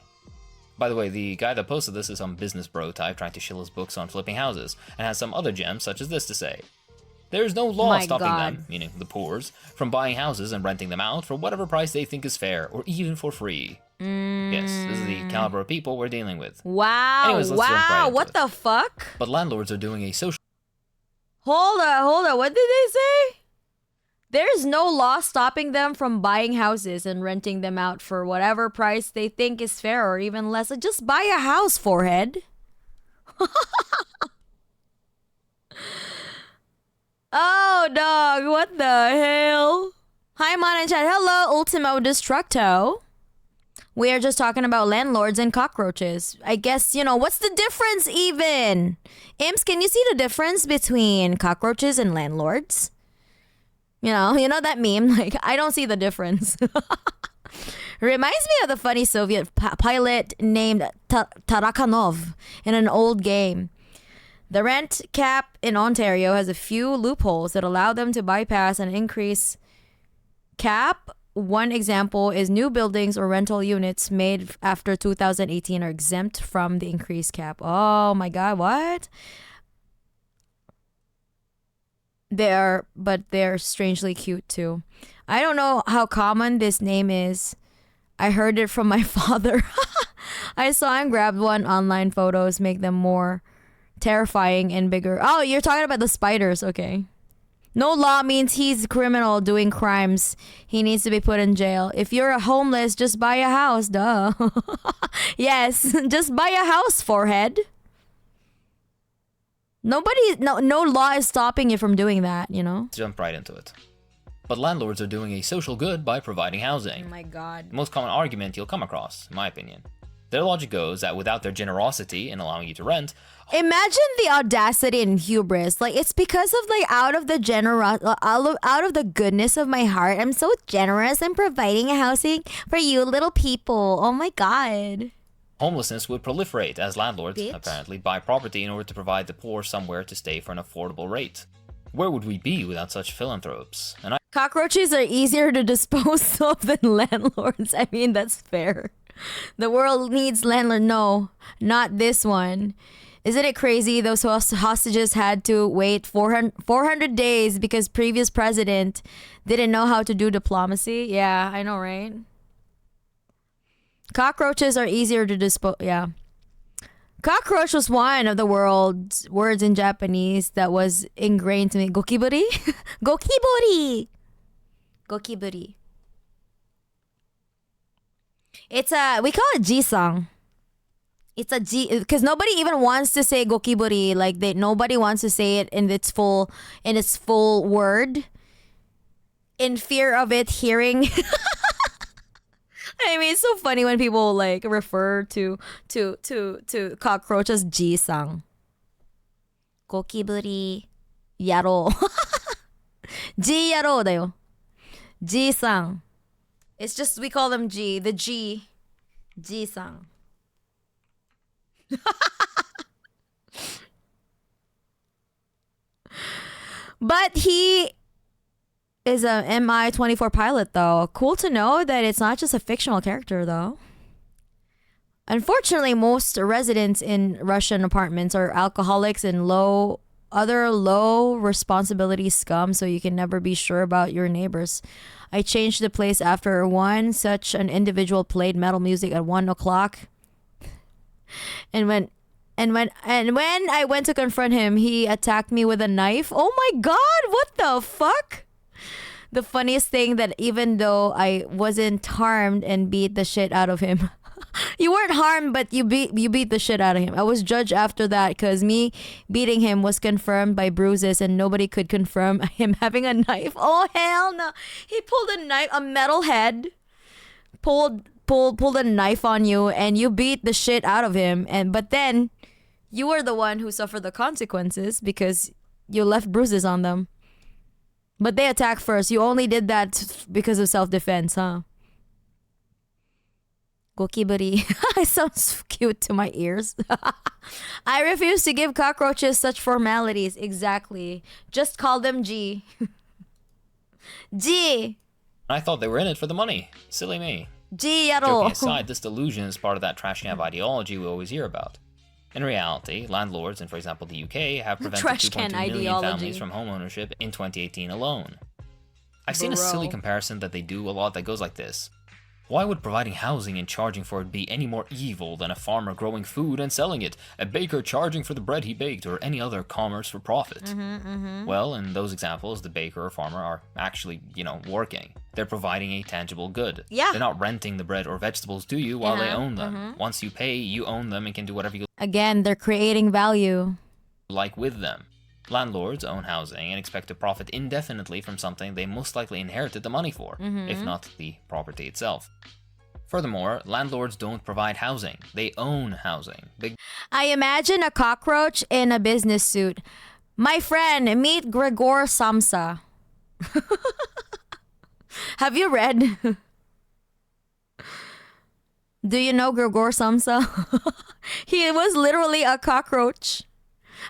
By the way, the guy that posted this is some business bro type trying to shill his books on flipping houses, and has some other gems such as this to say. There's no law My stopping God. them, meaning the poors, from buying houses and renting them out for whatever price they think is fair, or even for free. Yes, this is the caliber of people we're dealing with. Wow. Anyways, let's jump right into What it. the fuck? But landlords are doing a social Hold on. What did they say? There's no law stopping them from buying houses and renting them out for whatever price they think is fair or even less. Just buy a house, forehead. Oh, dog. What the hell? Hi, Mon and Chat. Hello, Ultimo Destructo. We are just talking about landlords and cockroaches. I guess, what's the difference even? Imps, can you see the difference between cockroaches and landlords? You know that meme? Like, I don't see the difference. Reminds me of the funny Soviet pilot named Tarakanov in an old game. The rent cap in Ontario has a few loopholes that allow them to bypass an increase cap. One example is new buildings or rental units made after 2018 are exempt from the increased cap. Oh my god, what? But they're strangely cute too. I don't know how common this name is. I heard it from my father. I saw him grab one. Online photos make them more terrifying and bigger. Oh, you're talking about the spiders. Okay. No law means he's a criminal doing crimes. He needs to be put in jail. If you're a homeless, just buy a house. Duh. Yes, just buy a house, forehead. No law is stopping you from doing that, you know? Jump right into it. But landlords are doing a social good by providing housing. Oh my god. The most common argument you'll come across, in my opinion. Their logic goes that without their generosity in allowing you to rent... Imagine the audacity and hubris. Like, it's because of like out of the goodness of my heart, I'm so generous in providing a housing for you little people. Oh my god. Homelessness would proliferate as landlords, Bitch. apparently, buy property in order to provide the poor somewhere to stay for an affordable rate. Where would we be without such philanthropes? And Cockroaches are easier to dispose of than landlords. I mean, that's fair. The world needs landlord. No, not this one. Isn't it crazy those hostages had to wait 400 days because previous president didn't know how to do diplomacy? Yeah, I know, right? Cockroaches are easier to dispose. Yeah. Cockroach was one of the world's words in Japanese that was ingrained to me. Gokiburi? Gokiburi! Gokiburi. It's we call it G-song. It's a G, because nobody even wants to say gokiburi. Like nobody wants to say it in its full word, in fear of it hearing. I mean, it's so funny when people like refer to cockroach as G-sang. Gokiburi yaro. G yaro だよ. G-sang. It's just we call them G. The G. G-sang. But he is a Mi-24 pilot, though. Cool to know that it's not just a fictional character, though. Unfortunately, most residents in Russian apartments are alcoholics and other low responsibility scum, so you can never be sure about your neighbors. I changed the place after one such an individual played metal music at 1 o'clock. And when I went to confront him, he attacked me with a knife. Oh my god, what the fuck? The funniest thing that even though I wasn't harmed and beat the shit out of him. You weren't harmed, but you beat the shit out of him. I was judged after that because me beating him was confirmed by bruises and nobody could confirm him having a knife. Oh hell no. He pulled a knife, a metal head, pulled a knife on you and you beat the shit out of him, but then you were the one who suffered the consequences because you left bruises on them. But they attacked first. You only did that because of self-defense, huh? Gokiburi. It sounds cute to my ears. I refuse to give cockroaches such formalities. Exactly. Just call them G. G. I thought they were in it for the money. Silly me. G yaro. Joking aside, this delusion is part of that trash can ideology we always hear about. In reality, landlords in, for example, the UK have prevented Trash 2.2 can million ideology. families from homeownership in 2018 alone. I've seen a silly comparison that they do a lot that goes like this. Why would providing housing and charging for it be any more evil than a farmer growing food and selling it, a baker charging for the bread he baked, or any other commerce for profit? Well, in those examples, the baker or farmer are actually, working. They're providing a tangible good. Yeah. They're not renting the bread or vegetables to you while they own them. Once you pay, you own them and can do whatever you Again, they're creating value. like with them. Landlords own housing and expect to profit indefinitely from something they most likely inherited the money for, if not the property itself. Furthermore, landlords don't provide housing. They own housing. I imagine a cockroach in a business suit. My friend, meet Gregor Samsa. Have you read? Do you know Gregor Samsa? He was literally a cockroach.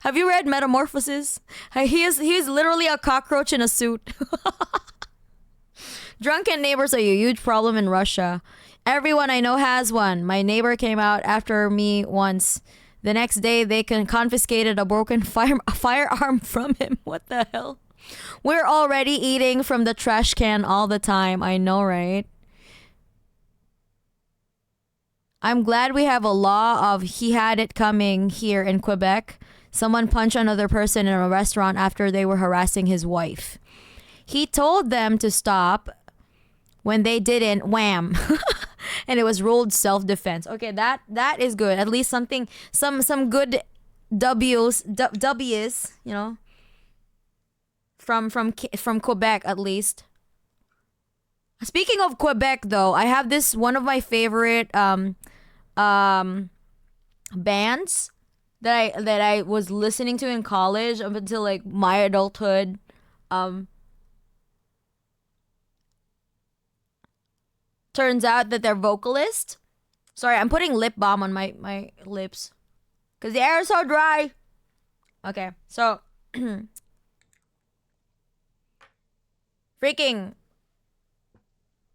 Have you read Metamorphosis? He's literally a cockroach in a suit. Drunken neighbors are a huge problem in Russia. Everyone I know has one. My neighbor came out after me once. The next day, they confiscated a broken firearm from him. What the hell? We're already eating from the trash can all the time. I know, right? I'm glad we have a law of he had it coming here in Quebec. Someone punched another person in a restaurant after they were harassing his wife. He told them to stop. When they didn't, wham. And it was ruled self-defense. Okay, that is good. At least something, some good W's, you know, from Quebec at least. Speaking of Quebec, though, I have this one of my favorite bands that I was listening to in college up until like my adulthood. Turns out that their vocalist. Sorry, I'm putting lip balm on my lips because the air is so dry. Okay, so freaking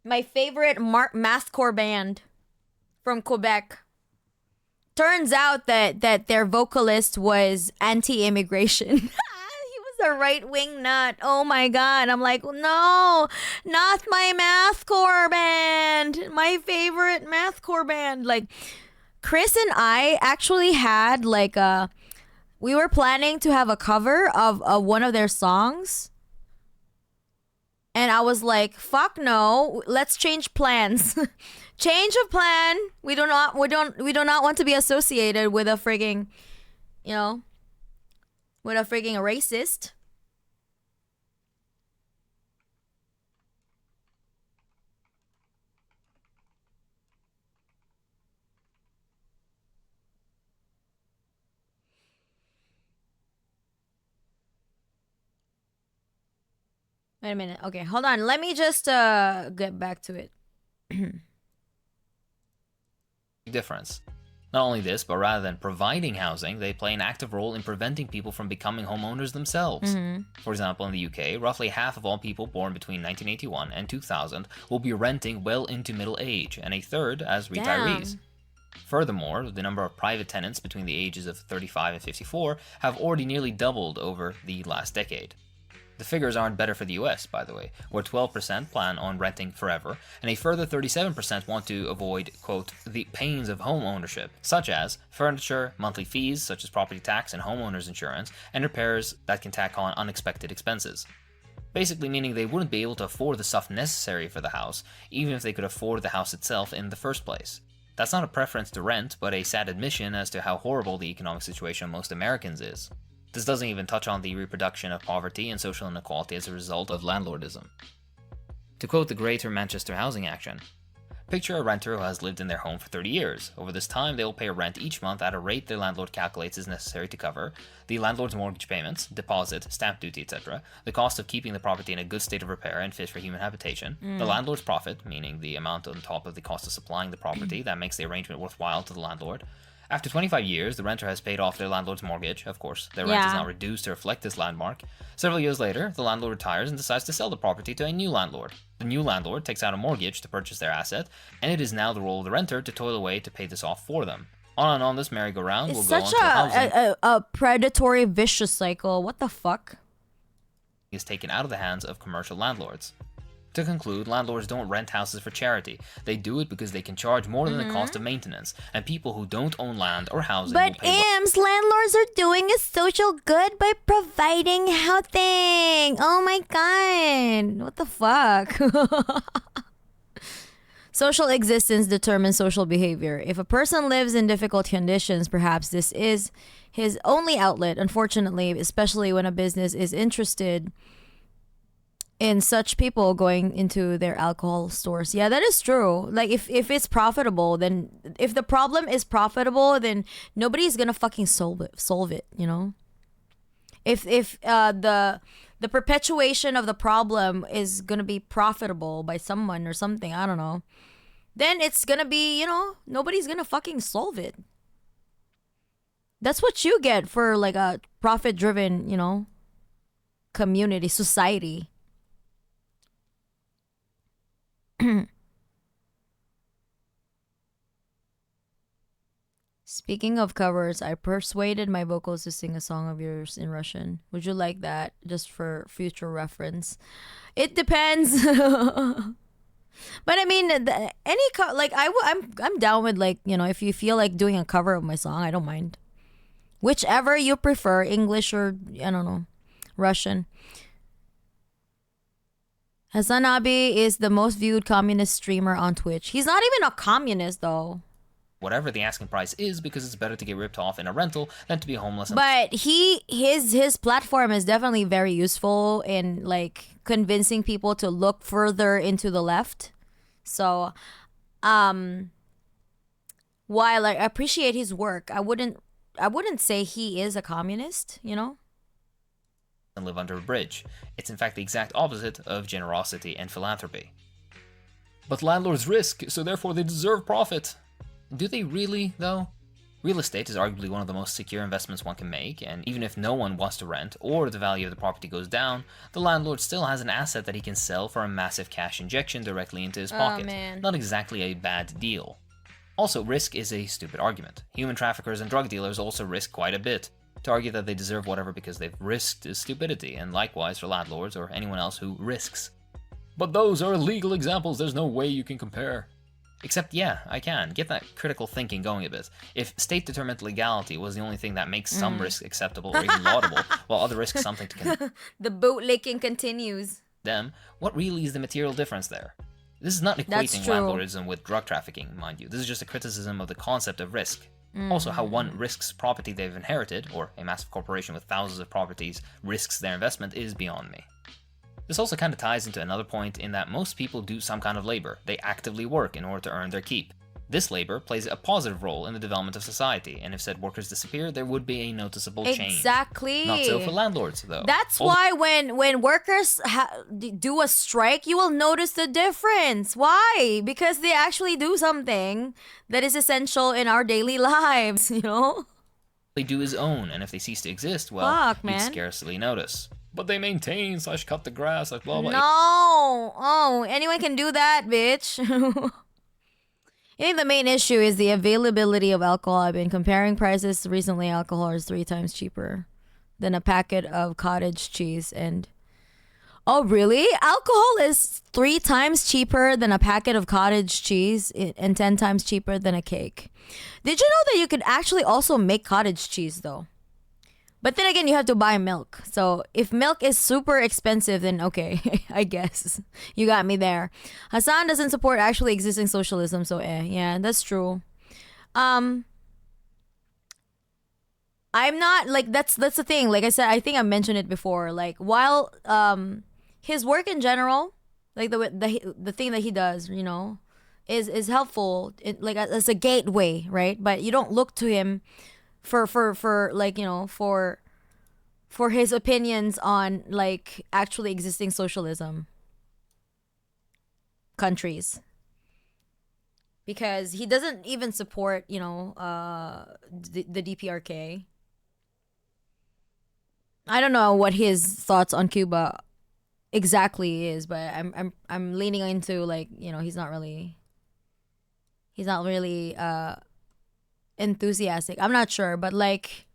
my favorite mathcore band from Quebec. Turns out that their vocalist was anti-immigration. He was a right-wing nut. Oh my god. I'm like, no, not my mathcore band. My favorite mathcore band. Like, Chris and I actually had like we were planning to have a cover of one of their songs. And I was like, fuck no, let's change plans. Change of plan. We do not want to be associated with a frigging, you know, with a frigging racist. Wait a minute. Okay, hold on. Let me just get back to it. Difference. Not only this, but rather than providing housing, they play an active role in preventing people from becoming homeowners themselves. For example, in the UK, roughly half of all people born between 1981 and 2000 will be renting well into middle age, and a third as retirees. Furthermore, the number of private tenants between the ages of 35 and 54 have already nearly doubled over the last decade. The figures aren't better for the US, by the way, where 12% plan on renting forever, and a further 37% want to avoid, quote, the pains of home ownership, such as furniture, monthly fees such as property tax and homeowners insurance, and repairs that can tack on unexpected expenses. Basically meaning they wouldn't be able to afford the stuff necessary for the house, even if they could afford the house itself in the first place. That's not a preference to rent, but a sad admission as to how horrible the economic situation of most Americans is. This doesn't even touch on the reproduction of poverty and social inequality as a result of landlordism. To quote the Greater Manchester Housing Action, picture a renter who has lived in their home for 30 years. Over this time, they will pay rent each month at a rate their landlord calculates is necessary to cover the landlord's mortgage payments, deposit, stamp duty, etc., the cost of keeping the property in a good state of repair and fit for human habitation, the landlord's profit, meaning the amount on top of the cost of supplying the property that makes the arrangement worthwhile to the landlord. After 25 years, the renter has paid off their landlord's mortgage. Of course, their rent is now reduced to reflect this landmark. Several years later, the landlord retires and decides to sell the property to a new landlord. The new landlord takes out a mortgage to purchase their asset, and it is now the role of the renter to toil away to pay this off for them. On and on this merry-go-round will go on until housing a predatory, vicious cycle. What the fuck? is taken out of the hands of commercial landlords. To conclude, landlords don't rent houses for charity. They do it because they can charge more than the cost of maintenance, and people who don't own land or housing will pay landlords are doing a social good by providing housing. Oh my god. What the fuck? Social existence determines social behavior. If a person lives in difficult conditions, perhaps this is his only outlet. Unfortunately, especially when a business is interested in such people going into their alcohol stores. Yeah, that is true. Like if it's profitable, then if the problem is profitable, then nobody's gonna fucking solve it, you know? If the perpetuation of the problem is gonna be profitable by someone or something, I don't know, then it's gonna be, you know, nobody's gonna fucking solve it. That's what you get for like a profit-driven, community, society. Speaking of covers, I persuaded my vocals to sing a song of yours in Russian. Would you like that, just for future reference? It depends. But I mean, I'm down with, like, if you feel like doing a cover of my song, I don't mind. Whichever you prefer, English or, I don't know, Russian. Hasanabe is the most viewed communist streamer on Twitch. He's not even a communist, though. Whatever the asking price is, because it's better to get ripped off in a rental than to be homeless. But his platform is definitely very useful in, like, convincing people to look further into the left. So, while I appreciate his work, I wouldn't say he is a communist, And live under a bridge. It's in fact the exact opposite of generosity and philanthropy. But landlords risk, so therefore they deserve profit. Do they really, though? Real estate is arguably one of the most secure investments one can make, and even if no one wants to rent or the value of the property goes down, the landlord still has an asset that he can sell for a massive cash injection directly into his pocket. Man. Not exactly a bad deal. Also, risk is a stupid argument. Human traffickers and drug dealers also risk quite a bit. To argue that they deserve whatever because they've risked is stupidity, and likewise for landlords or anyone else who risks. But those are illegal examples, there's no way you can compare. Except, yeah, I can. Get that critical thinking going a bit. If state-determined legality was the only thing that makes some risk acceptable or even laudable, while other risks something to The bootlicking continues. Them, what really is the material difference there? This is not equating landlordism with drug trafficking, mind you. This is just a criticism of the concept of risk. Also, how one risks property they've inherited, or a massive corporation with thousands of properties risks their investment, is beyond me. This also kind of ties into another point in that most people do some kind of labor. They actively work in order to earn their keep. This labor plays a positive role in the development of society, and if said workers disappear, there would be a noticeable change. Exactly. Not so for landlords, though. That's why when workers do a strike, you will notice the difference. Why? Because they actually do something that is essential in our daily lives, They do his own, and if they cease to exist, well, Fuck, you'd man. scarcely notice. But they maintain / cut the grass, blah blah. No. Oh, anyone can do that, bitch. I think the main issue is the availability of alcohol. I've been comparing prices recently. Alcohol is 3 times cheaper than a packet of cottage cheese. And oh, really? Alcohol is 3 times cheaper than a packet of cottage cheese and 10 times cheaper than a cake. Did you know that you could actually also make cottage cheese, though? But then again, you have to buy milk. So if milk is super expensive, then okay, I guess. You got me there. Hassan doesn't support actually existing socialism, so yeah, that's true. I'm not, like, that's the thing. Like I said, I think I mentioned it before. Like, while his work in general, like the thing that he does, is helpful, like as a gateway, right? But you don't look to him for like, for his opinions on, like, actually existing socialism countries, because he doesn't even support the DPRK. I don't know what his thoughts on Cuba exactly is, but I'm leaning into, like, he's not really enthusiastic. I'm not sure, but, like,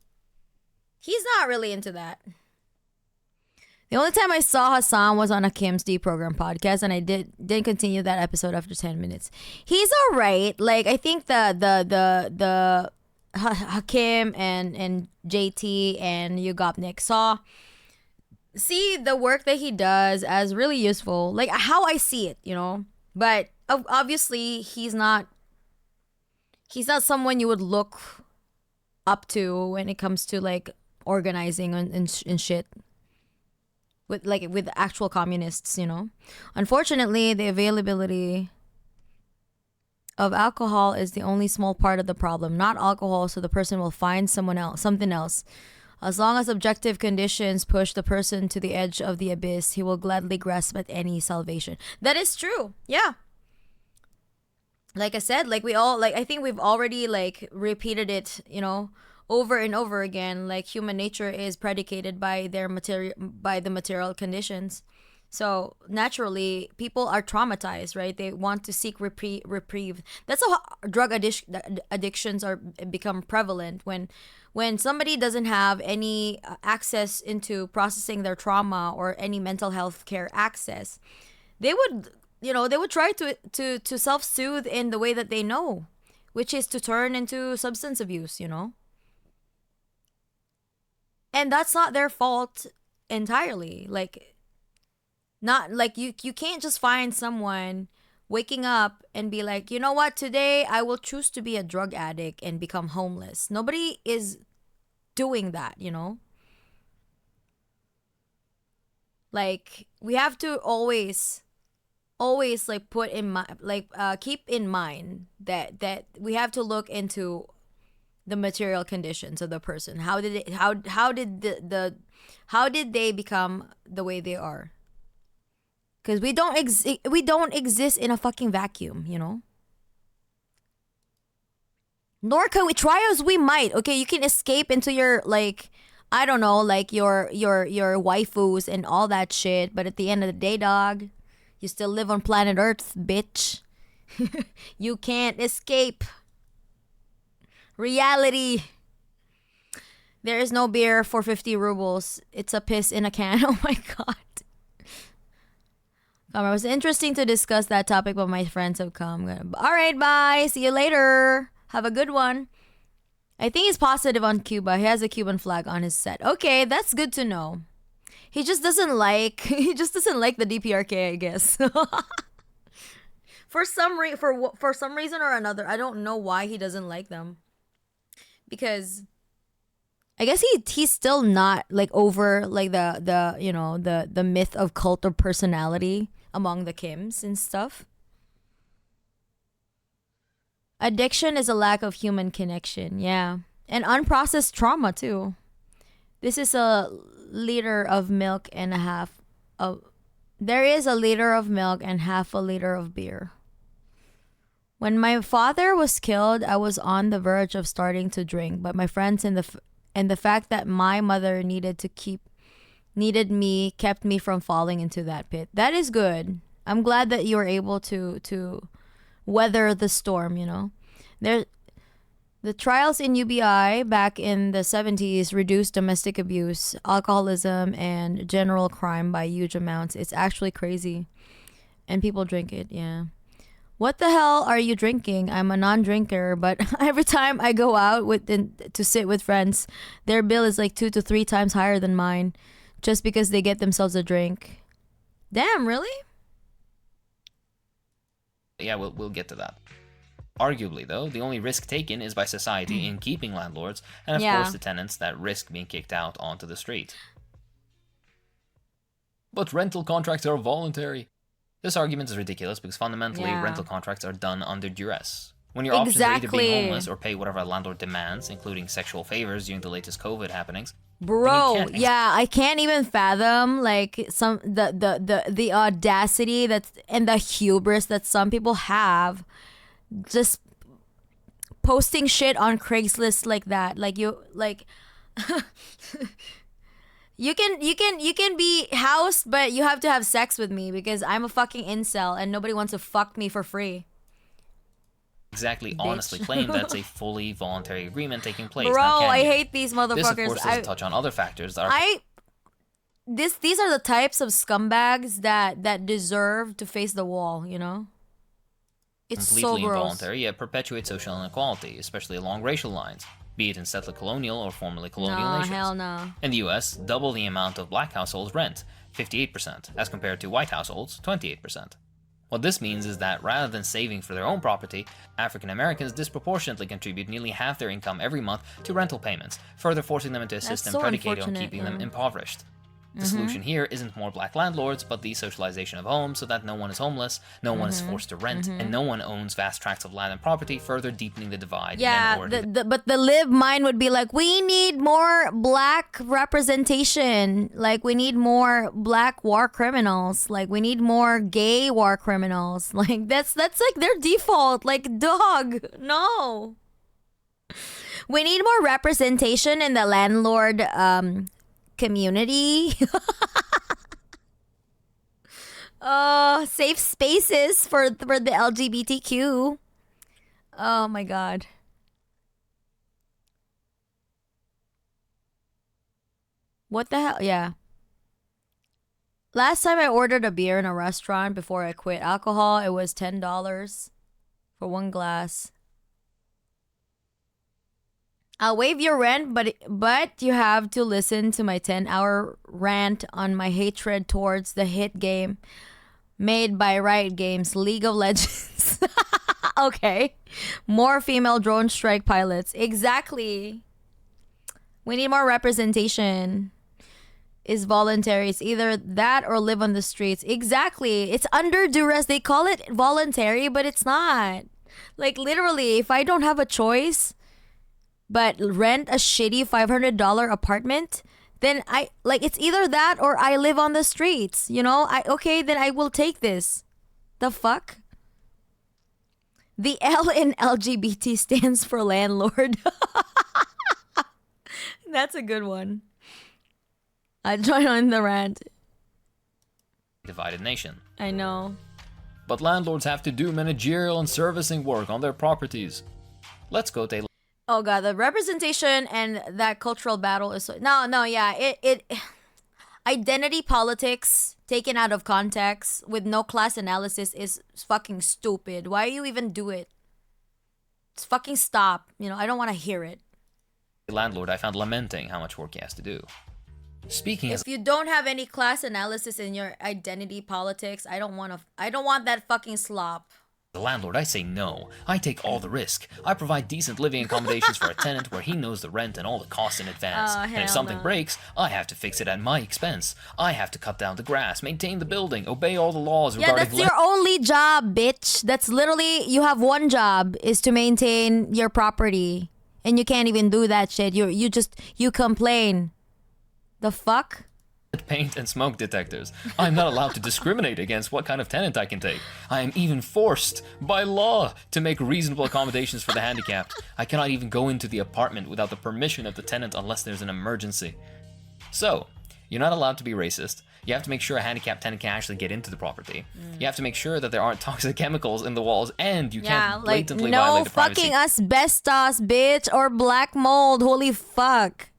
he's not really into that. The only time I saw Hassan was on a Kim's D program podcast, and I didn't continue that episode after 10 minutes. He's all right. Like, I think the Hakim and JT and Yugopnik see the work that he does as really useful, like how I see it, But obviously he's not someone you would look up to when it comes to, like, organizing and shit with actual communists. Unfortunately, the availability of alcohol is the only small part of the problem, not alcohol, so the person will find something else. As long as objective conditions push the person to the edge of the abyss, he will gladly grasp at any salvation. That is true. Yeah. Like I said, like, I think we've already, like, repeated it, over and over again. Like human nature is predicated by the material conditions. So naturally, people are traumatized, right? They want to seek reprieve. That's how addictions are become prevalent when somebody doesn't have any access into processing their trauma or any mental health care access. They would, they would try to self-soothe in the way that they know, which is to turn into substance abuse, And that's not their fault entirely. Like, not like you can't just find someone waking up and be like, you know what, today I will choose to be a drug addict and become homeless. Nobody is doing that, Like, we have to always like put in mind, like keep in mind that we have to look into the material conditions of the person. How did they become the way they are? Because we don't exist in a fucking vacuum, Nor can we try as we might. Okay, you can escape into your, like, I don't know, like your waifus and all that shit, but at the end of the day, dog, you still live on planet Earth, bitch. You can't escape reality. There is no beer for 50 rubles. It's a piss in a can. Oh my god. It was interesting to discuss that topic, but my friends have come. All right, bye. See you later. Have a good one. I think he's positive on Cuba. He has a Cuban flag on his set. Okay, that's good to know. He just doesn't like the DPRK, I guess. For some reason or another, I don't know why he doesn't like them. Because I guess he's still not like over like the myth of cult of personality among the Kims and stuff. Addiction is a lack of human connection, yeah. And unprocessed trauma too. This is a liter of milk and a half of there is a liter of milk and half a liter of beer. When my father was killed, I was on the verge of starting to drink, but my friends and the fact that my mother needed me kept me from falling into that pit. That is good. I'm glad that you were able to weather the storm, The trials in UBI back in the 70s reduced domestic abuse, alcoholism, and general crime by huge amounts. It's actually crazy. And people drink it, yeah. What the hell are you drinking? I'm a non-drinker, but every time I go out to sit with friends, their bill is like 2 to 3 times higher than mine just because they get themselves a drink. Damn, really? Yeah, we'll get to that. Arguably, though, the only risk taken is by society in keeping landlords, and of course the tenants that risk being kicked out onto the street. But rental contracts are voluntary. This argument is ridiculous because fundamentally rental contracts are done under duress. When your options are either being homeless or pay whatever a landlord demands, including sexual favors during the latest COVID happenings. Bro, I can't even fathom like the audacity and the hubris that some people have just posting shit on Craigslist like that. Like you You can be housed, but you have to have sex with me because I'm a fucking incel and nobody wants to fuck me for free. Exactly, honestly claim that's a fully voluntary agreement taking place. Bro, I hate these motherfuckers. This, of course, doesn't touch on other factors that are... These are the types of scumbags that deserve to face the wall, It's completely so gross. Involuntary, yet perpetuate social inequality, especially along racial lines, be it in settler colonial or formerly colonial nations. Hell no. In the US, double the amount of black households rent, 58%, as compared to white households, 28%. What this means is that rather than saving for their own property, African Americans disproportionately contribute nearly half their income every month to rental payments, further forcing them into a system predicated on keeping them impoverished. The solution here isn't more black landlords, but the socialization of homes so that no one is homeless, no one is forced to rent, and no one owns vast tracts of land and property, further deepening the divide. Yeah, but the lib mind would be like, we need more black representation. Like, we need more black war criminals. Like, we need more gay war criminals. Like, that's like their default. Like, dog, no. We need more representation in the landlord community. Safe spaces for the LGBTQ. Oh my god. What the hell? Yeah. Last time I ordered a beer in a restaurant before I quit alcohol, it was $10 for one glass. I'll waive your rent, but you have to listen to my 10-hour rant on my hatred towards the hit game made by Riot Games, League of Legends. Okay. More female drone strike pilots. Exactly. We need more representation. Is voluntary. It's either that or live on the streets. Exactly. It's under duress. They call it voluntary, but it's not. Like, literally, if I don't have a choice but rent a shitty $500 apartment, then it's either that or I live on the streets. You know? Then I will take this. The fuck? The L in LGBT stands for landlord. That's a good one. I join on the rant. Divided nation. I know. But landlords have to do managerial and servicing work on their properties. Let's go take. Oh god, the representation and that cultural battle is it identity politics taken out of context with no class analysis is fucking stupid. Why you even do it? Just fucking stop. You know, I don't want to hear it. Landlord I found lamenting how much work he has to do. Speaking if you don't have any class analysis in your identity politics, I don't want that fucking slop. The landlord, I say no. I take all the risk. I provide decent living accommodations for a tenant where he knows the rent and all the costs in advance. And if something breaks, I have to fix it at my expense. I have to cut down the grass, maintain the building, obey all the laws regarding... Yeah, that's your only job, bitch. That's literally, you have one job, is to maintain your property. And you can't even do that shit. You complain. The fuck? Paint and smoke detectors. I'm not allowed to discriminate against what kind of tenant I can take. I am even forced by law to make reasonable accommodations for the handicapped. I cannot even go into the apartment without the permission of the tenant unless there's an emergency. So, you're not allowed to be racist. You have to make sure a handicapped tenant can actually get into the property. You have to make sure that there aren't toxic chemicals in the walls, and you can't blatantly violate the privacy. No fucking asbestos, bitch, or black mold. Holy fuck.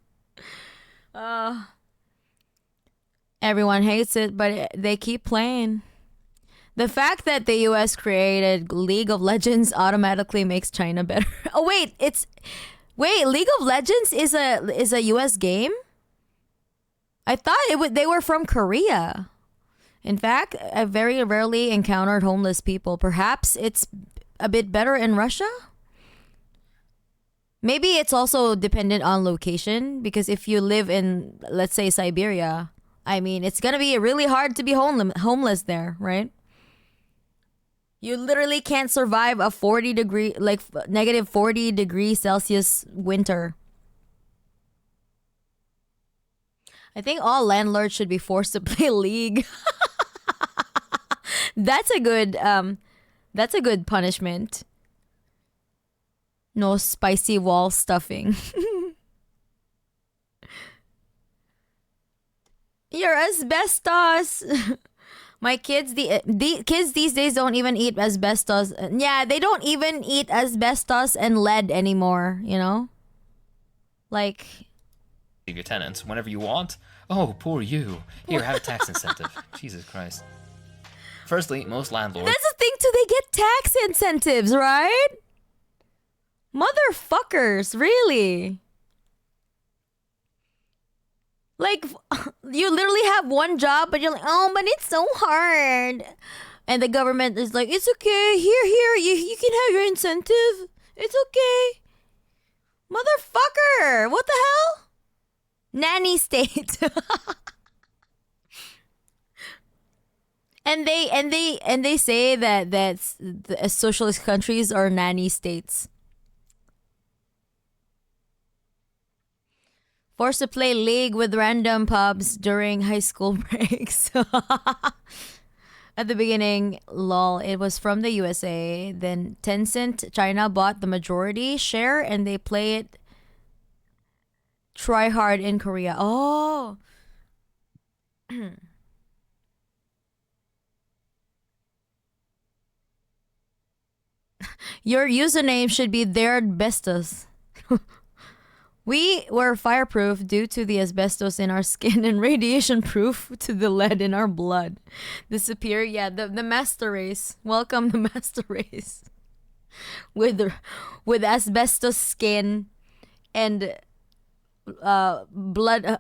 Everyone hates it, but they keep playing. The fact that the US created League of Legends automatically makes China better. Oh wait, League of Legends is a US game? I thought they were from Korea. In fact, I very rarely encountered homeless people. Perhaps it's a bit better in Russia? Maybe it's also dependent on location, because if you live in, let's say, Siberia, I mean, it's gonna be really hard to be homeless there, right? You literally can't survive a negative 40 degrees Celsius winter. I think all landlords should be forced to play League. That's a good punishment. No spicy wall stuffing. You're asbestos. My kids, the kids these days don't even eat asbestos. Yeah, they don't even eat asbestos and lead anymore, you know? Like... Your tenants whenever you want. Oh, poor you. Here, have a tax incentive. Jesus Christ. Firstly, most landlords... That's the thing too, they get tax incentives, right? Motherfuckers, really? Like, you literally have one job, but you're like, oh, but it's so hard. And the government is like, it's okay. Here, you can have your incentive. It's okay. Motherfucker, what the hell? Nanny state. and they say that the socialist countries are nanny states. Forced to play League with random pubs during high school breaks. At the beginning, lol, it was from the USA. Then Tencent, China bought the majority share and they play it Try hard in Korea. Oh. Your username should be their asbestos. We were fireproof due to the asbestos in our skin and radiation proof to the lead in our blood. Disappear, yeah, the master race. Welcome the master race. With asbestos skin and blood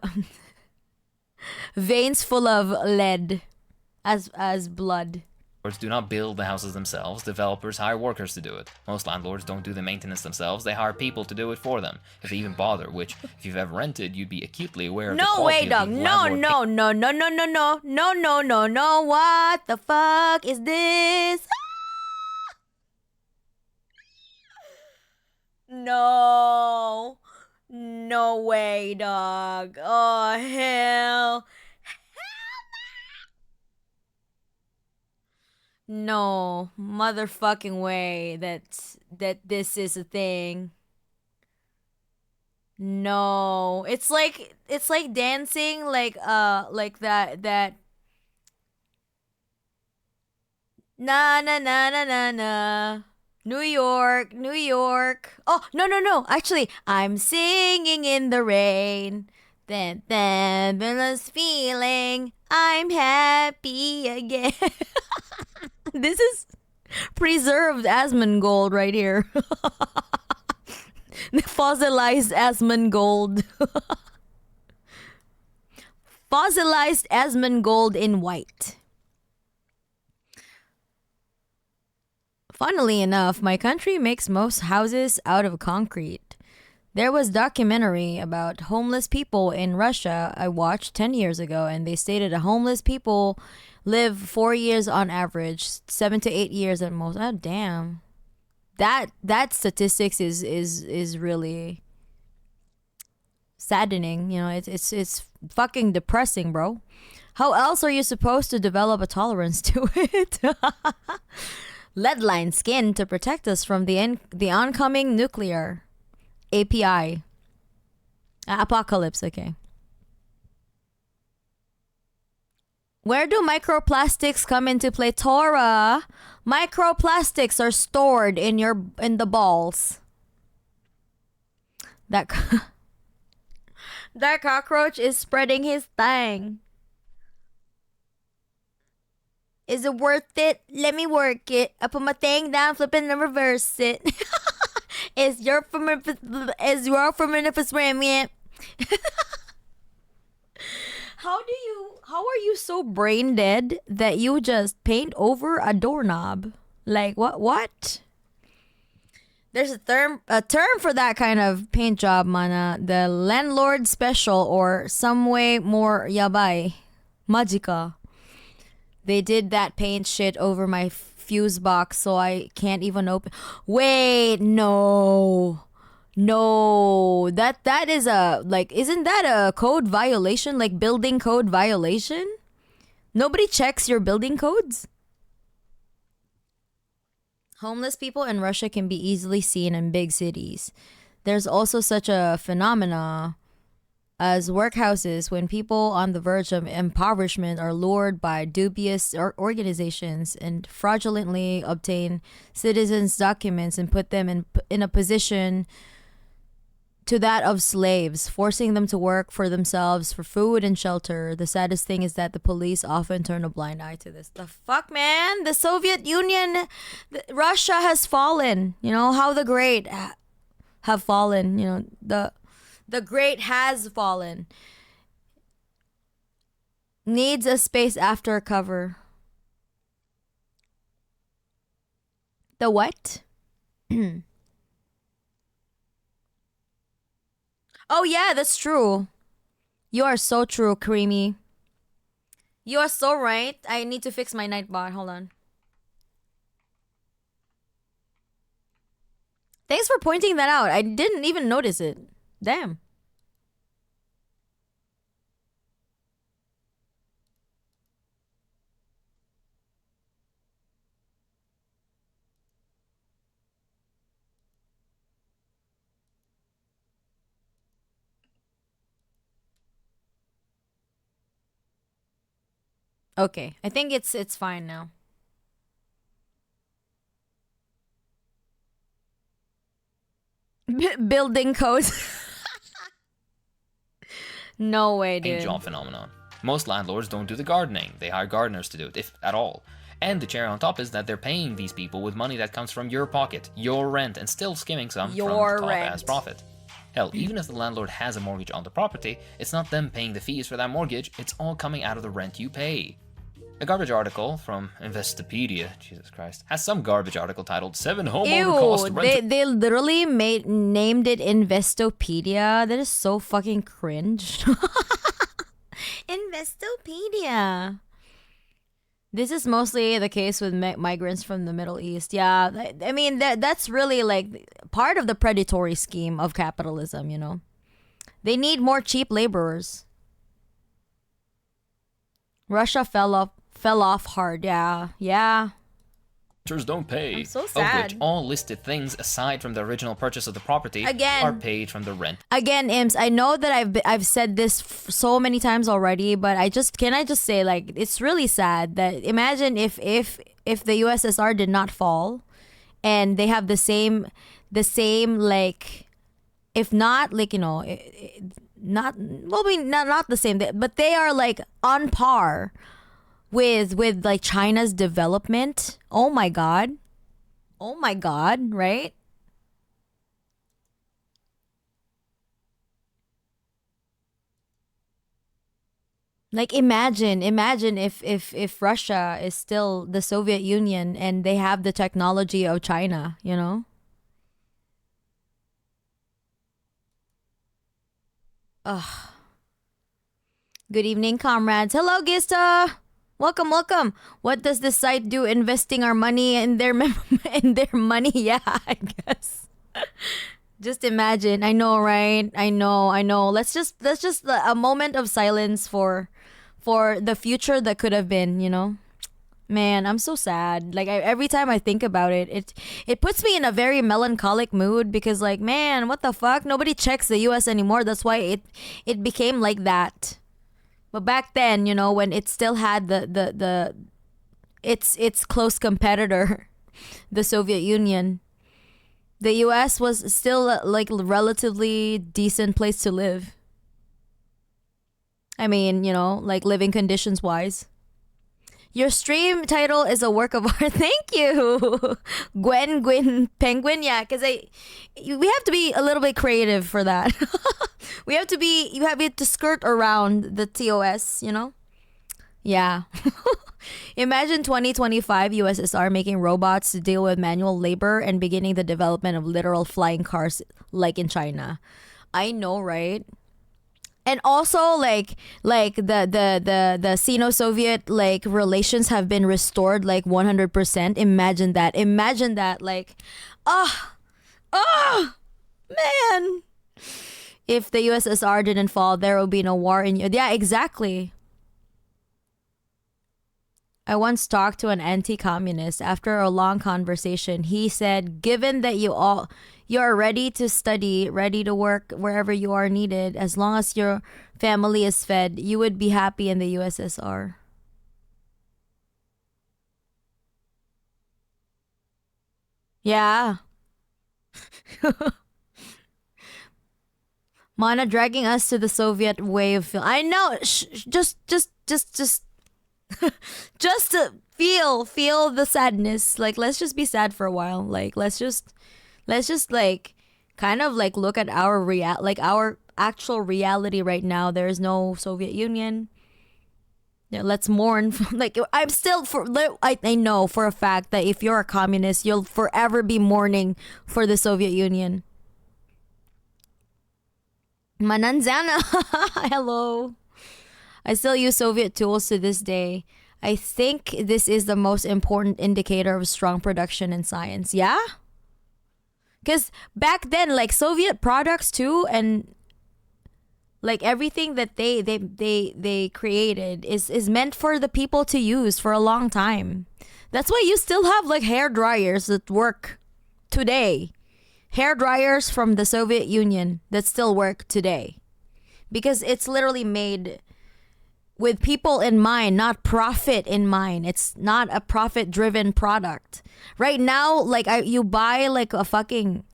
veins full of lead as blood. Landlords do not build the houses themselves. Developers hire workers to do it. Most landlords don't do the maintenance themselves. They hire people to do it for them, if they even bother, which, if you've ever rented, you'd be acutely aware of the No way, quality dog. of the No, landlord no, no, no, no, no, no, no, no, no, no. What the fuck is this? No. No way, dog. Oh, hell. No motherfucking way that this is a thing. No. It's like dancing like that na na na na na na. New York, New York. Oh, no, no, no. Actually, I'm singing in the rain. Then this feeling. I'm happy again. This is preserved Asmongold right here. The fossilized Asmongold. Fossilized Asmongold in white. Funnily enough, my country makes most houses out of concrete. There was a documentary about homeless people in Russia I watched 10 years ago, and they stated that homeless people live 4 years on average, 7 to 8 years at most. Oh, damn. That statistics is really saddening. You know, it's fucking depressing, bro. How else are you supposed to develop a tolerance to it? Lead-lined skin to protect us from the oncoming nuclear API. Apocalypse, okay. Where do microplastics come into play? Tora, microplastics are stored in the balls. That that cockroach is spreading his thing. Is it worth it? Let me work it. I put my thing down, flip it, and reverse it. Is your from if it's ramming? How are you so brain dead that you just paint over a doorknob? Like what? There's a term for that kind of paint job, mana. The landlord special, or some way more yabay. Magica. They did that paint shit over my fuse box, so I can't even open. Wait, no. No, that is isn't that a code violation, like building code violation? Nobody checks your building codes? Homeless people in Russia can be easily seen in big cities. There's also such a phenomena as workhouses when people on the verge of impoverishment are lured by dubious organizations and fraudulently obtain citizens' documents and put them in a position to that of slaves, forcing them to work for themselves for food and shelter. The saddest thing is that the police often turn a blind eye to this. The fuck, man? The Soviet Union, Russia has fallen. You know, how the great have fallen. You know, the great has fallen. Needs a space after cover. The what? Oh yeah, that's true. You are so true, Creamy. You are so right. I need to fix my nightbot. Hold on. Thanks for pointing that out. I didn't even notice it. Damn. Okay, I think it's fine now. Building codes. No way, dude. Job phenomenon. Most landlords don't do the gardening. They hire gardeners to do it, if at all. And the cherry on top is that they're paying these people with money that comes from your pocket, your rent, and still skimming some from the top as profit. Hell, even if the landlord has a mortgage on the property, it's not them paying the fees for that mortgage, it's all coming out of the rent you pay. A garbage article from Investopedia, Jesus Christ, has some garbage article titled 7 Homeowner Cost Rent. They literally named it Investopedia. That is so fucking cringe. Investopedia. This is mostly the case with migrants from the Middle East. Yeah, I mean, that's really like part of the predatory scheme of capitalism, you know? They need more cheap laborers. Russia fell off hard. Yeah. Don't pay. I'm so sad. Of which all listed things aside from the original purchase of the property are paid from the rent. Again, Imps, I know that I've said this so many times already, but I just say, like, it's really sad that imagine if the USSR did not fall, and they have the same like, if not like, you know, not the same, but they are like on par with like China's development. Oh my god, right? Like imagine if Russia is still the Soviet Union and they have the technology of China, you know? Ugh. Good evening, comrades. Hello, Gista. Welcome. What does this site do? Investing our money in their in their money? Yeah, I guess. Just imagine. I know, right? I know. Let's just a moment of silence for the future that could have been. You know, man, I'm so sad. Like every time I think about it, it puts me in a very melancholic mood because, like, man, what the fuck? Nobody checks the U.S. anymore. That's why it became like that. But back then, you know, when it still had its close competitor, the Soviet Union, the US was still like a relatively decent place to live. I mean, you know, like living conditions wise. Your stream title is a work of art. Thank you, Gwyn Penguin. Yeah, because we have to be a little bit creative for that. You have to skirt around the TOS, you know? Yeah. Imagine 2025 USSR making robots to deal with manual labor and beginning the development of literal flying cars like in China. I know, right? And also like the Sino-Soviet like relations have been restored like 100%. Imagine that like man. If the USSR didn't fall, there would be no war in... Yeah, exactly. I once talked to an anti-communist. After a long conversation, he said, given that you are ready to study, ready to work wherever you are needed, as long as your family is fed, you would be happy in the USSR. Yeah. Mana dragging us to the Soviet way of feeling. I know. Just just to feel the sadness. Like, let's just be sad for a while. Like, let's just like kind of like look at our our actual reality right now. There is no Soviet Union. Yeah, let's mourn. Like, I'm still I know for a fact that if you're a communist, you'll forever be mourning for the Soviet Union. Mananzana, hello. I still use Soviet tools to this day. I think this is the most important indicator of strong production in science. Yeah? Because back then, like, Soviet products too, and like everything that they created is meant for the people to use for a long time. That's why you still have like hair dryers that work today. Hair dryers from the Soviet Union that still work today. Because it's literally made with people in mind, not profit in mind. It's not a profit driven product. Right now, like you buy like a fucking,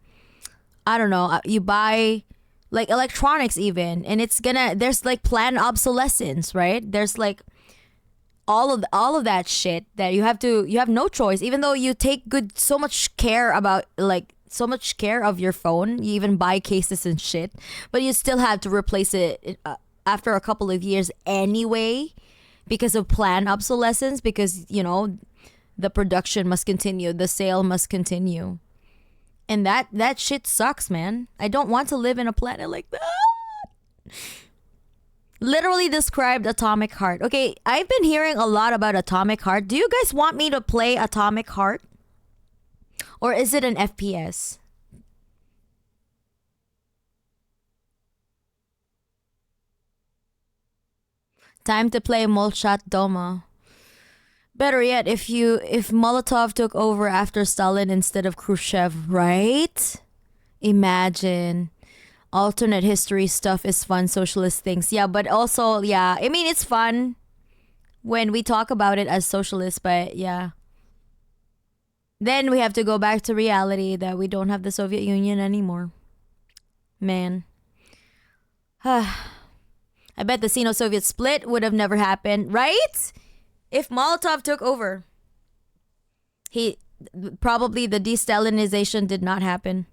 I don't know, you buy like electronics even, and there's like planned obsolescence, right? There's like all of that shit that you have no choice, even though you take so much care about like so much care of your phone, you even buy cases and shit, but you still have to replace it after a couple of years anyway because of planned obsolescence, because the production must continue, the sale must continue. And that shit sucks, man. I don't want to live in a planet like that. Literally described Atomic Heart. Okay, I've been hearing a lot about Atomic Heart. Do you guys want me to play Atomic Heart? Or is it an FPS? Time to play Molchat Doma. Better yet, if Molotov took over after Stalin instead of Khrushchev, right? Imagine. Alternate history stuff is fun, socialist things. Yeah, but also, yeah, I mean, it's fun when we talk about it as socialists, but yeah. Then we have to go back to reality that we don't have the Soviet Union anymore. Man. I bet the Sino-Soviet split would have never happened, right? If Molotov took over. Probably the de-Stalinization did not happen.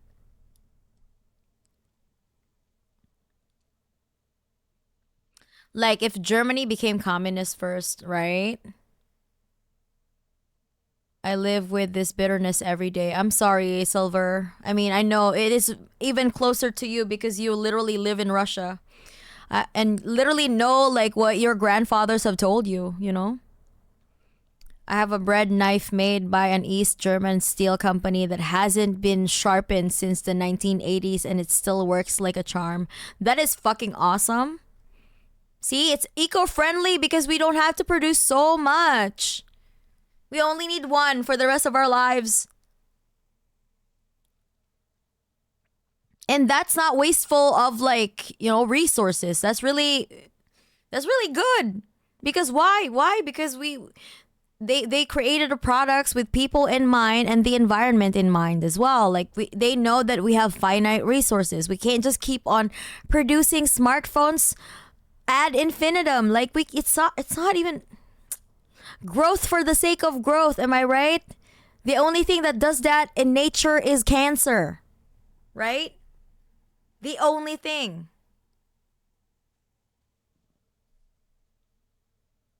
Like if Germany became communist first, right? I live with this bitterness every day. I'm sorry, Silver. I mean, I know it is even closer to you because you literally live in Russia. And literally know like what your grandfathers have told you, I have a bread knife made by an East German steel company that hasn't been sharpened since the 1980s and it still works like a charm. That is fucking awesome. See, it's eco-friendly because we don't have to produce so much. We only need one for the rest of our lives. And that's not wasteful of like, resources. That's really good. Because why? Why? Because they created the products with people in mind and the environment in mind as well. Like they know that we have finite resources. We can't just keep on producing smartphones ad infinitum. Like it's not even growth for the sake of growth. Am I right? The only thing that does that in nature is cancer, right? The only thing.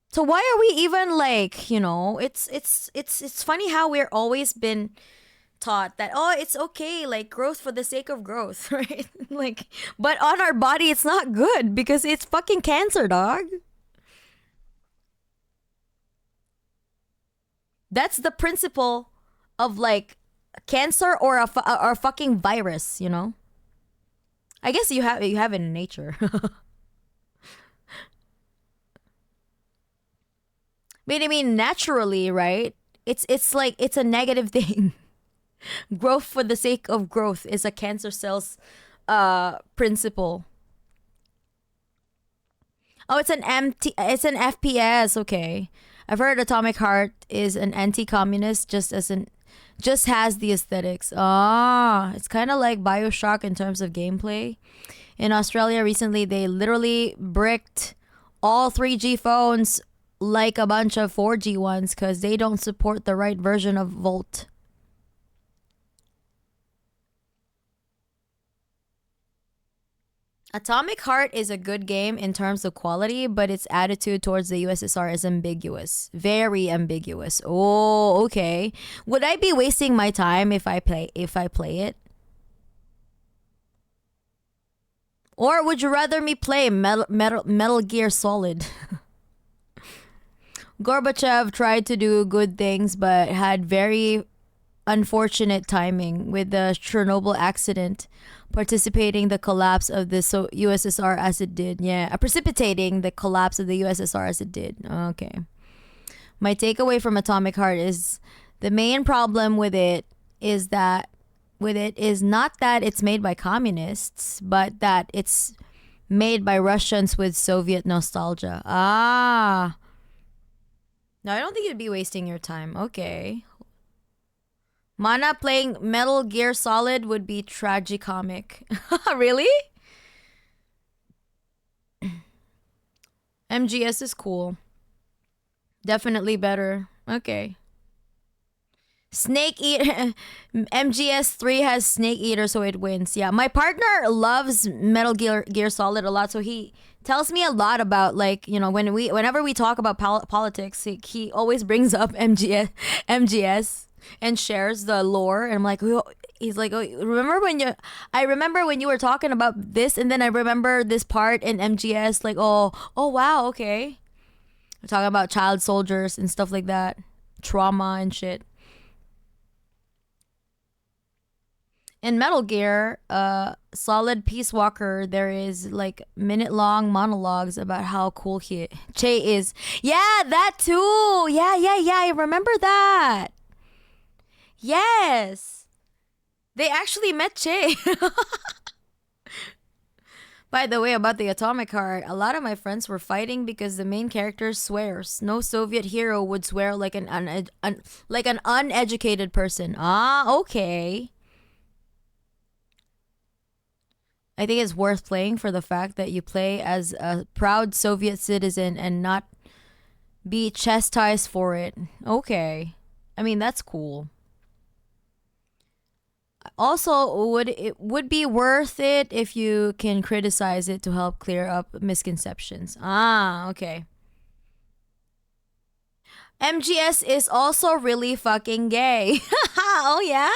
So why are we even like, it's funny how we're always been taught that, oh, it's okay, like growth for the sake of growth, right? Like, but on our body, it's not good because it's fucking cancer, dog. That's the principle of like cancer or a fucking virus, I guess you have it in nature. But I mean, naturally, right? It's like it's a negative thing. Growth for the sake of growth is a cancer cell's principle. Oh, it's an FPS. Okay, I've heard Atomic Heart is an anti-communist, just has the aesthetics. It's kind of like BioShock in terms of gameplay. In Australia recently, they literally bricked all 3G phones like a bunch of 4G ones because they don't support the right version of Volt. Atomic Heart is a good game in terms of quality, but its attitude towards the USSR is ambiguous. Very ambiguous. Oh, okay. Would I be wasting my time if I play it? Or would you rather me play Metal Gear Solid? Gorbachev tried to do good things but had very unfortunate timing with the Chernobyl accident, precipitating the collapse of the USSR as it did. Yeah, precipitating the collapse of the USSR as it did. Okay. My takeaway from Atomic Heart is the main problem with it is not that it's made by communists, but that it's made by Russians with Soviet nostalgia. Ah. No, I don't think you'd be wasting your time. Okay. Mana playing Metal Gear Solid would be tragicomic. Really? MGS is cool. Definitely better. Okay. Snake Eater. MGS 3 has Snake Eater, so it wins. Yeah, my partner loves Metal Gear Solid a lot, so he tells me a lot about, like, you know, whenever we talk about politics, he always brings up MGS and shares the lore, and I'm like, he's like, oh, I remember when you were talking about this, and then I remember this part in MGS, like, oh wow, okay. We're talking about child soldiers and stuff like that, trauma and shit. In Metal Gear, Solid Peace Walker, there is like minute-long monologues about how cool Che is. Yeah, that too. Yeah. I remember that. Yes, they actually met Che. By the way, about the atomic heart, a lot of my friends were fighting because the main character swears. No Soviet hero would swear like an uneducated person. Ah, okay. I think it's worth playing for the fact that you play as a proud Soviet citizen and not be chastised for it. Okay. I mean, that's cool. Also, it would be worth it if you can criticize it to help clear up misconceptions. Ah, okay. MGS is also really fucking gay. Oh, yeah?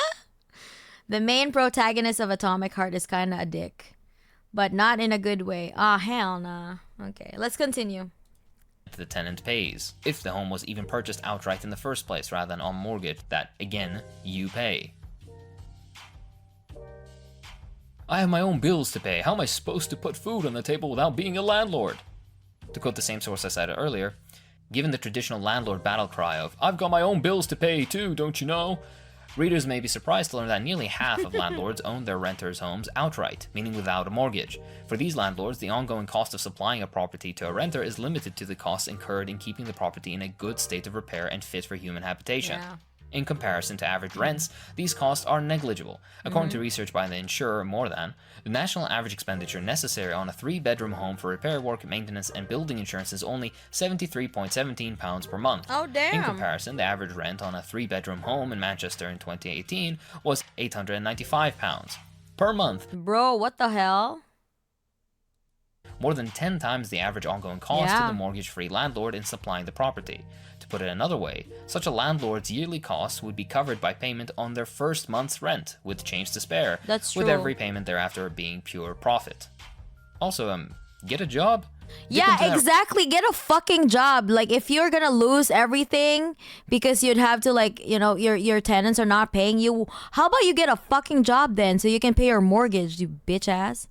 The main protagonist of Atomic Heart is kinda a dick. But not in a good way. Ah, hell nah. Okay, let's continue. The tenant pays, if the home was even purchased outright in the first place rather than on mortgage that, again, you pay. I have my own bills to pay. How am I supposed to put food on the table without being a landlord? To quote the same source I cited earlier, given the traditional landlord battle cry of, I've got my own bills to pay too, don't you know? Readers may be surprised to learn that nearly half of landlords own their renters' homes outright, meaning without a mortgage. For these landlords, the ongoing cost of supplying a property to a renter is limited to the costs incurred in keeping the property in a good state of repair and fit for human habitation. Yeah. In comparison to average rents, these costs are negligible. According to research by the insurer More Than, the national average expenditure necessary on a 3-bedroom home for repair work, maintenance, and building insurance is only £73.17 per month. Oh, damn. In comparison, the average rent on a 3-bedroom home in Manchester in 2018 was £895 per month. Bro, what the hell? More than 10 times the average ongoing cost to Yeah. the mortgage-free landlord in supplying the property. To put it another way, such a landlord's yearly costs would be covered by payment on their first month's rent, with change to spare, That's with true. every payment thereafter being pure profit. Also, get a job? Dip Yeah, into that- exactly. Get a fucking job. Like, if you're gonna lose everything because you'd have to, like, you know, your tenants are not paying you, how about you get a fucking job then so you can pay your mortgage, you bitch ass?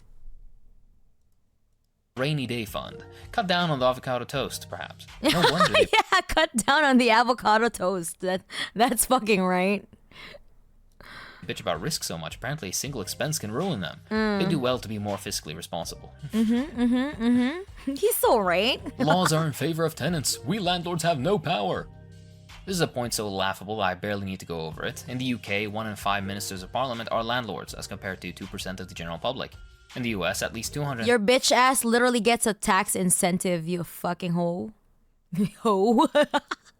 Rainy day fund. Cut down on the avocado toast, perhaps. No wonder they Yeah, cut down on the avocado toast. That's fucking right. bitch about risk so much. Apparently, a single expense can ruin them. They do well to be more fiscally responsible. He's so right. Laws are in favor of tenants. We landlords have no power. This is a point so laughable that I barely need to go over it. In the UK, 1 in 5 ministers of parliament are landlords, as compared to 2% of the general public. In the US, at least 200... Your bitch ass literally gets a tax incentive, you fucking hoe. Hoe.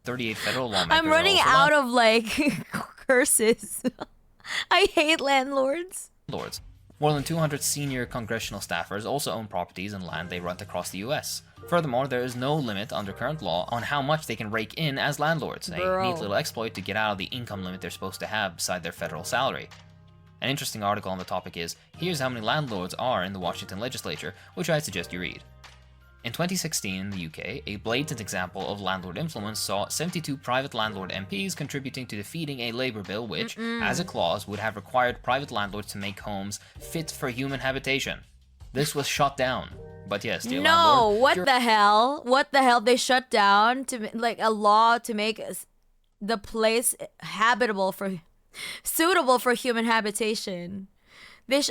38 federal lawmakers I'm running are also out of, like, curses. I hate landlords. landlords. More than 200 senior congressional staffers also own properties and land they rent across the US. Furthermore, there is no limit under current law on how much they can rake in as landlords, a Bro. neat little exploit to get out of the income limit they're supposed to have beside their federal salary. An interesting article on the topic is, here's how many landlords are in the Washington legislature, which I suggest you read. In 2016 in the UK, a blatant example of landlord influence saw 72 private landlord MPs contributing to defeating a Labour bill which, as a clause, would have required private landlords to make homes fit for human habitation. This was shot down. But yes, dear No, landlord, what you're- the hell? What the hell? They shut down to like a law to make the place habitable for suitable for human habitation.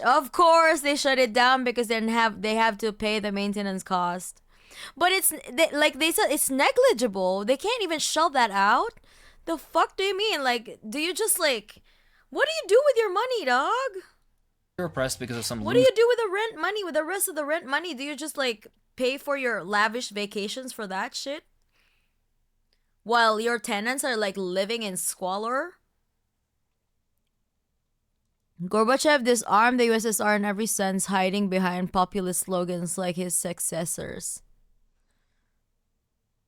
Of course they shut it down because they have to pay the maintenance cost. But like they said, it's negligible. They can't even shell that out. The fuck do you mean? Like, do you just like, what do you do with your money, dog? You're oppressed because of some. What do you do with the rent money? With the rest of the rent money, do you just like pay for your lavish vacations for that shit? While your tenants are like living in squalor? Gorbachev disarmed the USSR in every sense, hiding behind populist slogans like his successors.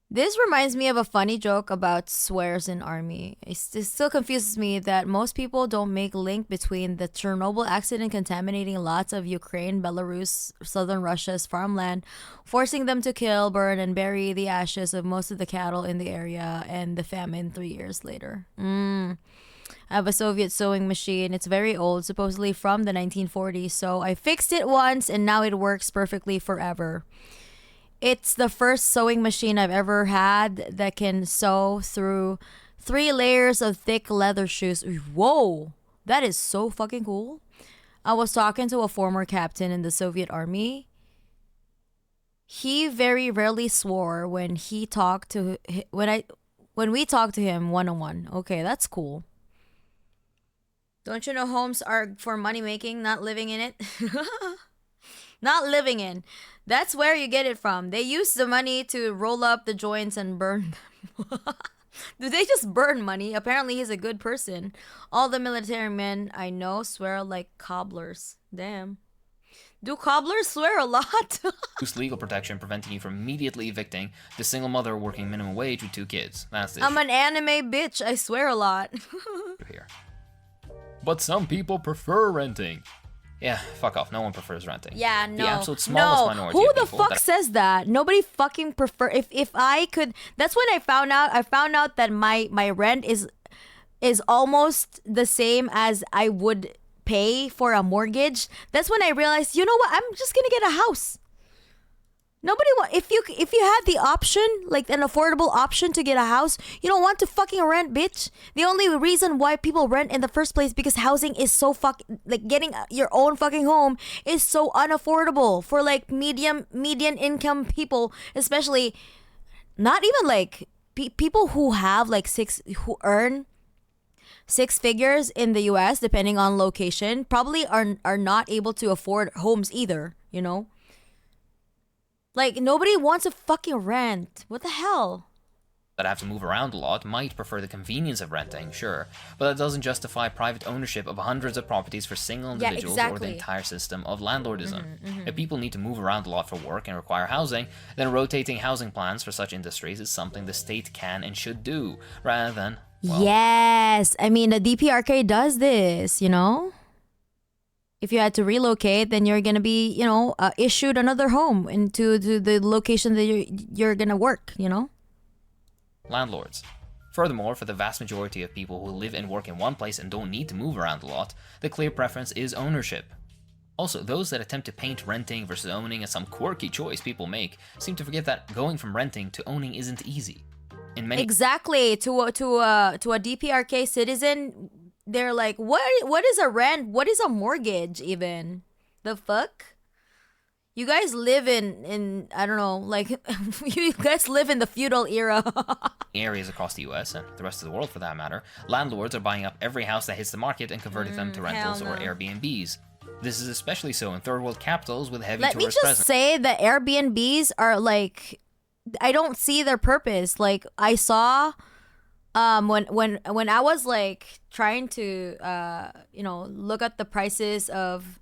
This reminds me of a funny joke about swears in army. It still confuses me that most people don't make link between the Chernobyl accident contaminating lots of Ukraine, Belarus, southern Russia's farmland, forcing them to kill, burn, and bury the ashes of most of the cattle in the area, and the famine 3 years later. I have a Soviet sewing machine. It's very old, supposedly from the 1940s, so I fixed it once and now it works perfectly forever. It's the first sewing machine I've ever had that can sew through 3 layers of thick leather shoes. Whoa, that is so fucking cool. I was talking to a former captain in the Soviet army. He very rarely swore when we talked to him one-on-one. Okay, that's cool. Don't you know homes are for money making, not living in it? Not living in. That's where you get it from. They use the money to roll up the joints and burn them. Do they just burn money? Apparently he's a good person. All the military men I know swear like cobblers. Damn. Do cobblers swear a lot? Use legal protection preventing you from immediately evicting the single mother working minimum wage with 2 kids. That's the I'm an anime bitch. I swear a lot. here. But some people prefer renting. Yeah, fuck off. No one prefers renting. Yeah, no. The absolute smallest minority Who of the people fuck says that? Nobody fucking prefer. If I could, that's when I found out that my rent is almost the same as I would pay for a mortgage. That's when I realized, you know what? I'm just gonna get a house. Nobody if you had the option, like an affordable option to get a house, you don't want to fucking rent, bitch. The only reason why people rent in the first place because housing is so like getting your own fucking home is so unaffordable for like median income people, especially not even like people who have like who earn 6 figures in the US depending on location probably are not able to afford homes either, you know? Like, nobody wants a fucking rent. What the hell? that have to move around a lot might prefer the convenience of renting, sure, but that doesn't justify private ownership of hundreds of properties for single individuals or the entire system of landlordism. If people need to move around a lot for work and require housing, then rotating housing plans for such industries is something the state can and should do, rather than, well, yes, I mean, the DPRK does this, you know? If you had to relocate, then you're gonna be, you know, issued another home into the location that you're gonna work, you know? landlords. Furthermore, for the vast majority of people who live and work in one place and don't need to move around a lot, the clear preference is ownership. Also, those that attempt to paint renting versus owning as some quirky choice people make seem to forget that going from renting to owning isn't easy. In many Exactly. To a DPRK citizen, they're like, what is a rent? What is a mortgage even? The fuck? You guys live in I don't know, like you guys live in the feudal era. areas across the US, and the rest of the world for that matter, landlords are buying up every house that hits the market and converting them to rentals or Airbnbs. This is especially so in third world capitals with heavy Let me tourist just presence. say that Airbnbs are like, I don't see their purpose. Like I saw when I was like trying to you know, look at the prices of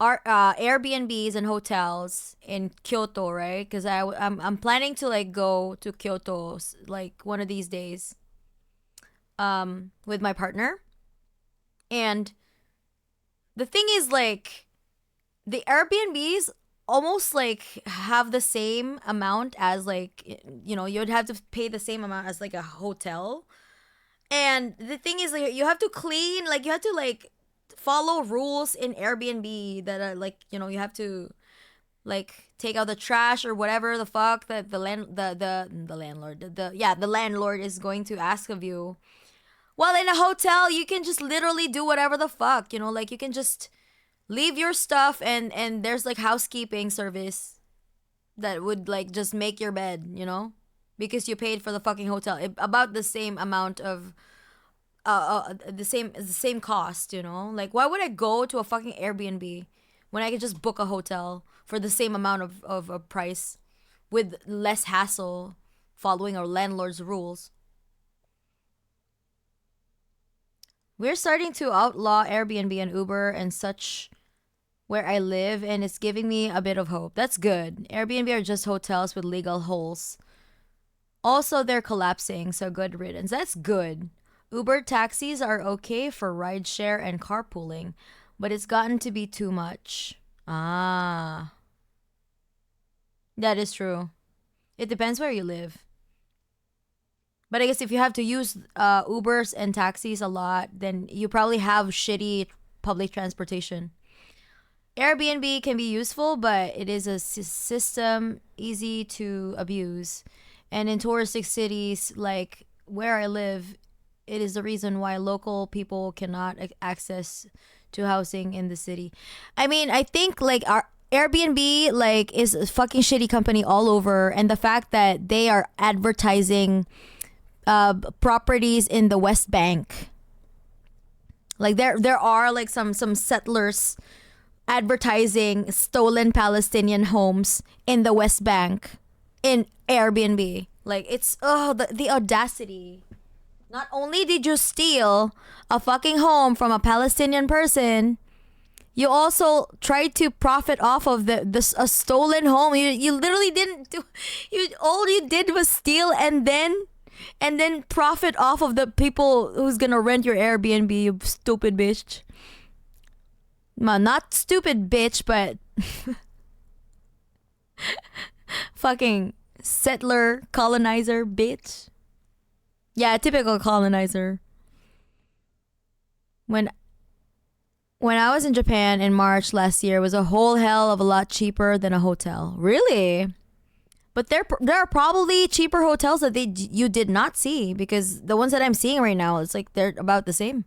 our Airbnbs and hotels in Kyoto, right? Because I'm planning to like go to Kyoto like one of these days with my partner. And the thing is, like, the Airbnbs almost like have the same amount as, like, you know, you'd have to pay the same amount as like a hotel. And the thing is, like, you have to clean, like, you have to like follow rules in Airbnb that are like, you know, you have to like take out the trash or whatever the fuck that the landlord is going to ask of you. Well, in a hotel, you can just literally do whatever the fuck, you know, like you can just leave your stuff and there's like housekeeping service that would like just make your bed, you know? Because you paid for the fucking hotel. About the same amount of the same cost, you know? Like why would I go to a fucking Airbnb when I could just book a hotel for the same amount of a price with less hassle following our landlord's rules? We're starting to outlaw Airbnb and Uber and such where I live, and it's giving me a bit of hope. That's good. Airbnb are just hotels with legal holes. Also, they're collapsing, so good riddance. That's good. Uber taxis are okay for rideshare and carpooling, but it's gotten to be too much. Ah. That is true. It depends where you live. But I guess if you have to use Ubers and taxis a lot, then you probably have shitty public transportation. Airbnb can be useful, but it is a system easy to abuse. And in touristic cities like where I live, it is the reason why local people cannot access to housing in the city. I mean, I think like our Airbnb like is a fucking shitty company all over, and the fact that they are advertising properties in the West Bank. Like there are like some settlers advertising stolen Palestinian homes in the West Bank in Airbnb. Like it's the audacity. Not only did you steal a fucking home from a Palestinian person, you also tried to profit off of a stolen home. You literally didn't do. All you did was steal and then profit off of the people who's gonna rent your Airbnb. You stupid bitch. Not stupid bitch, but fucking settler colonizer bitch. Yeah, typical colonizer. When I was in Japan in March last year, it was a whole hell of a lot cheaper than a hotel. Really? But there are probably cheaper hotels that you did not see, because the ones that I'm seeing right now, it's like they're about the same.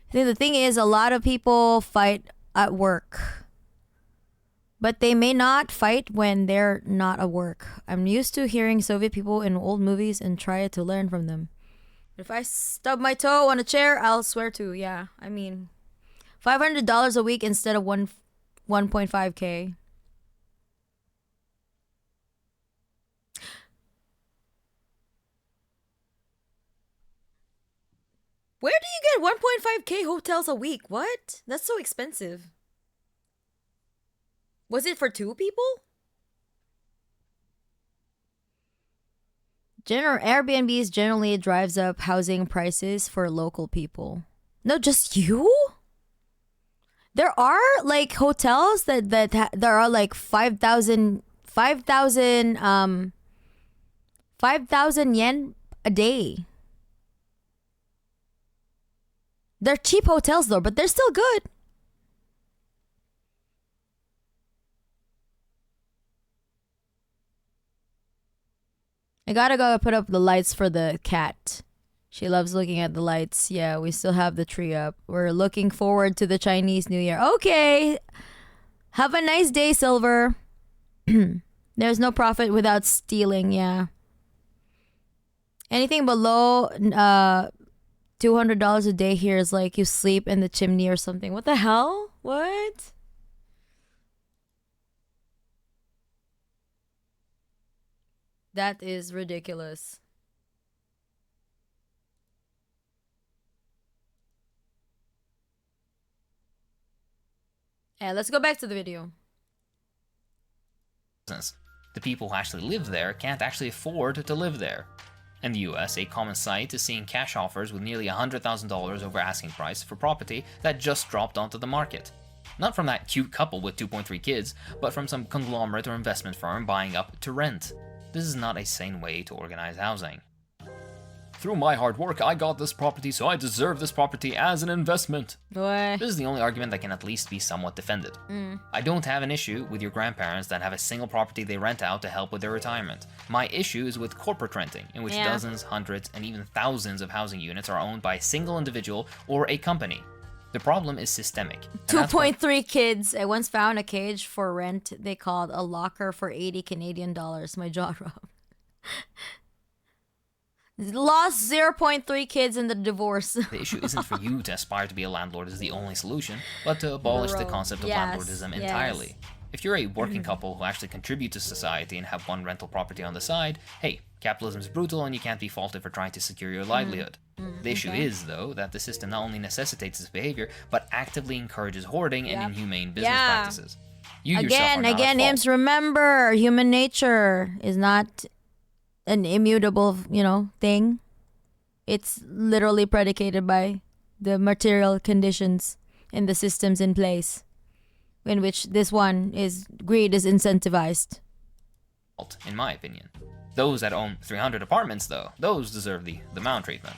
I think the thing is, a lot of people fight at work, but they may not fight when they're not at work. I'm used to hearing Soviet people in old movies and try to learn from them. If I stub my toe on a chair, I'll swear to. Yeah, I mean, $500 a week instead of 1.5K. Where do you get 1.5K hotels a week? What? That's so expensive. Was it for two people? Airbnbs generally drives up housing prices for local people. No, just you? There are like hotels that there are like 5,000 yen a day. They're cheap hotels though, but they're still good. I gotta go put up the lights for the cat. She loves looking at the lights. Yeah, we still have the tree up. We're looking forward to the Chinese New Year. Okay. Have a nice day, Silver. There's no profit without stealing, yeah. Anything below $200 a day here is like you sleep in the chimney or something. What the hell? What? That is ridiculous. Yeah, let's go back to the video. The people who actually live there can't actually afford to live there. In the US, a common sight is seeing cash offers with nearly $100,000 over asking price for property that just dropped onto the market. Not from that cute couple with 2.3 kids, but from some conglomerate or investment firm buying up to rent. This is not a sane way to organize housing. Through my hard work, I got this property, so I deserve this property as an investment. What? This is the only argument that can at least be somewhat defended. I don't have an issue with your grandparents that have a single property they rent out to help with their retirement. My issue is with corporate renting, in which dozens, hundreds, and even thousands of housing units are owned by a single individual or a company. The problem is systemic. 2.3 kids. I once found a cage for rent they called a locker for 80 Canadian dollars. My jaw dropped. Lost 0.3 kids in the divorce. The issue isn't for you to aspire to be a landlord as the only solution, but to abolish the concept of landlordism entirely. If you're a working couple who actually contribute to society and have one rental property on the side, hey, capitalism is brutal and you can't be faulted for trying to secure your livelihood. The issue is, though, that the system not only necessitates this behavior, but actively encourages hoarding and inhumane business practices. You yourself are not at fault. Imps, remember, human nature is not an immutable, thing. It's literally predicated by the material conditions and the systems in place, in which this one is greed is incentivized. In my opinion. Those that own 300 apartments, though, those deserve the Meow treatment.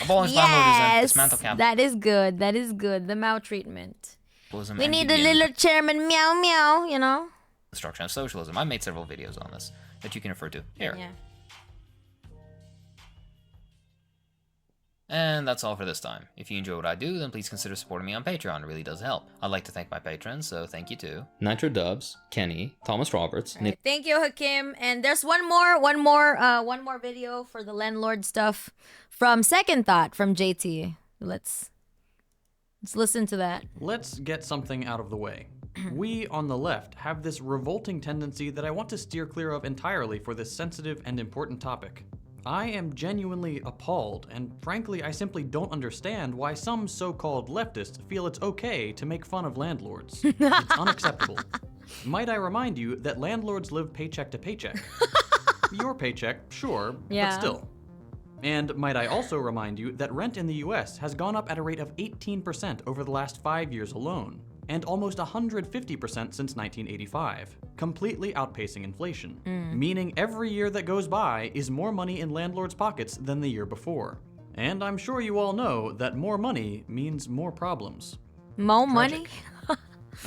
Abolish landlordism, dismantle capital. That is good. That is good. The Meow treatment. We need a little chairman meow meow, Destruction of socialism. I made several videos on this that you can refer to here. Yeah. And that's all for this time. If you enjoy what I do, then please consider supporting me on Patreon. It really does help. I'd like to thank my patrons, so thank you to Nitro Dubs, Kenny, Thomas Roberts, Nick. Thank you, Hakim. And there's one more video for the landlord stuff from Second Thought from JT. Let's listen to that. Let's get something out of the way. We on the left have this revolting tendency that I want to steer clear of entirely for this sensitive and important topic. I am genuinely appalled, and frankly, I simply don't understand why some so-called leftists feel it's okay to make fun of landlords. It's unacceptable. Might I remind you that landlords live paycheck to paycheck? Your paycheck, sure, but still. And might I also remind you that rent in the US has gone up at a rate of 18% over the last 5 years alone, and almost 150% since 1985, completely outpacing inflation, meaning every year that goes by is more money in landlords' pockets than the year before. And I'm sure you all know that more money means more problems. More money? All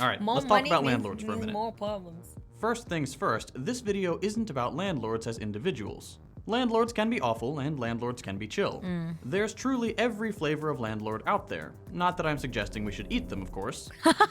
right, let's talk about landlords for a minute. More problems. First things first, this video isn't about landlords as individuals. Landlords can be awful and landlords can be chill. There's truly every flavor of landlord out there. Not that I'm suggesting we should eat them, of course.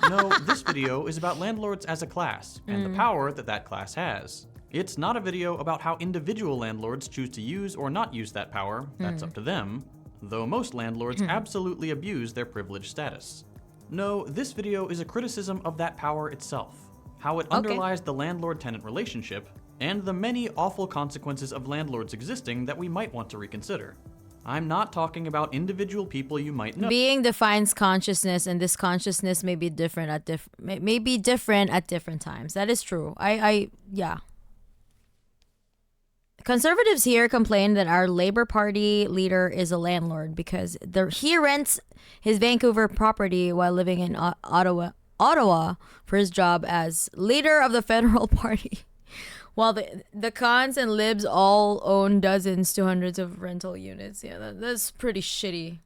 No, this video is about landlords as a class and the power that that class has. It's not a video about how individual landlords choose to use or not use that power. That's up to them. Though most landlords absolutely abuse their privileged status. No, this video is a criticism of that power itself. How it underlies the landlord-tenant relationship, and the many awful consequences of landlords existing that we might want to reconsider. I'm not talking about individual people you might know. Being defines consciousness, and this consciousness may be different at different times. That is true. Yeah. Conservatives here complain that our Labour Party leader is a landlord because he rents his Vancouver property while living in Ottawa for his job as leader of the federal party. While the cons and libs all own dozens to hundreds of rental units. Yeah, that's pretty shitty.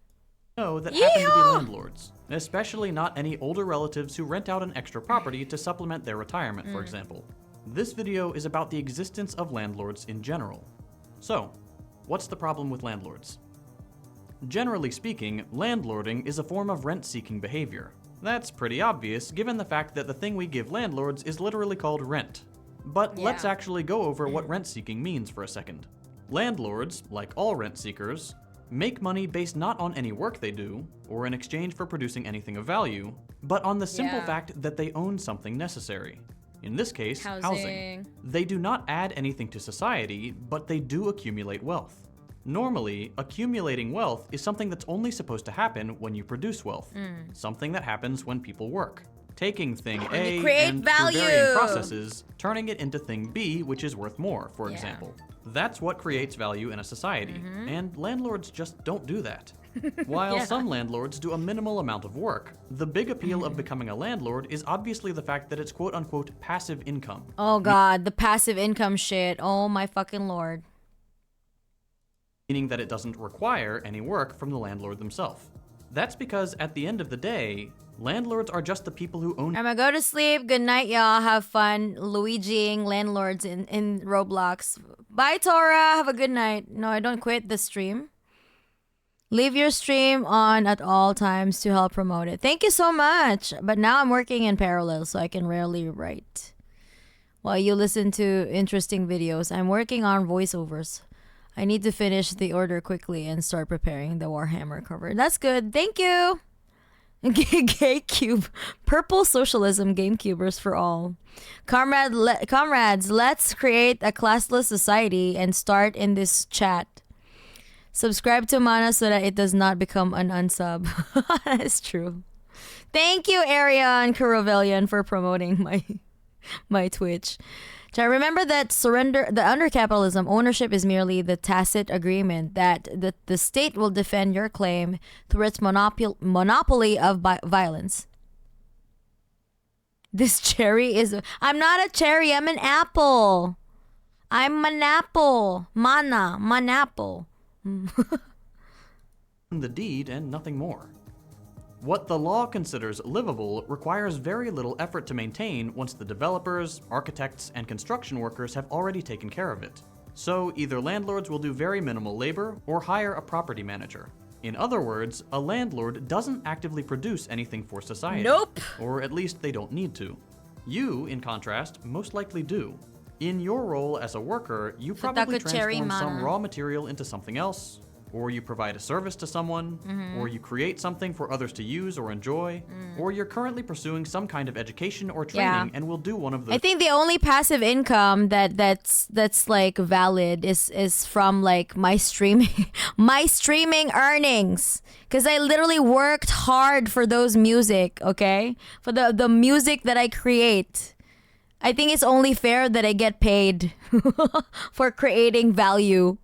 That happen to be landlords, especially not any older relatives who rent out an extra property to supplement their retirement, for example. This video is about the existence of landlords in general. So, what's the problem with landlords? Generally speaking, landlording is a form of rent-seeking behavior. That's pretty obvious given the fact that the thing we give landlords is literally called rent. But let's actually go over what rent-seeking means for a second. Landlords, like all rent-seekers, make money based not on any work they do, or in exchange for producing anything of value, but on the simple fact that they own something necessary. In this case, housing. They do not add anything to society, but they do accumulate wealth. Normally, accumulating wealth is something that's only supposed to happen when you produce wealth, something that happens when people work. Taking thing A and through varying processes, turning it into thing B, which is worth more, for example. That's what creates value in a society, and landlords just don't do that. While some landlords do a minimal amount of work, the big appeal of becoming a landlord is obviously the fact that it's quote-unquote passive income. Oh god, the passive income shit. Oh my fucking lord. meaning that it doesn't require any work from the landlord themselves. That's because at the end of the day, landlords are just the people who own. I'm gonna go to sleep. Good night, y'all. Have fun Luigi'ing Landlords in Roblox. Bye, Tora. Have a good night. No, I don't quit the stream. Leave your stream on at all times to help promote it. Thank you so much. But now I'm working in parallel, so I can rarely write while you listen to interesting videos. I'm working on voiceovers. I need to finish the order quickly and start preparing the Warhammer cover. That's good. Thank you. Gay-cube. Purple socialism GameCubers for all. Comrades, let's create a classless society and start in this chat. Subscribe to Mana so that it does not become an unsub. That's true. Thank you, Arian Kurovellian, for promoting my Twitch. So remember that under capitalism, ownership is merely the tacit agreement that the state will defend your claim through its monopoly of violence. This cherry is... I'm not a cherry, I'm an apple. I'm an apple. Manapple. The deed and nothing more. What the law considers livable requires very little effort to maintain once the developers, architects, and construction workers have already taken care of it. So either landlords will do very minimal labor or hire a property manager. In other words, a landlord doesn't actively produce anything for society. Nope. Or at least they don't need to. You, in contrast, most likely do. In your role as a worker, you probably transform some raw material into something else, or you provide a service to someone, or you create something for others to use or enjoy, or you're currently pursuing some kind of education or training and will do one of those. I think the only passive income that's like valid is from like my streaming earnings, because I literally worked hard for those music, okay? For the music that I create. I think it's only fair that I get paid for creating value.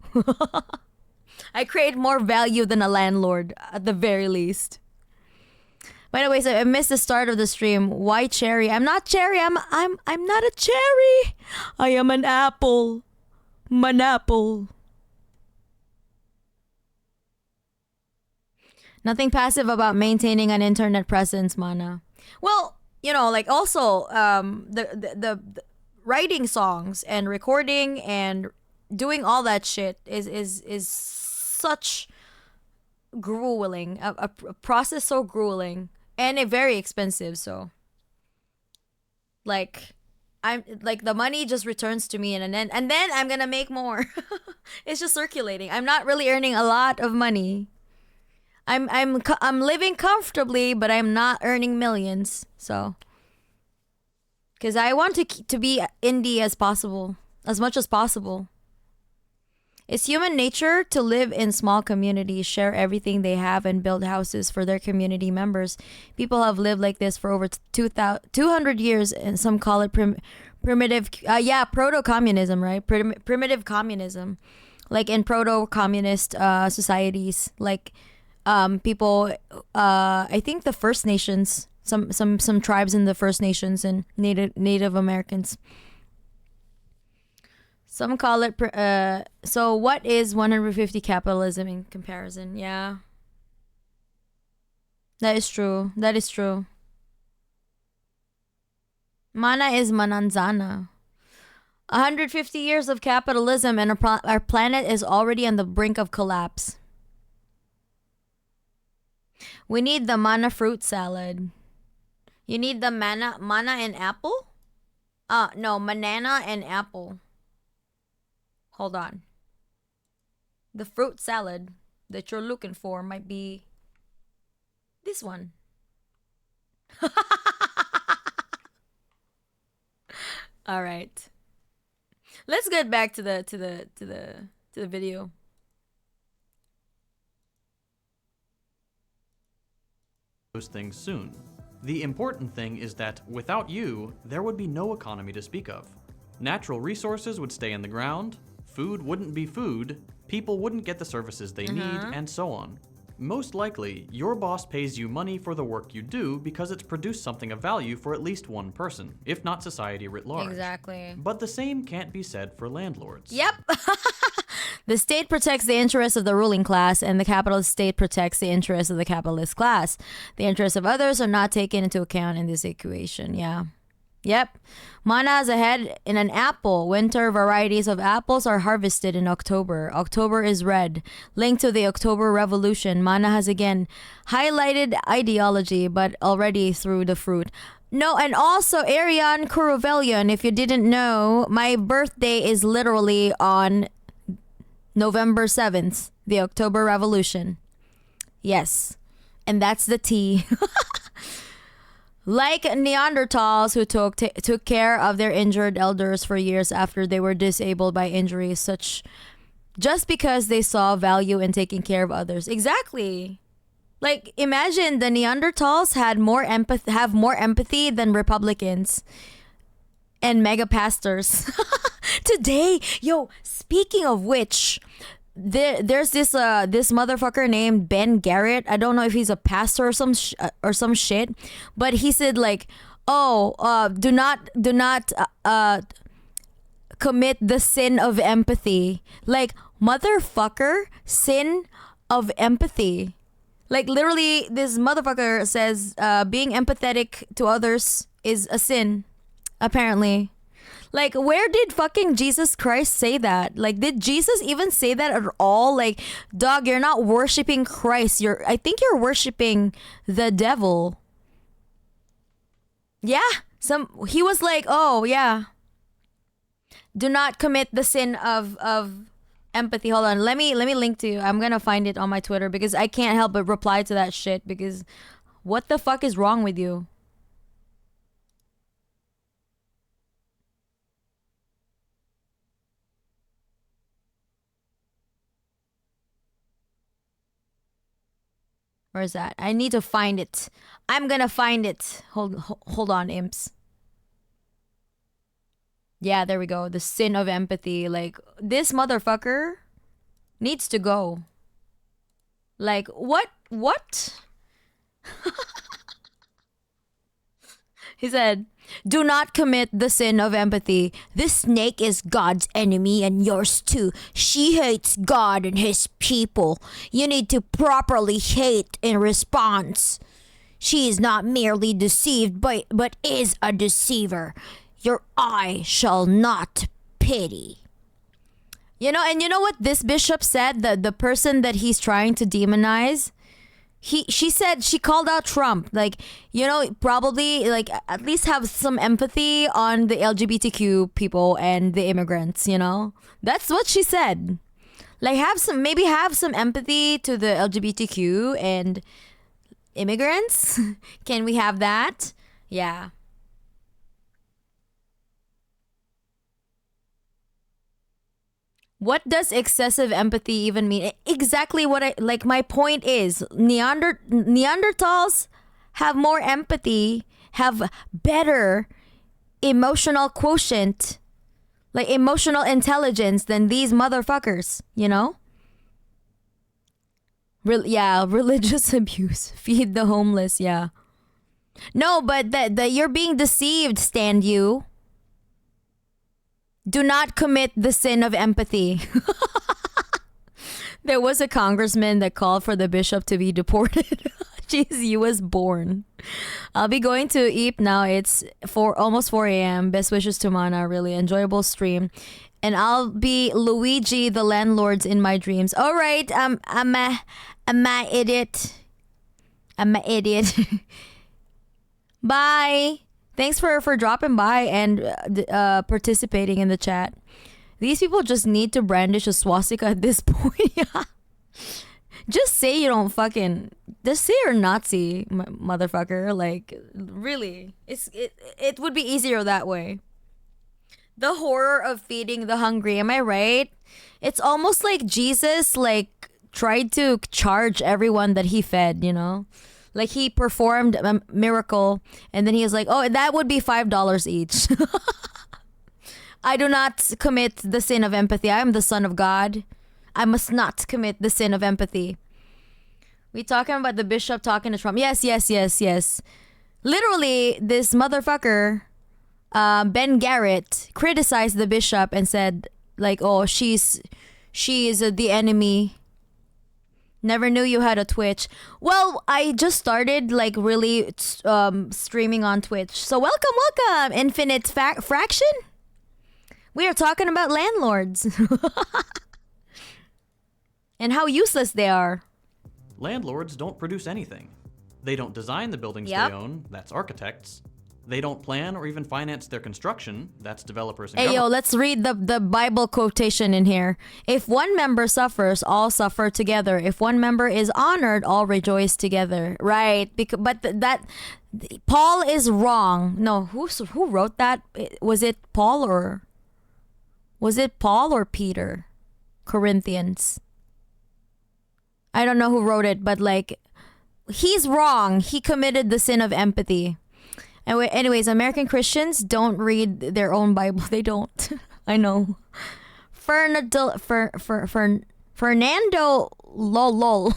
I create more value than a landlord, at the very least. By the way, so I missed the start of the stream. Why cherry? I'm not cherry. I'm not a cherry. I am an apple. Manapple. Nothing passive about maintaining an internet presence, Mana. Well, you know, like also the writing songs and recording and doing all that shit is such grueling, a process so grueling and very expensive. So like I'm like the money just returns to me and then I'm gonna make more. It's just circulating. I'm not really earning a lot of money. I'm living comfortably, but I'm not earning millions. So because I want to be indie as possible, as much as possible. It's human nature to live in small communities, share everything they have, and build houses for their community members. People have lived like this for over 200 years, and some call it primitive, proto-communism, right? Primitive communism. Like in proto-communist societies, like people, I think the First Nations, some tribes in the First Nations and Native Americans. Some call it, so what is 150 capitalism in comparison? Yeah. That is true. That is true. Mana is mananzana. 150 years of capitalism and our planet is already on the brink of collapse. We need the mana fruit salad. You need the mana and apple? No, banana and apple. Hold on. The fruit salad that you're looking for might be this one. All right. Let's get back to the video. Those things soon. The important thing is that without you, there would be no economy to speak of. Natural resources would stay in the ground, food wouldn't be food, people wouldn't get the services they need, and so on. Most likely, your boss pays you money for the work you do because it's produced something of value for at least one person, if not society writ large. Exactly. But the same can't be said for landlords. Yep. The state protects the interests of the ruling class, and the capitalist state protects the interests of the capitalist class. The interests of others are not taken into account in this equation. Yeah. Yep. Mana is ahead in an apple. Winter varieties of apples are harvested in October. October is red. Linked to the October Revolution, Mana has again highlighted ideology, but already through the fruit. No, and also Ariane Kurovelian, if you didn't know, my birthday is literally on November 7th, the October Revolution. Yes. And that's the tea. Like Neanderthals who took care of their injured elders for years after they were disabled by injuries, such just because they saw value in taking care of others. Exactly. Like, imagine the Neanderthals have more empathy than Republicans and mega pastors. Today, yo, speaking of which, there's this motherfucker named Ben Garrett. I don't know if he's a pastor or some shit, but he said like, do not commit the sin of empathy. Like, motherfucker, sin of empathy. Like, literally, this motherfucker says being empathetic to others is a sin, apparently. Like, where did fucking Jesus Christ say that? Like, did Jesus even say that at all? Like, dog, you're not worshiping Christ. I think you're worshiping the devil. Yeah. He was like, oh, yeah. Do not commit the sin of empathy. Hold on. Let me link to you. I'm going to find it on my Twitter because I can't help but reply to that shit because what the fuck is wrong with you? Where is that? I need to find it. I'm gonna find it. Hold on, imps. Yeah, there we go. The sin of empathy. Like, this motherfucker needs to go. Like, what? He said, do not commit the sin of empathy. This snake is God's enemy and yours too. She hates God and his people. You need to properly hate in response. She is not merely deceived, but is a deceiver. Your eye shall not pity. You know, and you know what this bishop said? The person that he's trying to demonize? She said, she called out Trump, like, you know, probably like at least have some empathy on the LGBTQ people and the immigrants, you know. That's what she said. Like, have some empathy to the LGBTQ and immigrants. Can we have that? Yeah. What does excessive empathy even mean? Exactly what my point is, Neanderthals have more empathy, have better emotional quotient, like emotional intelligence than these motherfuckers, you know? Religious abuse. Feed the homeless, yeah. No, but that you're being deceived, stand you. Do not commit the sin of empathy. There was a congressman that called for the bishop to be deported. Jeez, he was born. I'll be going to eat now. It's almost 4 a.m. Best wishes to Mana. Really enjoyable stream. And I'll be Luigi the Landlords in my dreams. All right, I'm a idiot. I'm a idiot. Bye. Thanks for dropping by and participating in the chat. These people just need to brandish a swastika at this point. Just say you don't fucking... Just say you're Nazi, motherfucker. Like, really. It would be easier that way. The horror of feeding the hungry. Am I right? It's almost like Jesus, like, tried to charge everyone that he fed, you know? Like, he performed a miracle, and then he was like, oh, that would be $5 each. I do not commit the sin of empathy. I am the son of God. I must not commit the sin of empathy. We talking about the bishop talking to Trump. Yes. Literally, this motherfucker, Ben Garrett, criticized the bishop and said, like, oh, she is the enemy. Never knew you had a Twitch. Well, I just started like really streaming on Twitch. So welcome, Infinite Fraction. We are talking about landlords and how useless they are. Landlords don't produce anything. They don't design the buildings Yep. they own, that's architects. They don't plan or even finance their construction, that's developers and Hey, government. yo, let's read the Bible quotation in here. If one member suffers, all suffer together. If one member is honored, all rejoice together. Right? But that Paul is wrong. No, who wrote that? Was it Paul or Peter? Corinthians. I don't know who wrote it, but like, he's wrong. He committed the sin of empathy. Anyways, American Christians don't read their own Bible. They don't. I know. Fernando lol.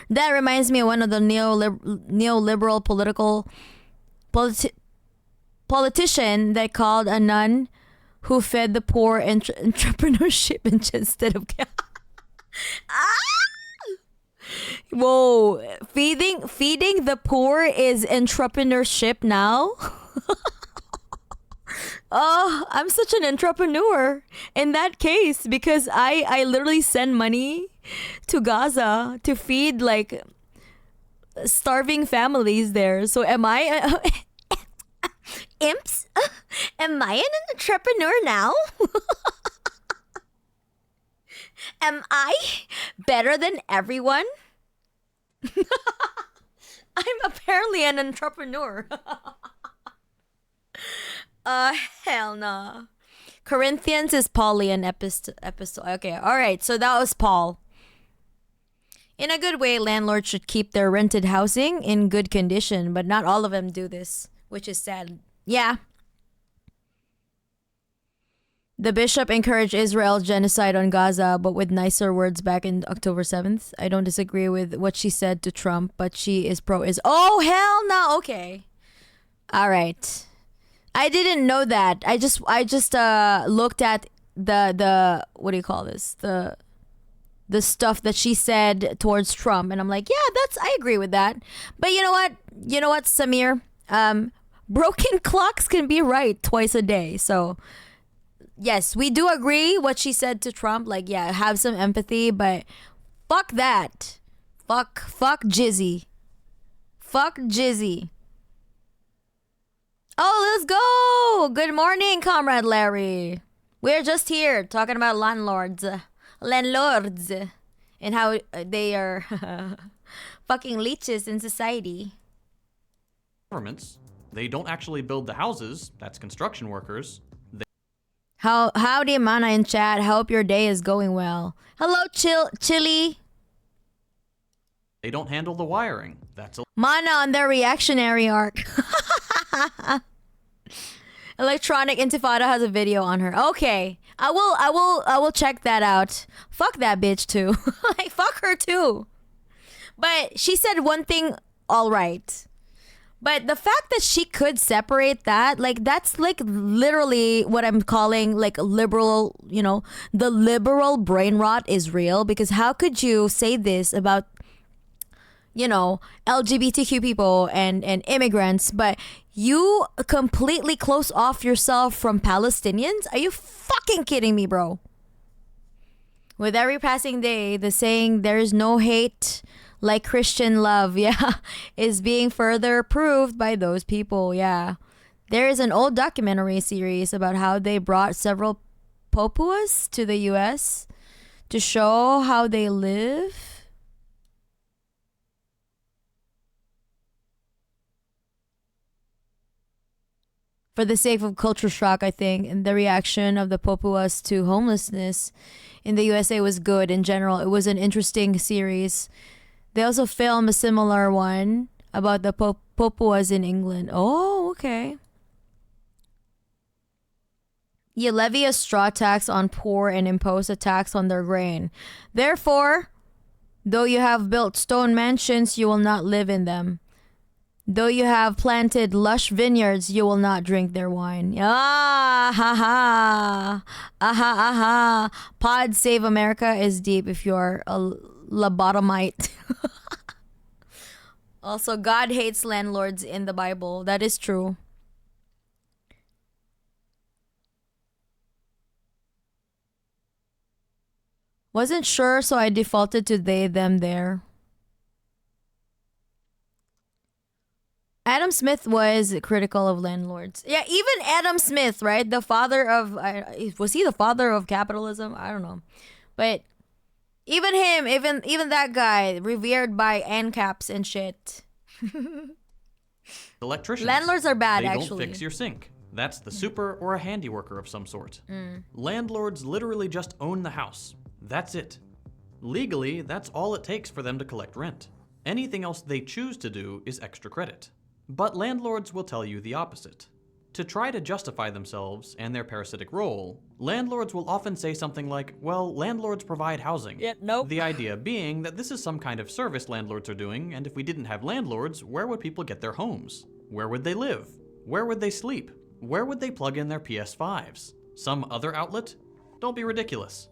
That reminds me of one of the neoliberal politician that called a nun who fed the poor entrepreneurship instead of Whoa, feeding the poor is entrepreneurship now? Oh, I'm such an entrepreneur in that case because I literally send money to Gaza to feed like starving families there. So am I imps? Am I an entrepreneur now? Am I better than everyone? I'm apparently an entrepreneur. Hell no. Corinthians is Paulian epistle. Okay, alright, so that was Paul. In a good way, landlords should keep their rented housing in good condition, but not all of them do this, which is sad. Yeah. The bishop encouraged Israel's genocide on Gaza, but with nicer words back in October 7th. I don't disagree with what she said to Trump, but she is pro-Israel. Oh, hell no. Okay. All right. I didn't know that. I just looked at the what do you call this? The stuff that she said towards Trump, and I'm like, yeah, I agree with that. But you know what? Samir? Broken clocks can be right twice a day. So yes, we do agree what she said to Trump. Like, yeah, have some empathy, but fuck that. Fuck Jizzy. Fuck Jizzy. Oh, let's go. Good morning, Comrade Larry. We're just here talking about landlords. And how they are fucking leeches in society. Governments, they don't actually build the houses, that's construction workers. Howdy, Mana in chat. Hope your day is going well. Hello, Chili. They don't handle the wiring, that's Mana on their reactionary arc. Electronic Intifada has a video on her. Okay, I will check that out. Fuck that bitch too. Like, fuck her too. But she said one thing all right. But the fact that she could separate that, like, that's like literally what I'm calling like liberal, the liberal brain rot is real. Because how could you say this about, LGBTQ people and immigrants, but you completely close off yourself from Palestinians? Are you fucking kidding me, bro? With every passing day, the saying, there is no hate like Christian love, yeah, is being further proved by those people, yeah. There is an old documentary series about how they brought several Papuas to the US to show how they live. For the sake of culture shock, I think, and the reaction of the Papuas to homelessness in the USA was good in general. It was an interesting series. They also filmed a similar one about the Papuas in England. Oh, okay. You levy a straw tax on poor and impose a tax on their grain. Therefore, Though you have built stone mansions, you will not live in them. Though you have planted lush vineyards, you will not drink their wine. Ah, ha, ha. Aha, aha. Pod Save America is deep if you're a lobotomite. Also, God hates landlords in the Bible. That is true. Wasn't sure, so I defaulted to they, them, there. Adam Smith was critical of landlords. Yeah, even Adam Smith, right? The father of... was he the father of capitalism? I don't know. But even him, even that guy, revered by ANCAPs and shit. Electricians. Landlords are bad, they actually. Don't fix your sink. That's the super or a handy worker of some sort. Landlords literally just own the house. That's it. Legally, that's all it takes for them to collect rent. Anything else they choose to do is extra credit. But landlords will tell you the opposite. To try to justify themselves and their parasitic role, landlords will often say something like, well, landlords provide housing. Yep, nope. The idea being that this is some kind of service landlords are doing, and if we didn't have landlords, where would people get their homes? Where would they live? Where would they sleep? Where would they plug in their PS5s? Some other outlet? Don't be ridiculous.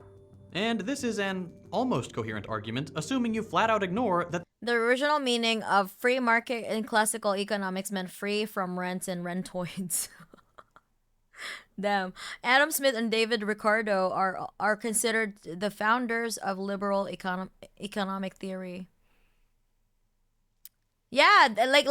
And this is an almost coherent argument, assuming you flat out ignore that The original meaning of free market in classical economics meant free from rents and rentoids. Damn. Adam Smith and David Ricardo are considered the founders of liberal economic theory. Yeah, like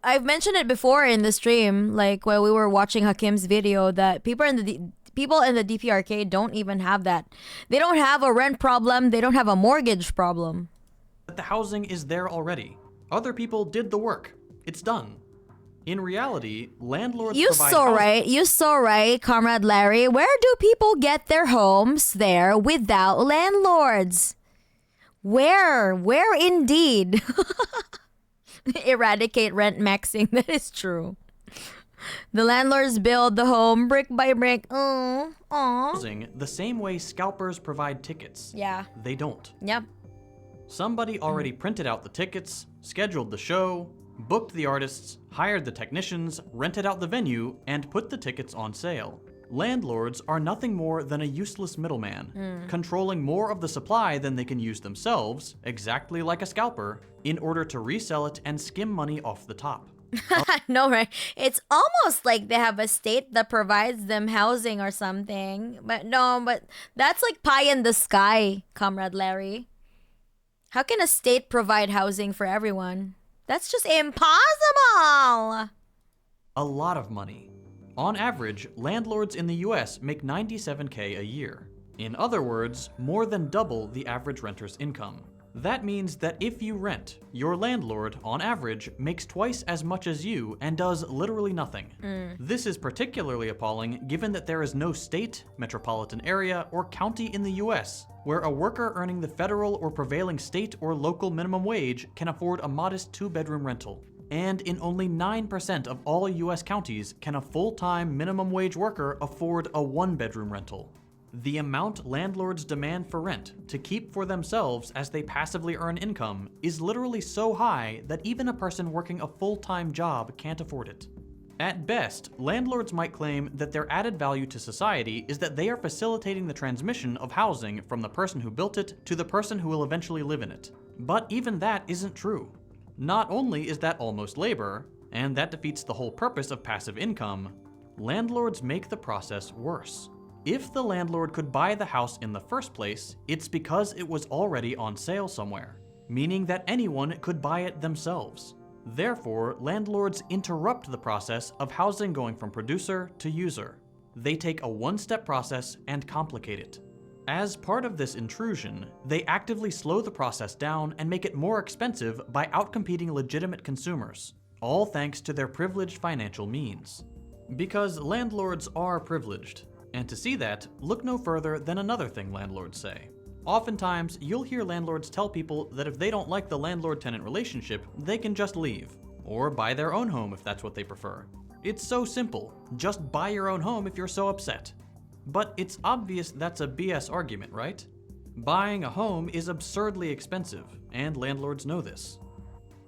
I've mentioned it before in the stream, like when we were watching Hakim's video, that people in the DPRK don't even have that. They don't have a rent problem. They don't have a mortgage problem. the housing is there already. Other people did the work. It's done. In reality, landlords provide housing. You so right, Comrade Larry. Where do people get their homes there without landlords? Where indeed? Eradicate rent maxing. That is true. The landlords build the home brick by brick. Housing the same way scalpers provide tickets. Yeah. They don't. Yep. Somebody already printed out the tickets, scheduled the show, booked the artists, hired the technicians, rented out the venue, and put the tickets on sale. Landlords are nothing more than a useless middleman, controlling more of the supply than they can use themselves, exactly like a scalper, in order to resell it and skim money off the top. No, right? It's almost like they have a state that provides them housing or something. But that's like pie in the sky, Comrade Larry. How can a state provide housing for everyone? That's just impossible! A lot of money. On average, landlords in the US make $97K a year. In other words, more than double the average renter's income. That means that if you rent, your landlord, on average, makes twice as much as you and does literally nothing. This is particularly appalling given that there is no state, metropolitan area, or county in the US where a worker earning the federal or prevailing state or local minimum wage can afford a modest 2-bedroom rental. And in only 9% of all US counties can a full-time minimum wage worker afford a 1-bedroom rental. The amount landlords demand for rent to keep for themselves as they passively earn income is literally so high that even a person working a full-time job can't afford it. At best, landlords might claim that their added value to society is that they are facilitating the transmission of housing from the person who built it to the person who will eventually live in it. But even that isn't true. Not only is that almost labor, and that defeats the whole purpose of passive income, landlords make the process worse. If the landlord could buy the house in the first place, it's because it was already on sale somewhere, meaning that anyone could buy it themselves. Therefore, landlords interrupt the process of housing going from producer to user. They take a one-step process and complicate it. As part of this intrusion, they actively slow the process down and make it more expensive by outcompeting legitimate consumers, all thanks to their privileged financial means. Because landlords are privileged. And to see that, look no further than another thing landlords say. Oftentimes, you'll hear landlords tell people that if they don't like the landlord-tenant relationship, they can just leave, or buy their own home if that's what they prefer. It's so simple, just buy your own home if you're so upset. But it's obvious that's a BS argument, right? Buying a home is absurdly expensive, and landlords know this.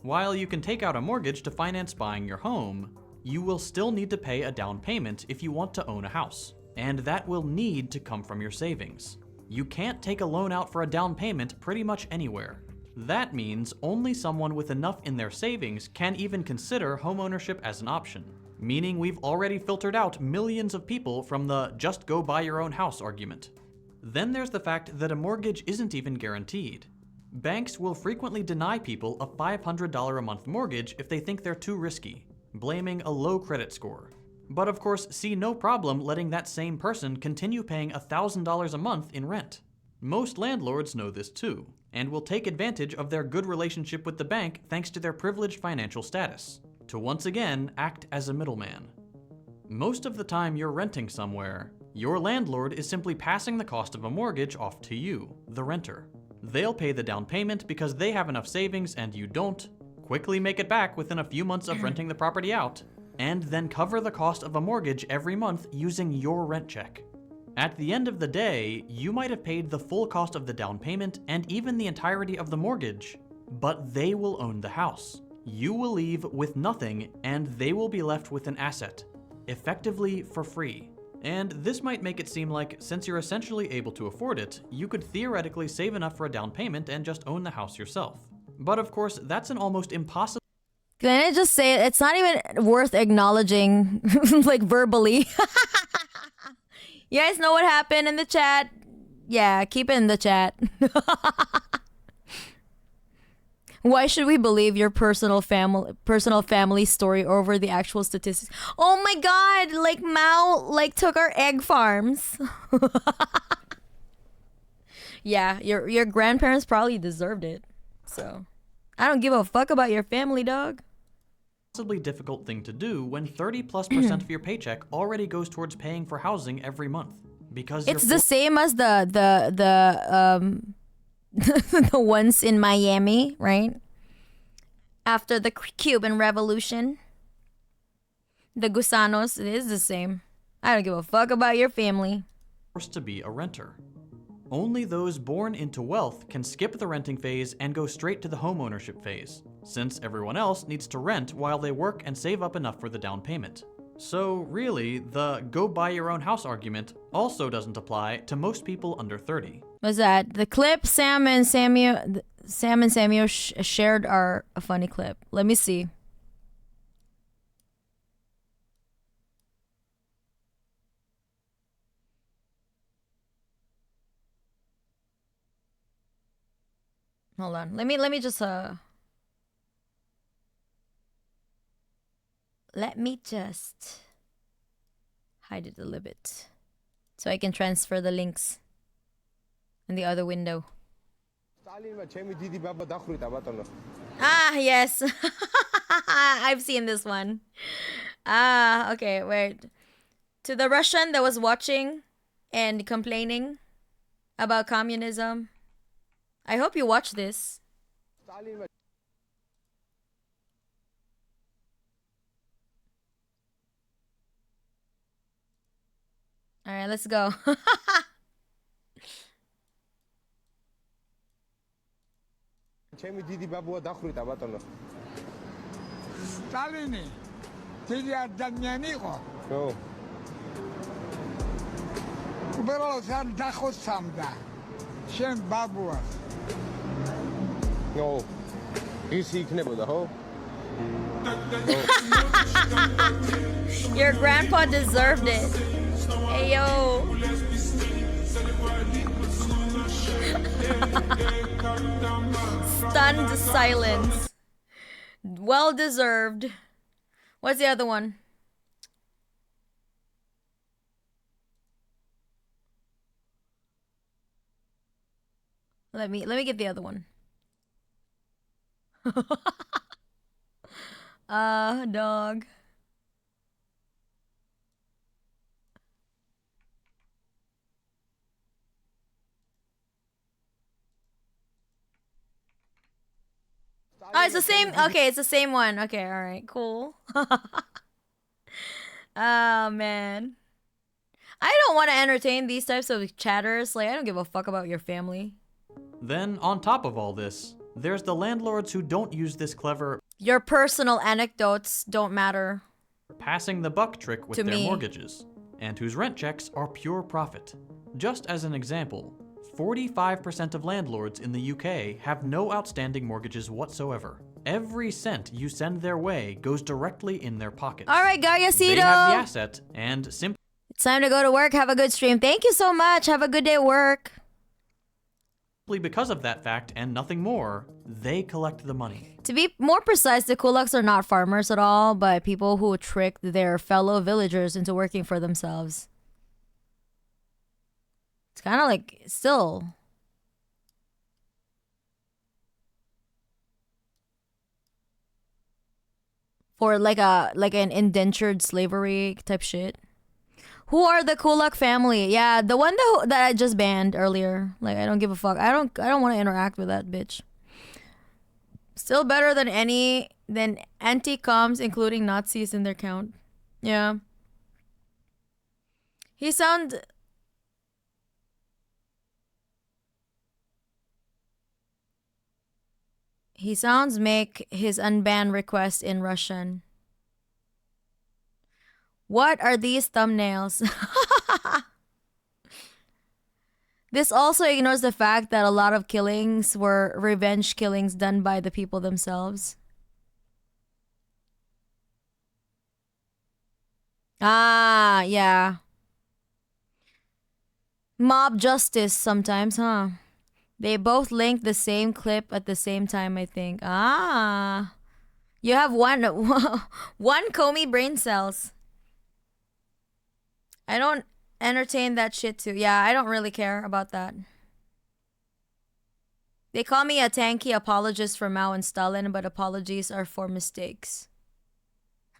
While you can take out a mortgage to finance buying your home, you will still need to pay a down payment if you want to own a house, and that will need to come from your savings. You can't take a loan out for a down payment pretty much anywhere. That means only someone with enough in their savings can even consider homeownership as an option, meaning we've already filtered out millions of people from the just go buy your own house argument. Then there's the fact that a mortgage isn't even guaranteed. Banks will frequently deny people a $500 a month mortgage if they think they're too risky, blaming a low credit score. But of course, see no problem letting that same person continue paying $1,000 a month in rent. Most landlords know this too, and will take advantage of their good relationship with the bank thanks to their privileged financial status, to once again act as a middleman. Most of the time you're renting somewhere, your landlord is simply passing the cost of a mortgage off to you, the renter. They'll pay the down payment because they have enough savings and you don't, quickly make it back within a few months of renting the property out, and then cover the cost of a mortgage every month using your rent check. At the end of the day, you might have paid the full cost of the down payment and even the entirety of the mortgage, but they will own the house. You will leave with nothing and they will be left with an asset, effectively for free. And this might make it seem like, since you're essentially able to afford it, you could theoretically save enough for a down payment and just own the house yourself. But of course, that's an almost impossible. Can I just say it's not even worth acknowledging, like verbally. You guys know what happened in the chat? Yeah, keep it in the chat. Why should we believe your personal family story over the actual statistics? Oh my god, like Meow took our egg farms. Yeah, your grandparents probably deserved it. So, I don't give a fuck about your family, dog. Possibly difficult thing to do when 30+% of your paycheck already goes towards paying for housing every month. Because it's the same as the the ones in Miami, right? After the Cuban Revolution. The gusanos, it is the same. I don't give a fuck about your family. Forced to be a renter. Only those born into wealth can skip the renting phase and go straight to the homeownership phase, since everyone else needs to rent while they work and save up enough for the down payment. So really, the go buy your own house argument also doesn't apply to most people under 30. What's that? The clip Sam and Samuel shared are a funny clip. Let me see. Hold on. Let me just hide it a little bit so I can transfer the links in the other window. Ah, yes. I've seen this one. Ah, okay, wait. To the Russian that was watching and complaining about communism, I hope you watch this. Alright, let's go. Stalini, დიდი ადამიანი იყო. ხო. უბრალოდ არ დახოცამდა. შენ ბაბუას. No. ის იქნებოდა, ხო? Your grandpa deserved it. Hey yo. Stunned silence. Well deserved. What's the other one? Let me get the other one. Dog. Oh, it's the same. Okay, it's the same one. Okay, all right, cool. Oh man, I don't want to entertain these types of chatters. Like, I don't give a fuck about your family. Then, on top of all this, there's the landlords who don't use this clever Your personal anecdotes don't matter. passing the buck trick with To their me. mortgages, and whose rent checks are pure profit. Just as an example, 45% of landlords in the UK have no outstanding mortgages whatsoever. Every cent you send their way goes directly in their pockets. All right, They have the Gallasito. asset, and simply It's time to go to work. Have a good stream. Thank you so much. Have a good day at work. because of that fact and nothing more, they collect the money. To be more precise, the Kulaks are not farmers at all, but people who tricked their fellow villagers into working for themselves. It's kind of like still. For like an indentured slavery type shit. Who are the Kulak family? Yeah, the one that I just banned earlier. Like, I don't give a fuck. I don't want to interact with that bitch. Still better than anti-coms, including Nazis in their count. Yeah. He sounds make his unban request in Russian. What are these thumbnails? This also ignores the fact that a lot of killings were revenge killings done by the people themselves. Ah, yeah. Mob justice sometimes, huh? They both link the same clip at the same time, I think. Ah. You have one Comey brain cells. I don't entertain that shit too. Yeah, I don't really care about that. They call me a tanky apologist for Mao and Stalin, but apologies are for mistakes.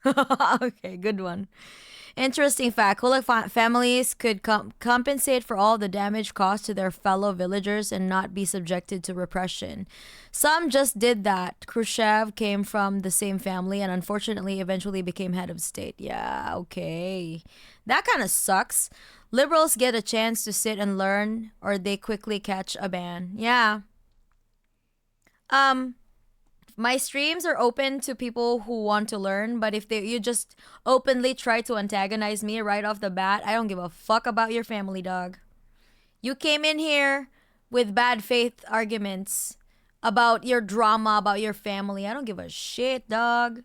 Okay, good one. Interesting fact. Kulak families could compensate for all the damage caused to their fellow villagers and not be subjected to repression. Some just did that. Khrushchev came from the same family and unfortunately eventually became head of state. Yeah, okay. That kind of sucks. Liberals get a chance to sit and learn or they quickly catch a ban. Yeah. My streams are open to people who want to learn, but if you just openly try to antagonize me right off the bat, I don't give a fuck about your family, dog. You came in here with bad faith arguments about your drama, about your family. I don't give a shit, dog.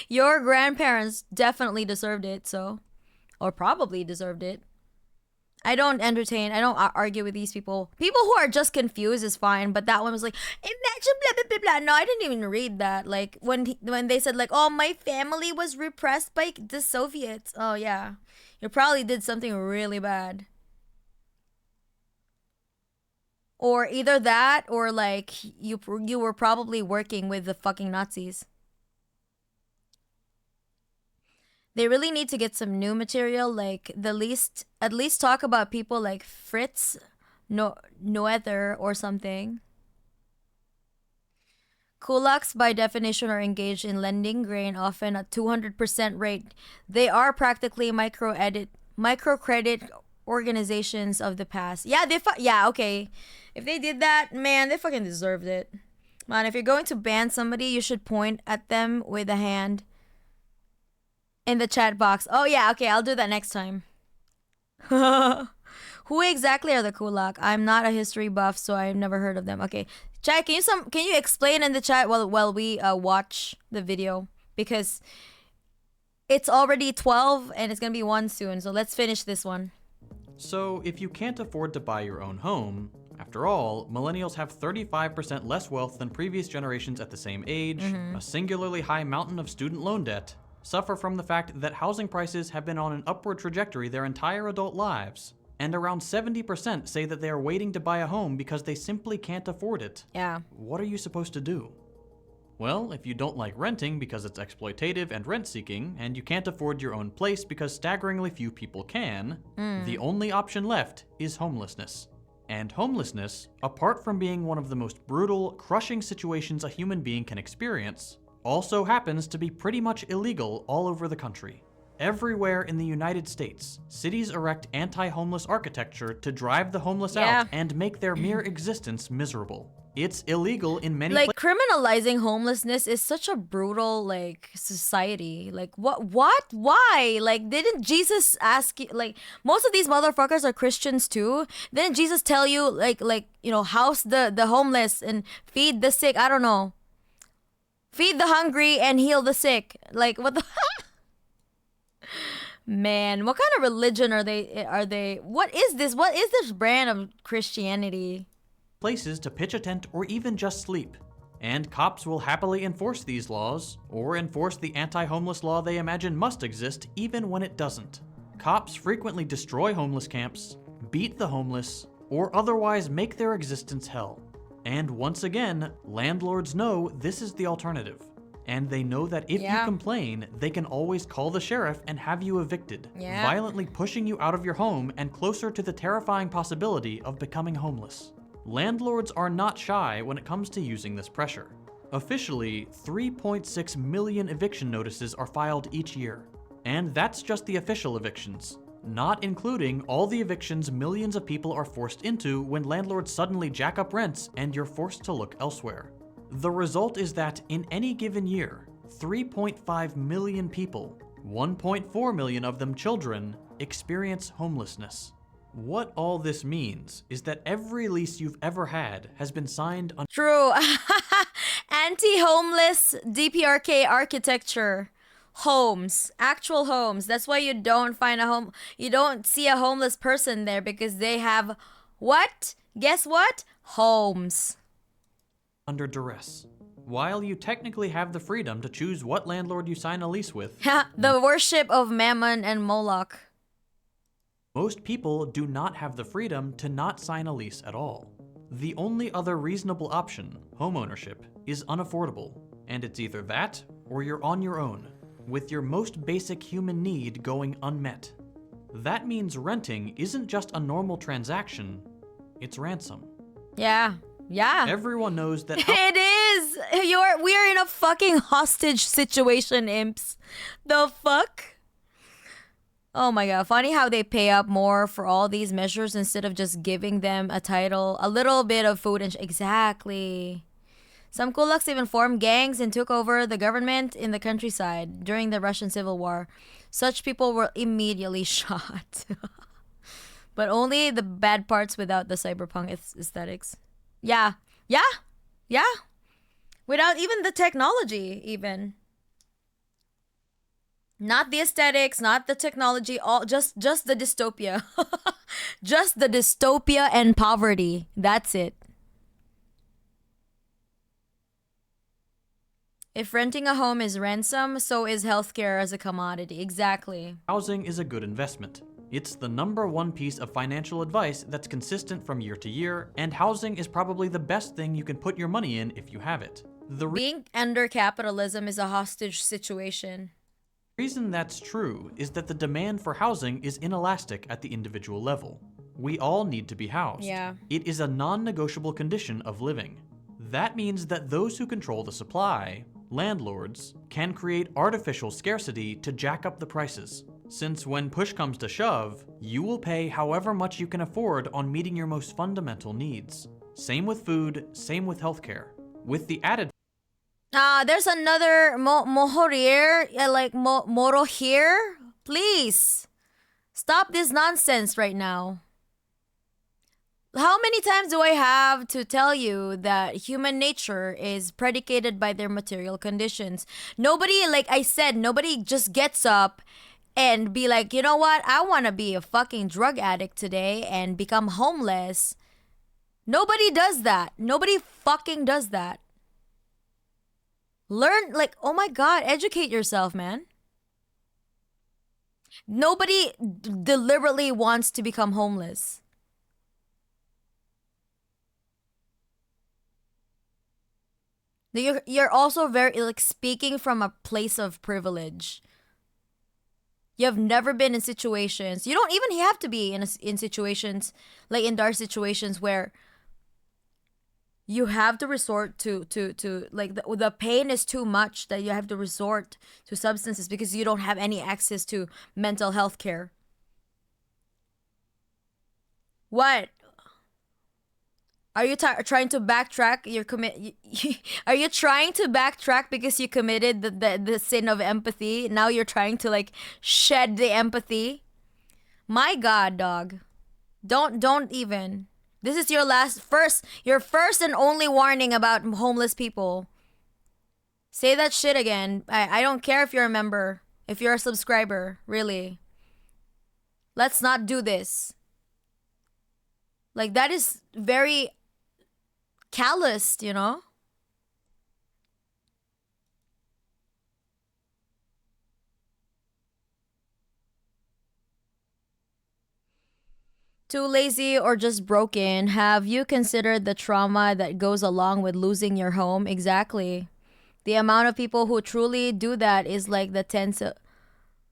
Your grandparents definitely deserved it, so. Or probably deserved it. I don't argue with these people. People who are just confused is fine, but that one was like, imagine blah, blah, blah, blah. No, I didn't even read that. Like, when they said, like, oh, my family was repressed by the Soviets. Oh, yeah. You probably did something really bad. Or either that, or, like, you were probably working with the fucking Nazis. They really need to get some new material, like at least talk about people like Fritz Noether or something. Kulaks, by definition, are engaged in lending grain, often at 200% rate. They are practically microcredit organizations of the past. Yeah, okay. If they did that, man, they fucking deserved it. Man, if you're going to ban somebody, you should point at them with a hand. In the chat box. Oh yeah, okay, I'll do that next time. Who exactly are the Kulak? I'm not a history buff, so I've never heard of them. Okay, chat, can you explain in the chat while we watch the video, because it's already 12 and it's gonna be 1 soon. So let's finish this one. So if you can't afford to buy your own home, after all, millennials have 35% less wealth than previous generations at the same age, a singularly high mountain of student loan debt, suffer from the fact that housing prices have been on an upward trajectory their entire adult lives, and around 70% say that they are waiting to buy a home because they simply can't afford it. Yeah. What are you supposed to do? Well, if you don't like renting because it's exploitative and rent-seeking, and you can't afford your own place because staggeringly few people can, the only option left is homelessness. And homelessness, apart from being one of the most brutal, crushing situations a human being can experience, also happens to be pretty much illegal all over the country. Everywhere in the United States, cities erect anti-homeless architecture to drive the homeless out and make their mere existence miserable. It's illegal in many Like, criminalizing homelessness is such a brutal, like, society. Like, what? Why? Like, didn't Jesus ask you, like, most of these motherfuckers are Christians too. Didn't Jesus tell you, like, you know, house the homeless and feed the sick? I don't know. Feed the hungry and heal the sick. Like, what the... Man, what kind of religion are they? What is this? What is this brand of Christianity? Places to pitch a tent or even just sleep. And cops will happily enforce these laws, or enforce the anti-homeless law they imagine must exist even when it doesn't. Cops frequently destroy homeless camps, beat the homeless, or otherwise make their existence hell. And once again, landlords know this is the alternative. And they know that if you complain, they can always call the sheriff and have you evicted, violently pushing you out of your home and closer to the terrifying possibility of becoming homeless. Landlords are not shy when it comes to using this pressure. Officially, 3.6 million eviction notices are filed each year. And that's just the official evictions, not including all the evictions millions of people are forced into when landlords suddenly jack up rents and you're forced to look elsewhere. The result is that in any given year, 3.5 million people, 1.4 million of them children, experience homelessness. What all this means is that every lease you've ever had has been signed on— True. Anti-homeless DPRK architecture. Homes. Actual homes. That's why you don't find a home. You don't see a homeless person there because they have what? Guess what? Homes. under duress. While you technically have the freedom to choose what landlord you sign a lease with, the worship of Mammon and Moloch. most people do not have the freedom to not sign a lease at all. The only other reasonable option, homeownership, is unaffordable, and it's either that or you're on your own, with your most basic human need going unmet. That means renting isn't just a normal transaction, it's ransom. Yeah. Everyone knows that— It is! We're in a fucking hostage situation, imps. The fuck? Oh my god, funny how they pay up more for all these measures instead of just giving them a title, a little bit of food and exactly. Some kulaks even formed gangs and took over the government in the countryside during the Russian Civil War. Such people were immediately shot. But only the bad parts without the cyberpunk aesthetics. Yeah. Without even the technology, even. Not the aesthetics, not the technology, all just the dystopia. Just the dystopia and poverty. That's it. If renting a home is ransom, so is healthcare as a commodity. Exactly. housing is a good investment. It's the #1 piece of financial advice that's consistent from year to year, and housing is probably the best thing you can put your money in if you have it. Being under capitalism is a hostage situation. reason that's true is that the demand for housing is inelastic at the individual level. We all need to be housed. Yeah. It is a non-negotiable condition of living. That means that those who control the supply, landlords, can create artificial scarcity to jack up the prices. Since when push comes to shove, you will pay however much you can afford on meeting your most fundamental needs. Same with food, same with healthcare. With the added There's another Mohorir, Moro here. Please, stop this nonsense right now. How many times do I have to tell you that human nature is predicated by their material conditions? Nobody, like I said, nobody just gets up and be like, you know what? I want to be a fucking drug addict today and become homeless. Nobody does that. Nobody fucking does that. Learn, like, oh my god, educate yourself, man. Nobody deliberately wants to become homeless. You're also very, like, speaking from a place of privilege. You have never been in situations, you don't even have to be in situations, like in dark situations where you have to resort to like the pain is too much that you have to resort to substances because you don't have any access to mental health care. What? Are you trying to backtrack your are you trying to backtrack because you committed the sin of empathy? Now you're trying to like shed the empathy? My god, dog. Don't even. This is your first and only warning about homeless people. Say that shit again. I don't care if you're a member, if you're a subscriber, really. Let's not do this. Like, that is very calloused, you know? Too lazy or just broken? Have you considered the trauma that goes along with losing your home? Exactly. The amount of people who truly do that is like the tens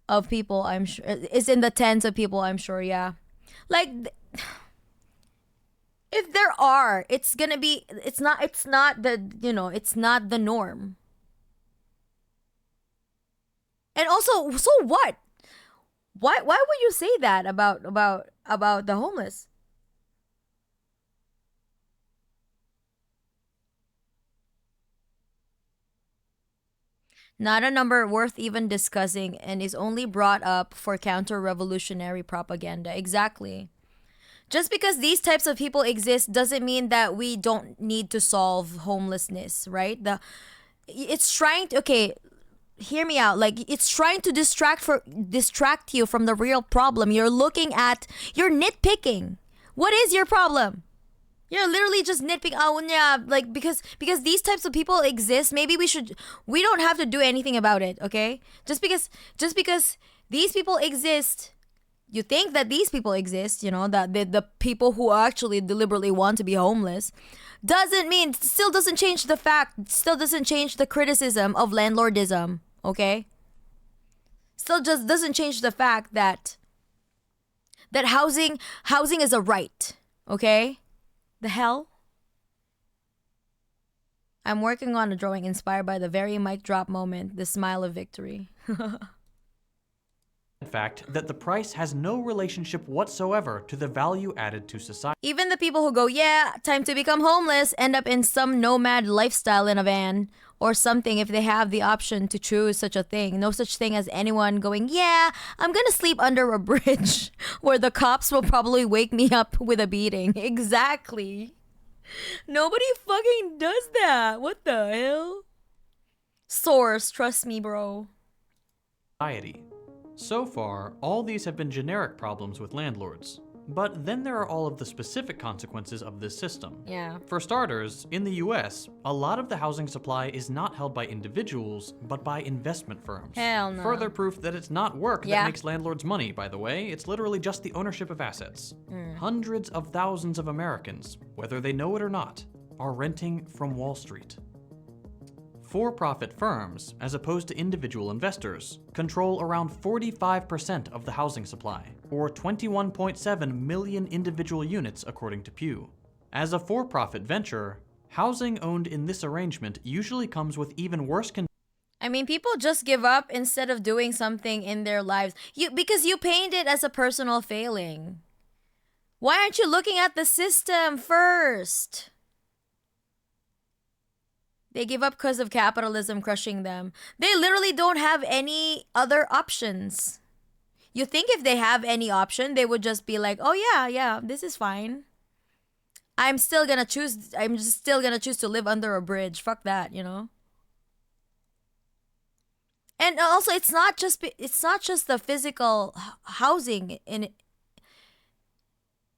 of people, I'm sure. It's in the tens of people, I'm sure, yeah. Like, if there are, it's gonna be, it's not the, you know, it's not the norm. And also, so what? Why would you say that about the homeless? Not a number worth even discussing and is only brought up for counter-revolutionary propaganda. Exactly. Just because these types of people exist doesn't mean that we don't need to solve homelessness, right? It's trying to, okay, hear me out. Like, it's trying to distract you from the real problem. You're nitpicking. What is your problem? You're literally just nitpicking. Oh yeah, like because these types of people exist. Maybe we don't have to do anything about it. Okay, just because these people exist. You think that these people exist, you know, that the people who actually deliberately want to be homeless, still doesn't change the fact, still doesn't change the criticism of landlordism, okay? Still just doesn't change the fact that housing is a right, okay? The hell? I'm working on a drawing inspired by the very mic drop moment, the smile of victory. Fact that the price has no relationship whatsoever to the value added to society. Even the people who go, yeah, time to become homeless, end up in some nomad lifestyle in a van or something if they have the option to choose such a thing. No such thing as anyone going, yeah, I'm gonna sleep under a bridge where the cops will probably wake me up with a beating. Exactly. Nobody fucking does that. What the hell? Source, trust me, bro. So far, all these have been generic problems with landlords. But then there are all of the specific consequences of this system. Yeah. For starters, in the US, a lot of the housing supply is not held by individuals, but by investment firms. Hell no. Further proof that it's not work that makes landlords money, by the way. It's literally just the ownership of assets. Hundreds of thousands of Americans, whether they know it or not, are renting from Wall Street. For-profit firms, as opposed to individual investors, control around 45% of the housing supply, or 21.7 million individual units according to Pew. As a for-profit venture, housing owned in this arrangement usually comes with even worse conditions. I mean, people just give up instead of doing something in their lives. Because you paint it as a personal failing. Why aren't you looking at the system first? They give up because of capitalism crushing them. They literally don't have any other options. You think if they have any option, they would just be like, oh yeah, this is fine. I'm just still gonna choose to live under a bridge. Fuck that, you know? And also, it's not just the physical housing in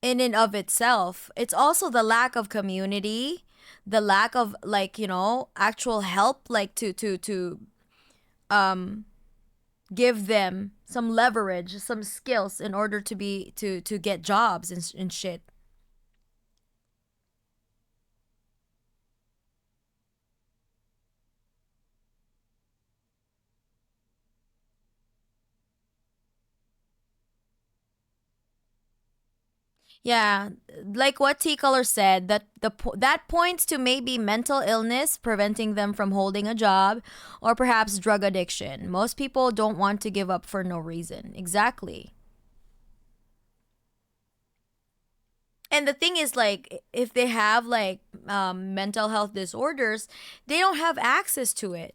and of itself. It's also the lack of community, the lack of, like, you know, actual help, like to give them some leverage, some skills in order to get jobs and shit. Yeah, like what T-Color said, that that points to maybe mental illness preventing them from holding a job, or perhaps drug addiction. Most people don't want to give up for no reason. Exactly. And the thing is, like, if they have like mental health disorders, they don't have access to it.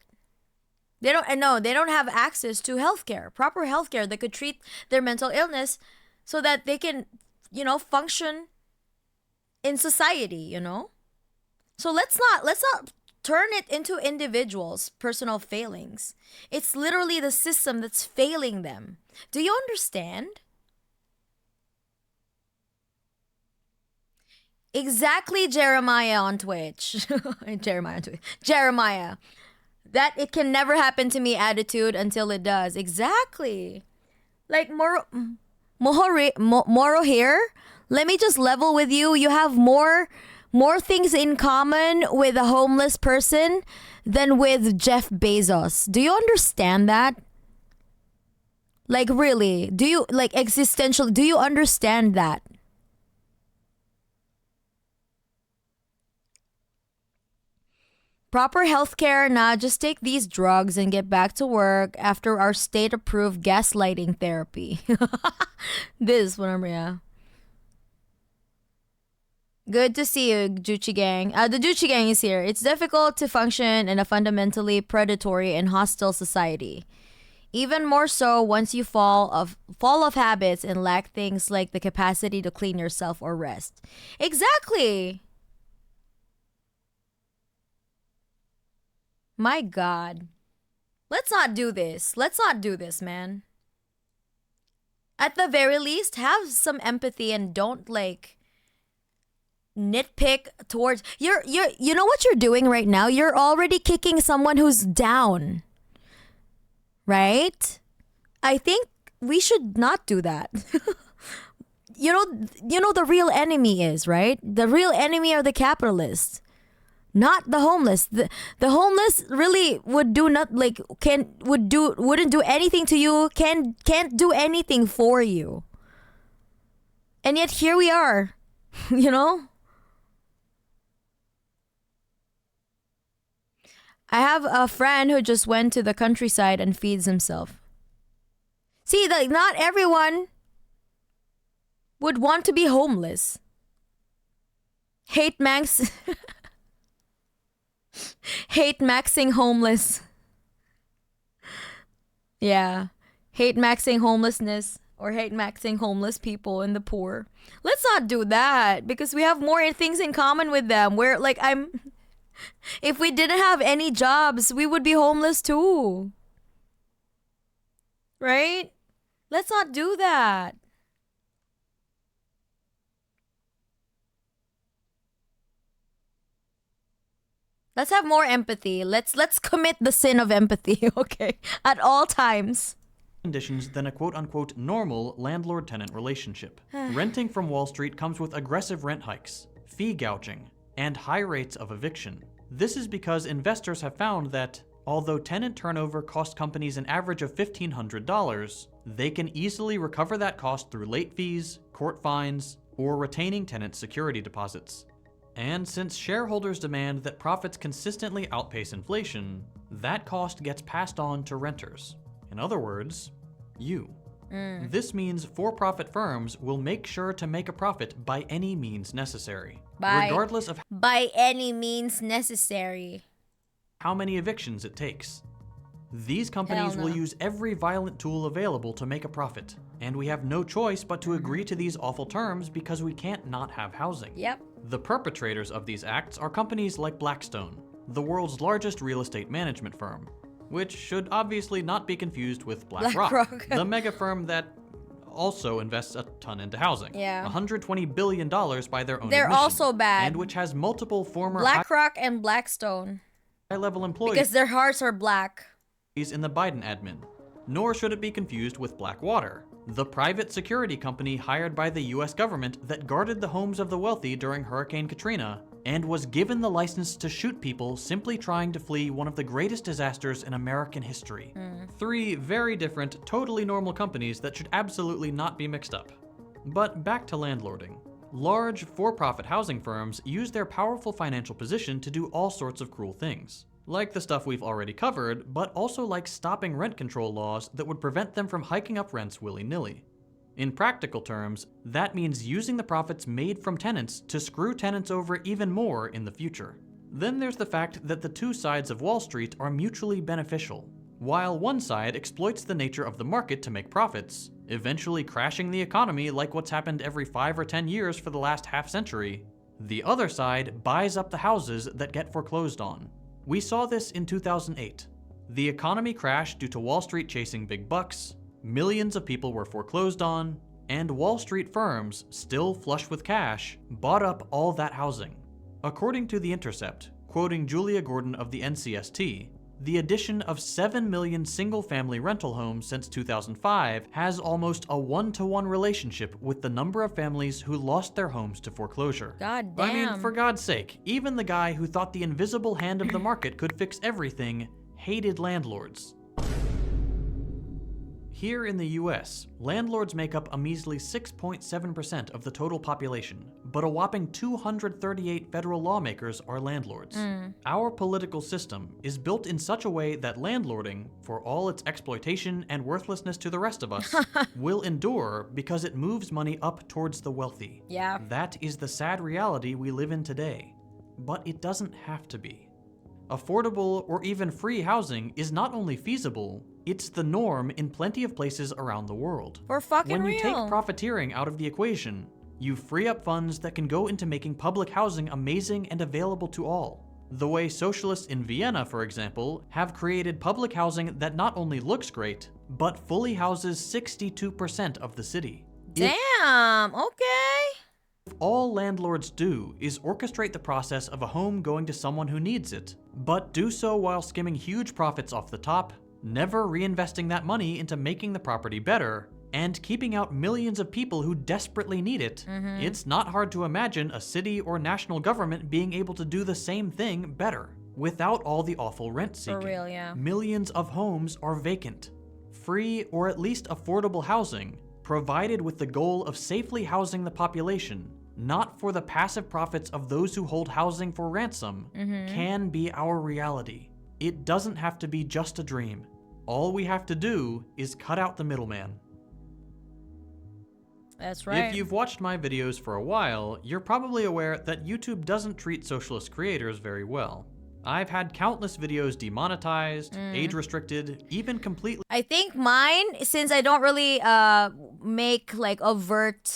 They don't. No, they don't have access to healthcare, proper healthcare that could treat their mental illness, so that they can, function in society. So let's not turn it into individuals' personal failings. It's literally the system that's failing them. Do you understand? Exactly, Jeremiah on Twitch. Jeremiah on Twitch. Jeremiah. That it can never happen to me attitude until it does. Exactly. Like Moro here. Let me just level with you. You have more things in common with a homeless person than with Jeff Bezos. Do you understand that? Like, really? Do you, like, existential, do you understand that? Proper healthcare, nah, just take these drugs and get back to work after our state-approved gaslighting therapy. This one, yeah. Good to see you, Juchi Gang. The Juchi Gang is here. It's difficult to function in a fundamentally predatory and hostile society. Even more so once you fall off habits and lack things like the capacity to clean yourself or rest. Exactly. My God. Let's not do this. Let's not do this, man. At the very least, have some empathy and don't, like, nitpick towards you know what you're doing right now? You're already kicking someone who's down. Right? I think we should not do that. You know the real enemy is, right? The real enemy are the capitalists. Not the homeless. The homeless really would do not like wouldn't do anything to you, can't do anything for you. And yet here we are. You know? I have a friend who just went to the countryside and feeds himself. See, like, not everyone would want to be homeless. Hate maxing homeless. Yeah. Hate maxing homelessness or hate maxing homeless people and the poor. Let's not do that because we have more things in common with them. Where, like, if we didn't have any jobs, we would be homeless too. Right? Let's not do that. Let's have more empathy. Let's commit the sin of empathy, okay? At all times. Conditions than a quote-unquote normal landlord-tenant relationship. Renting from Wall Street comes with aggressive rent hikes, fee gouging, and high rates of eviction. This is because investors have found that, although tenant turnover costs companies an average of $1,500, they can easily recover that cost through late fees, court fines, or retaining tenant security deposits. And since shareholders demand that profits consistently outpace inflation, that cost gets passed on to renters. In other words, you. This means for-profit firms will make sure to make a profit by any means necessary, regardless of by any means necessary. How many evictions it takes. These companies will use every violent tool available to make a profit, and we have no choice but to agree to these awful terms because we can't not have housing. Yep. The perpetrators of these acts are companies like Blackstone, the world's largest real estate management firm, which should obviously not be confused with BlackRock, the mega firm that also invests a ton into housing. Yeah. $120 billion by their own They're admission, also bad. and which has multiple former BlackRock and Blackstone. high-level employees Because their hearts are black. in the Biden admin. Nor should it be confused with Blackwater, the private security company hired by the US government that guarded the homes of the wealthy during Hurricane Katrina and was given the license to shoot people simply trying to flee one of the greatest disasters in American history. 3 very different, totally normal companies that should absolutely not be mixed up. But back to landlording. Large, for-profit housing firms use their powerful financial position to do all sorts of cruel things. Like the stuff we've already covered, but also like stopping rent control laws that would prevent them from hiking up rents willy-nilly. In practical terms, that means using the profits made from tenants to screw tenants over even more in the future. Then there's the fact that the two sides of Wall Street are mutually beneficial. While one side exploits the nature of the market to make profits, eventually crashing the economy like what's happened every 5 or 10 years for the last half-century, the other side buys up the houses that get foreclosed on. We saw this in 2008. The economy crashed due to Wall Street chasing big bucks, millions of people were foreclosed on, and Wall Street firms, still flush with cash, bought up all that housing. According to The Intercept, quoting Julia Gordon of the NCST, the addition of 7 million single-family rental homes since 2005 has almost a 1-to-1 relationship with the number of families who lost their homes to foreclosure. God damn. I mean, for God's sake, even the guy who thought the invisible hand of the market could fix everything hated landlords. Here in the US, landlords make up a measly 6.7% of the total population, but a whopping 238 federal lawmakers are landlords. Our political system is built in such a way that landlording, for all its exploitation and worthlessness to the rest of us, will endure because it moves money up towards the wealthy. Yeah. That is the sad reality we live in today. But it doesn't have to be. Affordable or even free housing is not only feasible, it's the norm in plenty of places around the world. For fucking When you take real. profiteering out of the equation, you free up funds that can go into making public housing amazing and available to all. The way socialists in Vienna, for example, have created public housing that not only looks great, but fully houses 62% of the city. Damn, okay. If all landlords do is orchestrate the process of a home going to someone who needs it, but do so while skimming huge profits off the top, never reinvesting that money into making the property better, and keeping out millions of people who desperately need it, it's not hard to imagine a city or national government being able to do the same thing better, without all the awful rent seeking. For real, yeah. Millions of homes are vacant. Free or at least affordable housing, provided with the goal of safely housing the population, not for the passive profits of those who hold housing for ransom, can be our reality. It doesn't have to be just a dream. All we have to do is cut out the middleman. That's right. If you've watched my videos for a while, you're probably aware that YouTube doesn't treat socialist creators very well. I've had countless videos demonetized, age-restricted, even completely... I think mine, since I don't really make like overt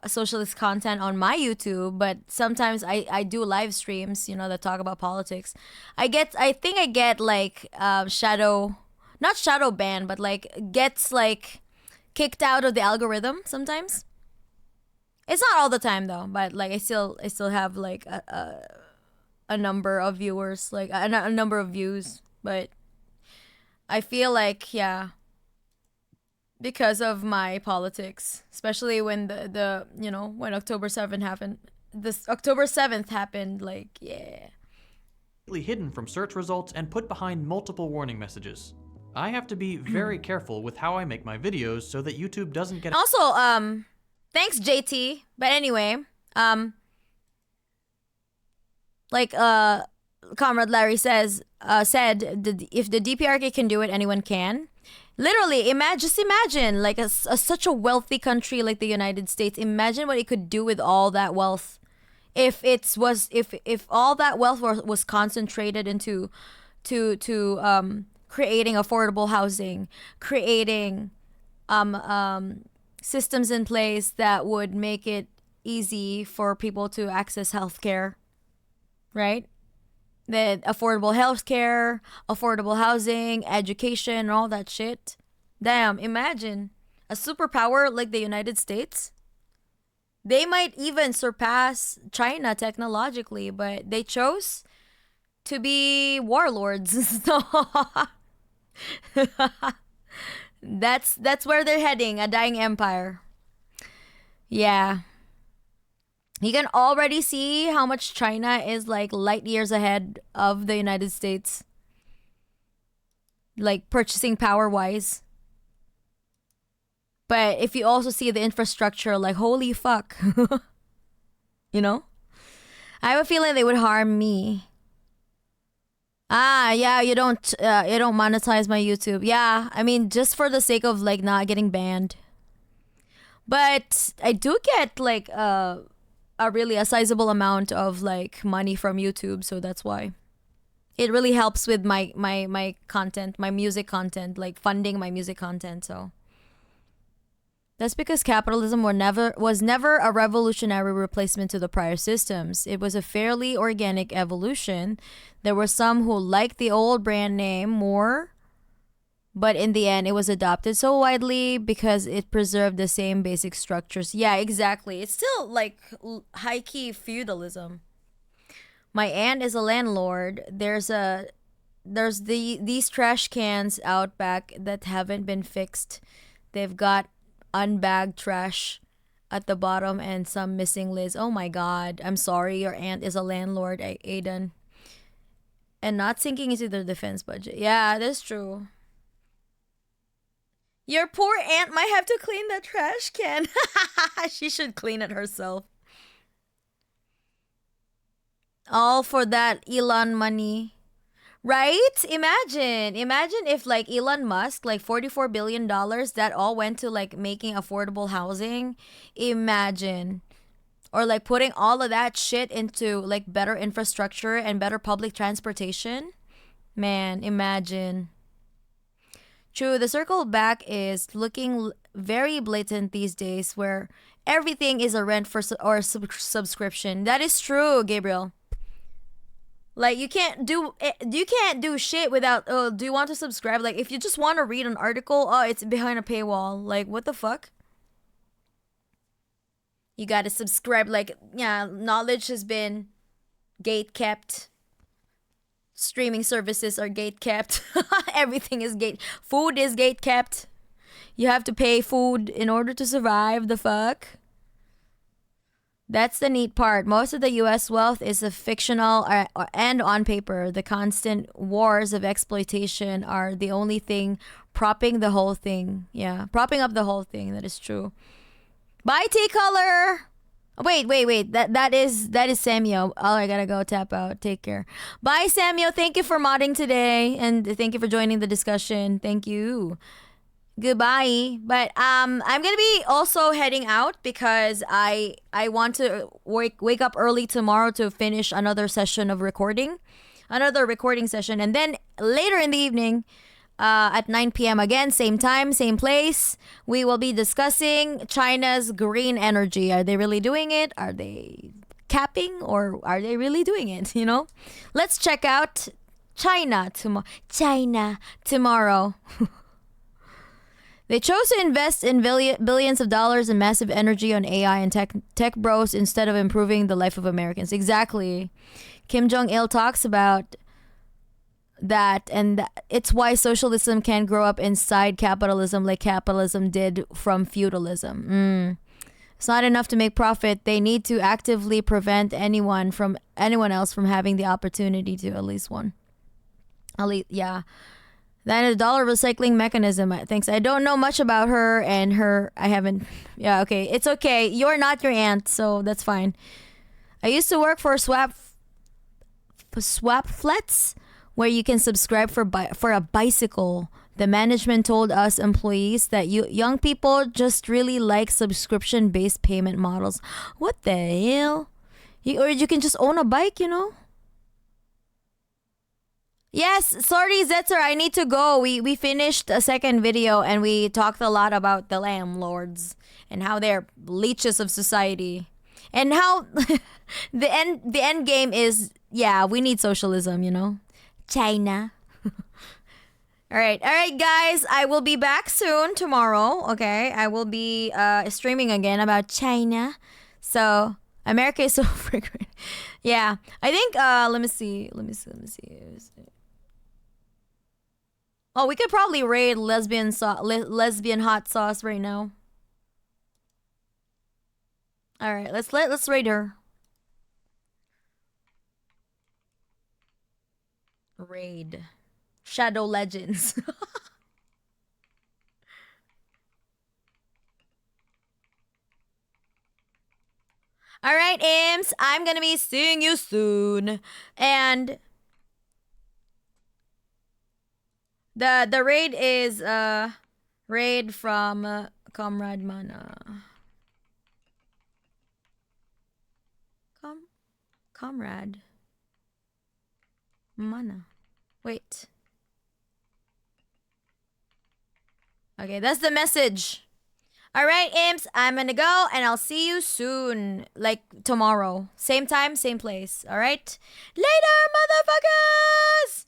socialist content on my YouTube, but sometimes I do live streams, you know, that talk about politics. I think I get like not shadow ban, but like gets like kicked out of the algorithm sometimes. It's not all the time though, but like I still have like a number of viewers, like a number of views, but I feel like, yeah, because of my politics, especially when the you know, when October 7th happened, this October 7th happened, like, yeah. hidden from search results and put behind multiple warning messages. I have to be very careful with how I make my videos so that YouTube doesn't get... Also, thanks JT, but anyway, like Comrade Larry said if the DPRK can do it, anyone can. Literally, just imagine like such a wealthy country like the United States. Imagine what it could do with all that wealth, if all that wealth was concentrated into creating affordable housing, creating systems in place that would make it easy for people to access healthcare, right? The affordable healthcare, affordable housing, education, all that shit. Damn, imagine a superpower like the United States. They might even surpass China technologically, but they chose to be warlords. So that's where they're heading, a dying empire. Yeah. You can already see how much China is like light years ahead of the United States. Like purchasing power wise. But if you also see the infrastructure, like, holy fuck. You know? I have a feeling they would harm me. Ah, yeah, you don't monetize my YouTube. Yeah, I mean, just for the sake of like not getting banned. But I do get like a sizable amount of like money from YouTube, so that's why. It really helps with my content, my music content, like funding my music content, so. That's because capitalism was never a revolutionary replacement to the prior systems. It was a fairly organic evolution. There were some who liked the old brand name more, but in the end, it was adopted so widely because it preserved the same basic structures. Yeah, exactly. It's still like high-key feudalism. My aunt is a landlord. There's these trash cans out back that haven't been fixed. They've got unbagged trash at the bottom and some missing lids. Oh my god. I'm sorry, your aunt is a landlord, Aiden. And not sinking into their defense budget. Yeah, that's true. Your poor aunt might have to clean the trash can. She should clean it herself. All for that Elon money. Right? Imagine if like Elon Musk, like $44 billion, that all went to like making affordable housing. Imagine. Or like putting all of that shit into like better infrastructure and better public transportation. Man, imagine. True, the circle back is looking very blatant these days where everything is a rent for or subscription. That is true, Gabriel. Like you can't do shit without, oh, do you want to subscribe? Like if you just want to read an article, oh, it's behind a paywall. Like what the fuck? You got to subscribe. Like, yeah, knowledge has been gate kept. Streaming services are gate kept. Everything is food is gate kept. You have to pay food in order to survive. The fuck? That's the neat part. Most of the US wealth is a fictional and on paper. The constant wars of exploitation are the only thing propping the whole thing. Yeah, propping up the whole thing. That is true. Bye, T-Color! Wait. That is Samuel. Oh, I gotta go tap out. Take care. Bye, Samuel. Thank you for modding today. And thank you for joining the discussion. Thank you. Goodbye. But I'm gonna be also heading out because I want to wake up early tomorrow to finish another session of recording, another recording session, and then later in the evening, at 9 p.m. again, same time, same place, we will be discussing China's green energy. Are they really doing it? Are they capping, or are they really doing it? You know, let's check out China tomorrow. They chose to invest in billions of dollars in massive energy on AI and tech bros instead of improving the life of Americans. Exactly. Kim Jong-il talks about that, and it's why socialism can't grow up inside capitalism like capitalism did from feudalism. It's not enough to make profit. They need to actively prevent anyone else from having the opportunity to, at least one. Yeah. Then a dollar recycling mechanism. Thanks. I don't know much about her and her. I haven't. Yeah, okay. It's okay. You're not your aunt, so that's fine. I used to work for Swapflets, where you can subscribe for a bicycle. The management told us employees that young people just really like subscription-based payment models. What the hell? Or you can just own a bike, you know? Yes, sorry, Zetzer, I need to go. We finished a second video and we talked a lot about the landlords and how they're leeches of society. And how the end game is, yeah, we need socialism, you know? China. All right, guys, I will be back soon tomorrow, okay? I will be streaming again about China. So, America is so frequent. Yeah, I think, let me see. Oh, we could probably raid lesbian hot sauce right now. All right, let's raid her. Raid Shadow Legends. All right, imps. I'm gonna be seeing you soon. And the raid is raid from Comrade Mana. Comrade Mana. Wait. Okay, that's the message. All right, imps, I'm gonna go and I'll see you soon. Like tomorrow. Same time, same place. All right? Later, motherfuckers!